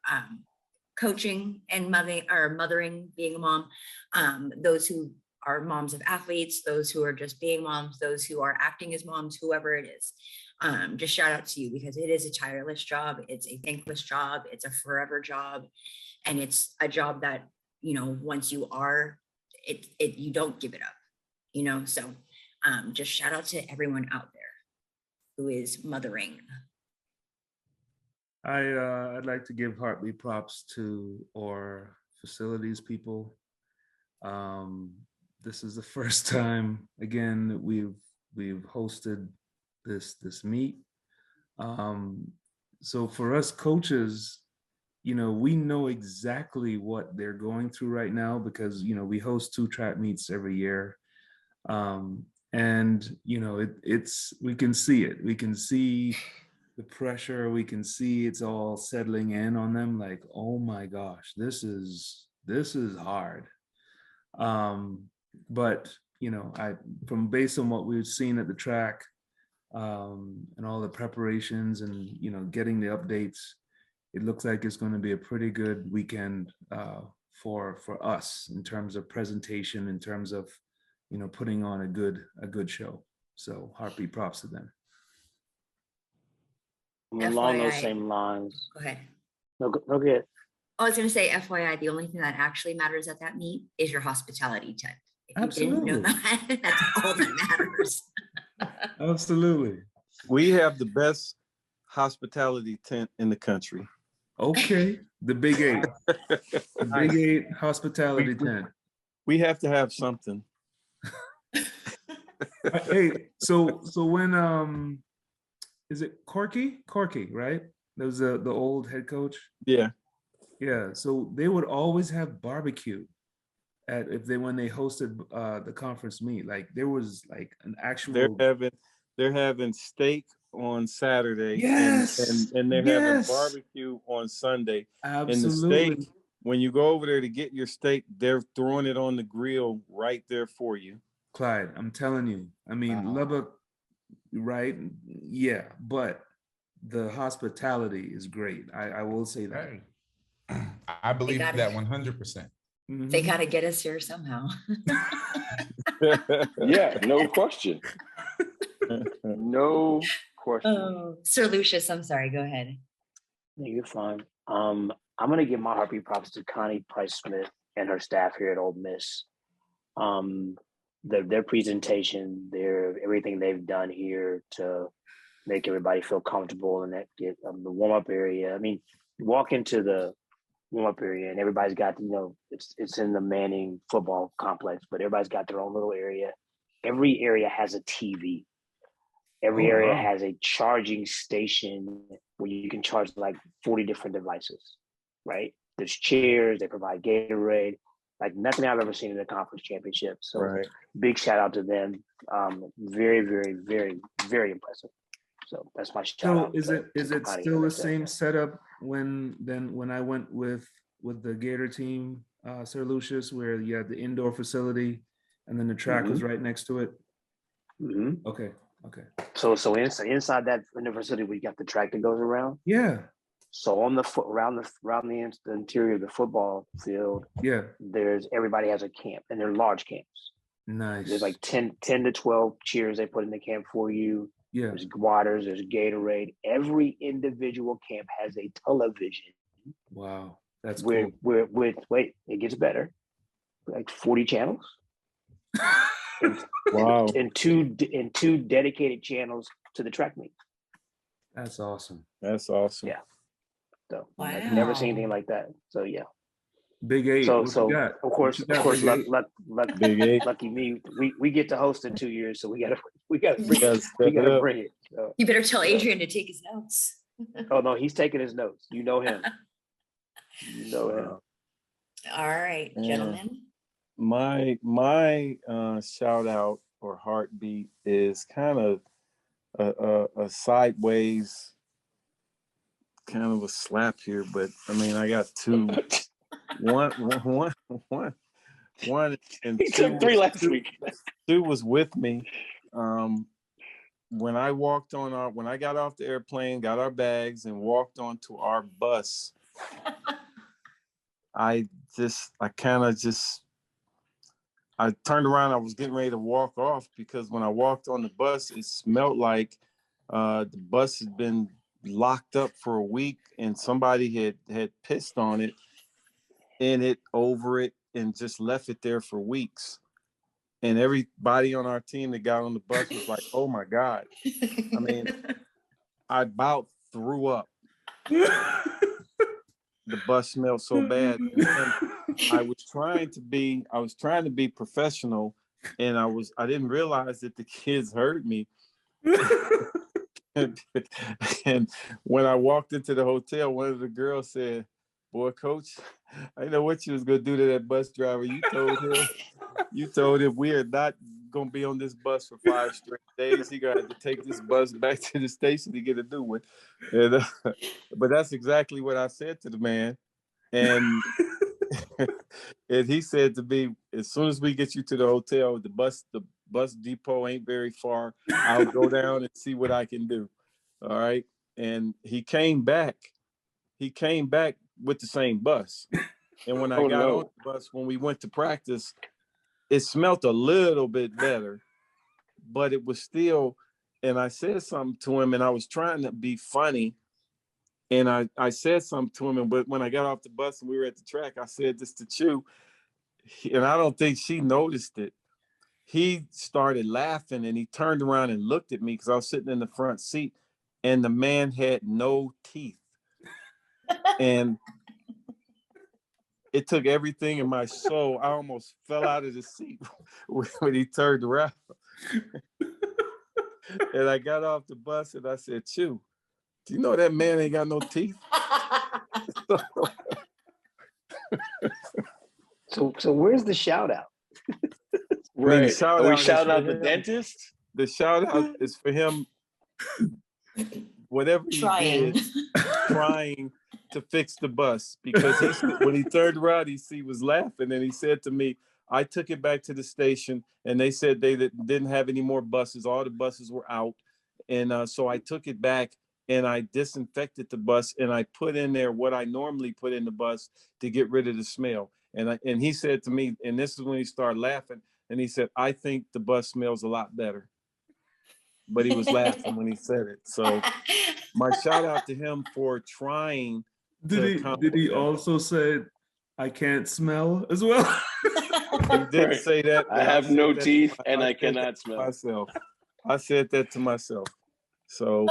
[SPEAKER 2] coaching and mothering, being a mom, those who are moms of athletes, those who are just being moms, those who are acting as moms, whoever it is. Just shout out to you because it is a tireless job. It's a thankless job. It's a forever job. And it's a job that, you know, once you are, you don't give it up, you know? So just shout out to everyone out there who is mothering.
[SPEAKER 6] I'd like to give heartbeat props to our facilities people. This is the first time, again, that we've hosted this meet. So for us coaches, you know, we know exactly what they're going through right now because, you know, we host 2 track meets every year. And, you know, we can see it. We can see the pressure. We can see it's all settling in on them. Like, oh my gosh, this is hard. But, you know, based on what we've seen at the track, and all the preparations and, you know, getting the updates, it looks like it's going to be a pretty good weekend for us in terms of presentation, in terms of, you know, putting on a good show. So heartbeat props to them.
[SPEAKER 8] Along
[SPEAKER 2] FYI,
[SPEAKER 8] those same lines.
[SPEAKER 2] Go ahead.
[SPEAKER 8] No, go ahead.
[SPEAKER 2] I was going to say, FYI, the only thing that actually matters at that meet is your hospitality tent. If you
[SPEAKER 6] Absolutely.
[SPEAKER 2] didn't know that, that's all that matters.
[SPEAKER 6] Absolutely.
[SPEAKER 5] We have the best hospitality tent in the country.
[SPEAKER 6] Okay, the Big Eight. The Big Eight hospitality tent.
[SPEAKER 5] We have to have something.
[SPEAKER 6] Hey, so when is it Corky, right? That was the old head coach.
[SPEAKER 5] Yeah.
[SPEAKER 6] Yeah, so they would always have barbecue when they hosted the conference meet. Like there was like an actual.
[SPEAKER 5] They're having steak on Saturday.
[SPEAKER 6] Yes,
[SPEAKER 5] and they're having barbecue on Sunday.
[SPEAKER 6] Absolutely.
[SPEAKER 5] And the steak, when you go over there to get your steak, they're throwing it on the grill right there for you.
[SPEAKER 6] Clyde, I'm telling you. I mean, Lubbock, right? Yeah, but the hospitality is great. I will say that.
[SPEAKER 7] Hey, I believe that 100%.
[SPEAKER 2] They got to get us here somehow.
[SPEAKER 3] Yeah, no question. No question.
[SPEAKER 2] Oh, Sir Lucius, I'm sorry. Go ahead.
[SPEAKER 8] No, you're fine. I'm gonna give my heartbeat props to Connie Price-Smith and her staff here at Ole Miss. Their presentation, everything they've done here to make everybody feel comfortable and that get the warm-up area. I mean, you walk into the warm-up area and everybody's got, it's in the Manning football complex, but everybody's got their own little area. Every area has a TV. Every area has a charging station where you can charge like 40 different devices, right? There's chairs, they provide Gatorade, like nothing I've ever seen in the conference championship. So big shout out to them. Very, very, very, very impressive. So that's my shout out.
[SPEAKER 6] Is it still the same setup when I went with the Gator team, Sir Lucius, where you had the indoor facility and then the track was right next to it?
[SPEAKER 8] Mm-hmm.
[SPEAKER 6] Okay.
[SPEAKER 8] So inside that indoor facility, we got the track that goes around.
[SPEAKER 6] Yeah.
[SPEAKER 8] So on around the interior of the football field, everybody has a camp, and they're large camps.
[SPEAKER 6] Nice.
[SPEAKER 8] There's like 10 to 12 chairs they put in the camp for you.
[SPEAKER 6] Yeah.
[SPEAKER 8] There's waters, there's Gatorade. Every individual camp has a television.
[SPEAKER 6] Wow. That's
[SPEAKER 8] cool. Wait, it gets better. Like 40 channels.
[SPEAKER 5] Wow.
[SPEAKER 8] And two dedicated channels to the track meet.
[SPEAKER 6] That's awesome.
[SPEAKER 8] Yeah. So I've never seen anything like that. So yeah.
[SPEAKER 6] Big Eight.
[SPEAKER 8] So of course,
[SPEAKER 5] Big Eight.
[SPEAKER 8] Lucky me. We get to host in 2 years, so we gotta bring it. So,
[SPEAKER 2] you better tell Adrian to take his notes.
[SPEAKER 8] Oh no, he's taking his notes. You know him.
[SPEAKER 2] All right, gentlemen.
[SPEAKER 5] My shout out or heartbeat is kind of a sideways kind of a slap here, but I mean I got two. One and
[SPEAKER 8] he took 3 last week.
[SPEAKER 5] 2 was with me. When I got off the airplane, got our bags and walked onto our bus, I turned around, I was getting ready to walk off because when I walked on the bus, it smelled like the bus had been locked up for a week and somebody had pissed on it, in it, over it, and just left it there for weeks. And everybody on our team that got on the bus was like, oh my God. I mean, I about threw up. The bus smelled so bad. And I was trying to be professional, and I didn't realize that the kids heard me. And when I walked into the hotel, one of the girls said, boy, coach, I know what you was gonna do to that bus driver. You told him we are not gonna be on this bus for 5 straight days. He got to take this bus back to the station to get a new one. And, but that's exactly what I said to the man. And and he said to me, as soon as we get you to the hotel, the bus depot ain't very far. I'll go down and see what I can do. All right. And he came back with the same bus. And when I got on the bus, when we went to practice, it smelled a little bit better, but it was still, and I said something to him and I was trying to be funny. And I said something to him, but when I got off the bus and we were at the track, I said this to Chew, and I don't think she noticed it. He started laughing and he turned around and looked at me because I was sitting in the front seat. and the man had no teeth. And it took everything in my soul. I almost fell out of the seat when he turned around. And I got off the bus and I said, Chew, do you know that man ain't got no teeth?
[SPEAKER 8] So where's the shout out?
[SPEAKER 3] Right.
[SPEAKER 5] The shout
[SPEAKER 3] Are we
[SPEAKER 5] out is
[SPEAKER 3] shout
[SPEAKER 5] for
[SPEAKER 3] out the
[SPEAKER 5] him.
[SPEAKER 3] dentist?
[SPEAKER 5] The shout out is for him, whatever he
[SPEAKER 2] Trying.
[SPEAKER 5] did, trying to fix the bus, because when he turned around, he was laughing, and he said to me, I took it back to the station and they said they didn't have any more buses. All the buses were out. And so I took it back and I disinfected the bus and I put in there what I normally put in the bus to get rid of the smell. And he said to me, and this is when he started laughing, and he said, I think the bus smells a lot better. But he was laughing when he said it. So my shout out to him for trying.
[SPEAKER 6] Did he also say, I can't smell as well?
[SPEAKER 5] He didn't
[SPEAKER 3] Right.
[SPEAKER 5] say that.
[SPEAKER 3] I
[SPEAKER 5] but
[SPEAKER 3] have
[SPEAKER 5] said
[SPEAKER 3] no
[SPEAKER 5] that
[SPEAKER 3] teeth and I
[SPEAKER 5] said that
[SPEAKER 3] cannot
[SPEAKER 5] to
[SPEAKER 3] smell.
[SPEAKER 5] myself. I said that to myself. So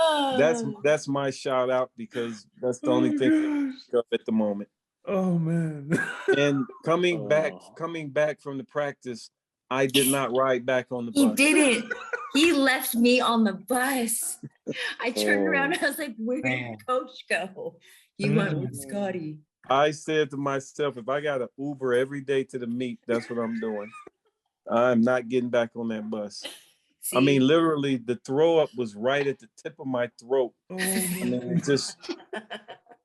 [SPEAKER 5] that's my shout out, because that's the only thing I think of at the moment.
[SPEAKER 6] Oh man.
[SPEAKER 5] And coming back
[SPEAKER 3] Oh.
[SPEAKER 5] from the practice, I did not ride back on the
[SPEAKER 2] He
[SPEAKER 5] bus.
[SPEAKER 2] didn't. He left me on the bus. I turned around and I was like, where
[SPEAKER 4] Man.
[SPEAKER 2] did Coach go? He went with Scotty.
[SPEAKER 5] I said to myself, if I got an Uber every day to the meet, that's what I'm doing. I'm not getting back on that bus.
[SPEAKER 2] See?
[SPEAKER 5] I mean, literally, the throw up was right at the tip of my throat.
[SPEAKER 6] Oh,
[SPEAKER 5] I mean, it just,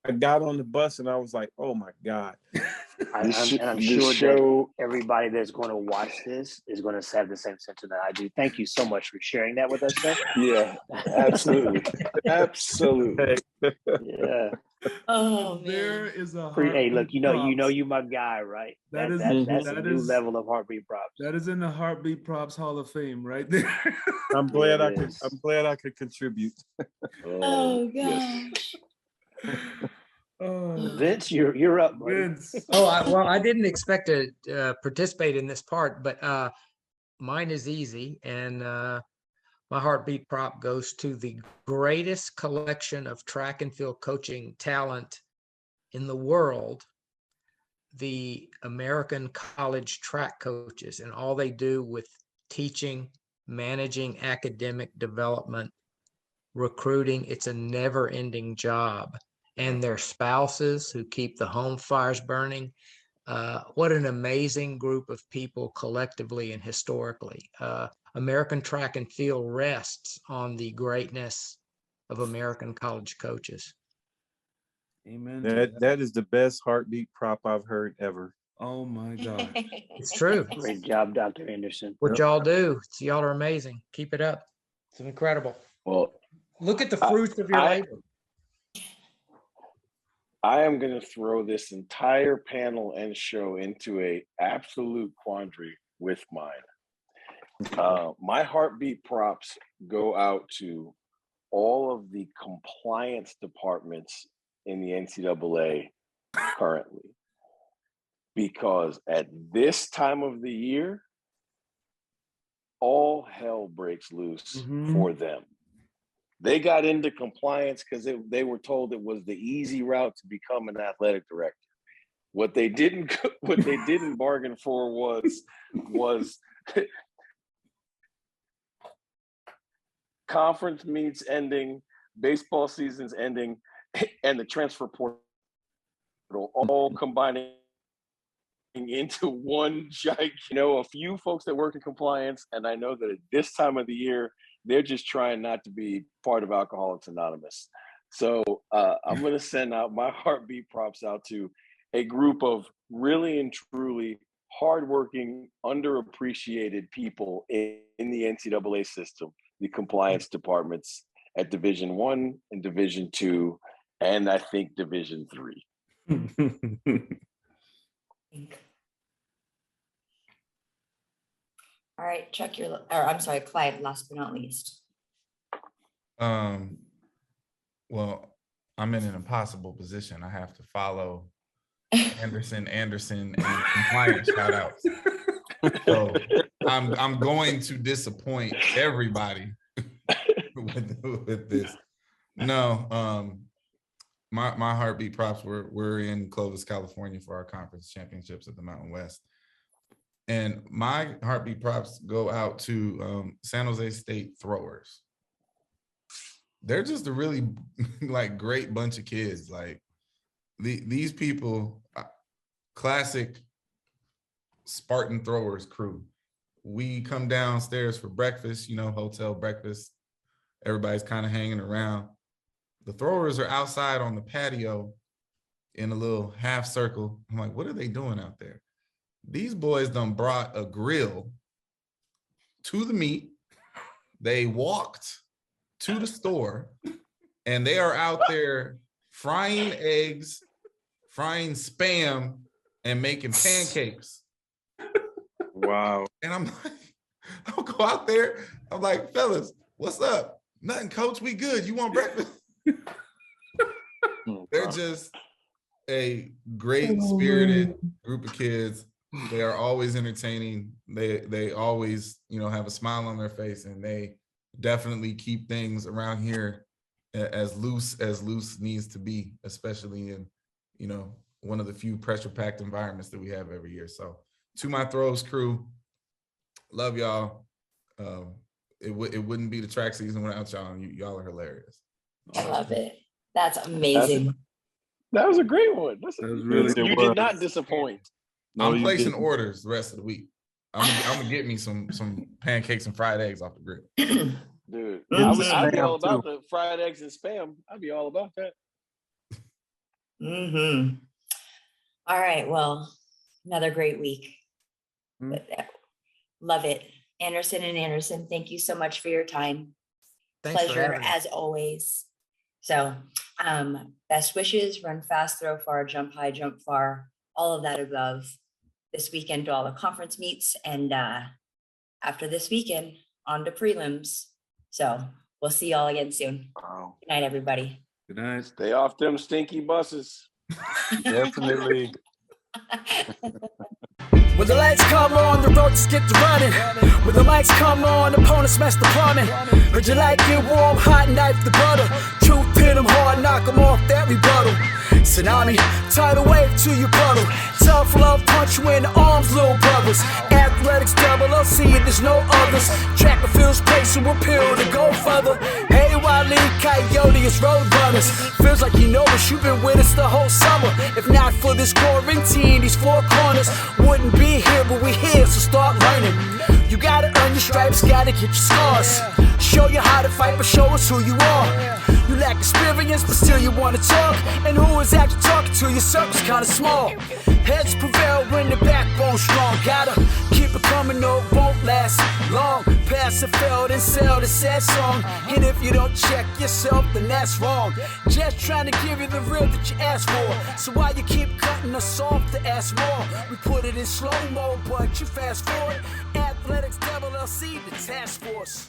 [SPEAKER 5] I got on the bus and I was like, oh my God.
[SPEAKER 8] I'm sure that everybody that's going to watch this is going to have the same sentiment I do. Thank you so much for sharing that with us, sir.
[SPEAKER 3] Yeah, absolutely. Absolutely.
[SPEAKER 8] Yeah.
[SPEAKER 2] Oh
[SPEAKER 6] there
[SPEAKER 2] man.
[SPEAKER 6] is a
[SPEAKER 8] Hey, look,
[SPEAKER 6] heartbeat
[SPEAKER 8] you
[SPEAKER 6] props.
[SPEAKER 8] my guy, right?
[SPEAKER 6] That is-
[SPEAKER 8] That's
[SPEAKER 6] that
[SPEAKER 8] a new
[SPEAKER 6] is-
[SPEAKER 8] level of heartbeat props.
[SPEAKER 6] That is in the Heartbeat Props Hall of Fame right there.
[SPEAKER 5] I'm glad
[SPEAKER 8] Yeah,
[SPEAKER 5] I
[SPEAKER 8] it
[SPEAKER 5] could.
[SPEAKER 8] is.
[SPEAKER 5] I'm glad I could contribute.
[SPEAKER 2] Oh
[SPEAKER 3] yes.
[SPEAKER 2] gosh.
[SPEAKER 6] Oh,
[SPEAKER 8] Vince, you're up, buddy.
[SPEAKER 6] Vince.
[SPEAKER 4] Oh, I didn't expect to participate in this part, but mine is easy, and my heartbeat prop goes to the greatest collection of track and field coaching talent in the world, the American college track coaches, and all they do with teaching, managing academic development, recruiting. It's a never-ending job. And their spouses who keep the home fires burning. What an amazing group of people collectively and historically. American track and field rests on the greatness of American college coaches.
[SPEAKER 6] Amen.
[SPEAKER 5] That is the best heartbeat prop I've heard ever.
[SPEAKER 6] Oh my God.
[SPEAKER 4] It's true.
[SPEAKER 8] Great job, Dr. Anderson.
[SPEAKER 4] What y'all do. Y'all are amazing. Keep it up. It's incredible.
[SPEAKER 3] Well,
[SPEAKER 4] Look at the fruits of your labor.
[SPEAKER 3] I am going to throw this entire panel and show into a absolute quandary with mine. My heartbeat props go out to all of the compliance departments in the NCAA currently, because at this time of the year, all hell breaks loose for them. They got into compliance because they were told it was the easy route to become an athletic director. What they didn't bargain for was conference meets ending, baseball seasons ending, and the transfer portal all combining into one giant. A few folks that work in compliance, and I know that at this time of the year, they're just trying not to be part of Alcoholics Anonymous. So I'm going to send out my heartbeat props out to a group of really and truly hardworking, underappreciated people in the NCAA system, the compliance departments at Division I and Division II, and I think Division III.
[SPEAKER 2] All right, Chuck, I'm sorry, Clyde, last but not least.
[SPEAKER 7] Well, I'm in an impossible position. I have to follow Anderson, and compliance shout outs. So I'm going to disappoint everybody with this. No, my heartbeat props we're in Clovis, California for our conference championships at the Mountain West. And my heartbeat props go out to San Jose State throwers. They're just a really like great bunch of kids. Like these people, classic Spartan throwers crew. We come downstairs for breakfast, you know, hotel breakfast. Everybody's kind of hanging around. The throwers are outside on the patio in a little half circle. I'm like, what are they doing out there? These boys done brought a grill to the meet. They walked to the store and they are out there frying eggs, frying Spam, and making pancakes.
[SPEAKER 5] Wow.
[SPEAKER 7] And I'm like, I'll go out there. I'm like, fellas, what's up? Nothing, coach. We good. You want breakfast? They're just a great spirited group of kids. They are always entertaining. They always, you know, have a smile on their face, and they definitely keep things around here as loose needs to be, especially in, you know, one of the few pressure-packed environments that we have every year. So to my throws crew, love y'all. It wouldn't be the track season without y'all. Y'all are hilarious.
[SPEAKER 2] I love it. That's amazing.
[SPEAKER 3] That was a great one. That
[SPEAKER 5] was really
[SPEAKER 3] you did not disappoint.
[SPEAKER 5] No,
[SPEAKER 7] I'm
[SPEAKER 5] you
[SPEAKER 7] placing
[SPEAKER 5] didn't.
[SPEAKER 7] orders the rest of the week. I'm gonna get me some pancakes and fried eggs off the grill.
[SPEAKER 3] Dude,
[SPEAKER 5] It's
[SPEAKER 3] I'd be
[SPEAKER 5] Spam,
[SPEAKER 3] all about
[SPEAKER 5] too.
[SPEAKER 3] the fried eggs and Spam. I'd be all about that.
[SPEAKER 2] Mm-hmm. All right. Well, another great week. Love it. Anderson and Anderson, thank you so much for your time.
[SPEAKER 4] Thanks for
[SPEAKER 2] Pleasure
[SPEAKER 4] having me.
[SPEAKER 2] as always. So, best wishes, run fast, throw far, jump high, jump far, all of that above this weekend to all the conference meets. And after this weekend, on to prelims. So we'll see y'all again soon.
[SPEAKER 3] Wow.
[SPEAKER 2] Good night, everybody.
[SPEAKER 6] Good night.
[SPEAKER 3] Stay off them stinky buses.
[SPEAKER 5] Definitely.
[SPEAKER 1] When the lights come on, the road just get to running. When the lights come on, opponents smash the plumbing. Heard you like it warm, hot, knife the butter. Truth hit them hard, knock them off that rebuttal. Tsunami, tidal wave to your puddle. Tough love, punch you in the arms, little brothers. Athletics, LLC, there's no others. Track and field's pacing, we'll peel to go further. Hey, Wile E. Coyote, it's road runners. Feels like you know us, you've been with us the whole summer. If not for this quarantine, these four corners wouldn't be here, but we here, so start learning. You gotta earn your stripes, gotta get your scars. Show you how to fight, but show us who you are. You lack experience, but still you wanna talk. And who is actually talking to you? Circle's kinda small. Heads prevail when the backbone's strong. Gotta keep it coming, no, it won't last long. Pass it, failed, and sell the sad song. And if you don't check yourself, then that's wrong. Just trying to give you the real that you asked for. So why you keep cutting us off to ask more? We put it in slow-mo, but you fast forward. Athletics, LLC, the task force.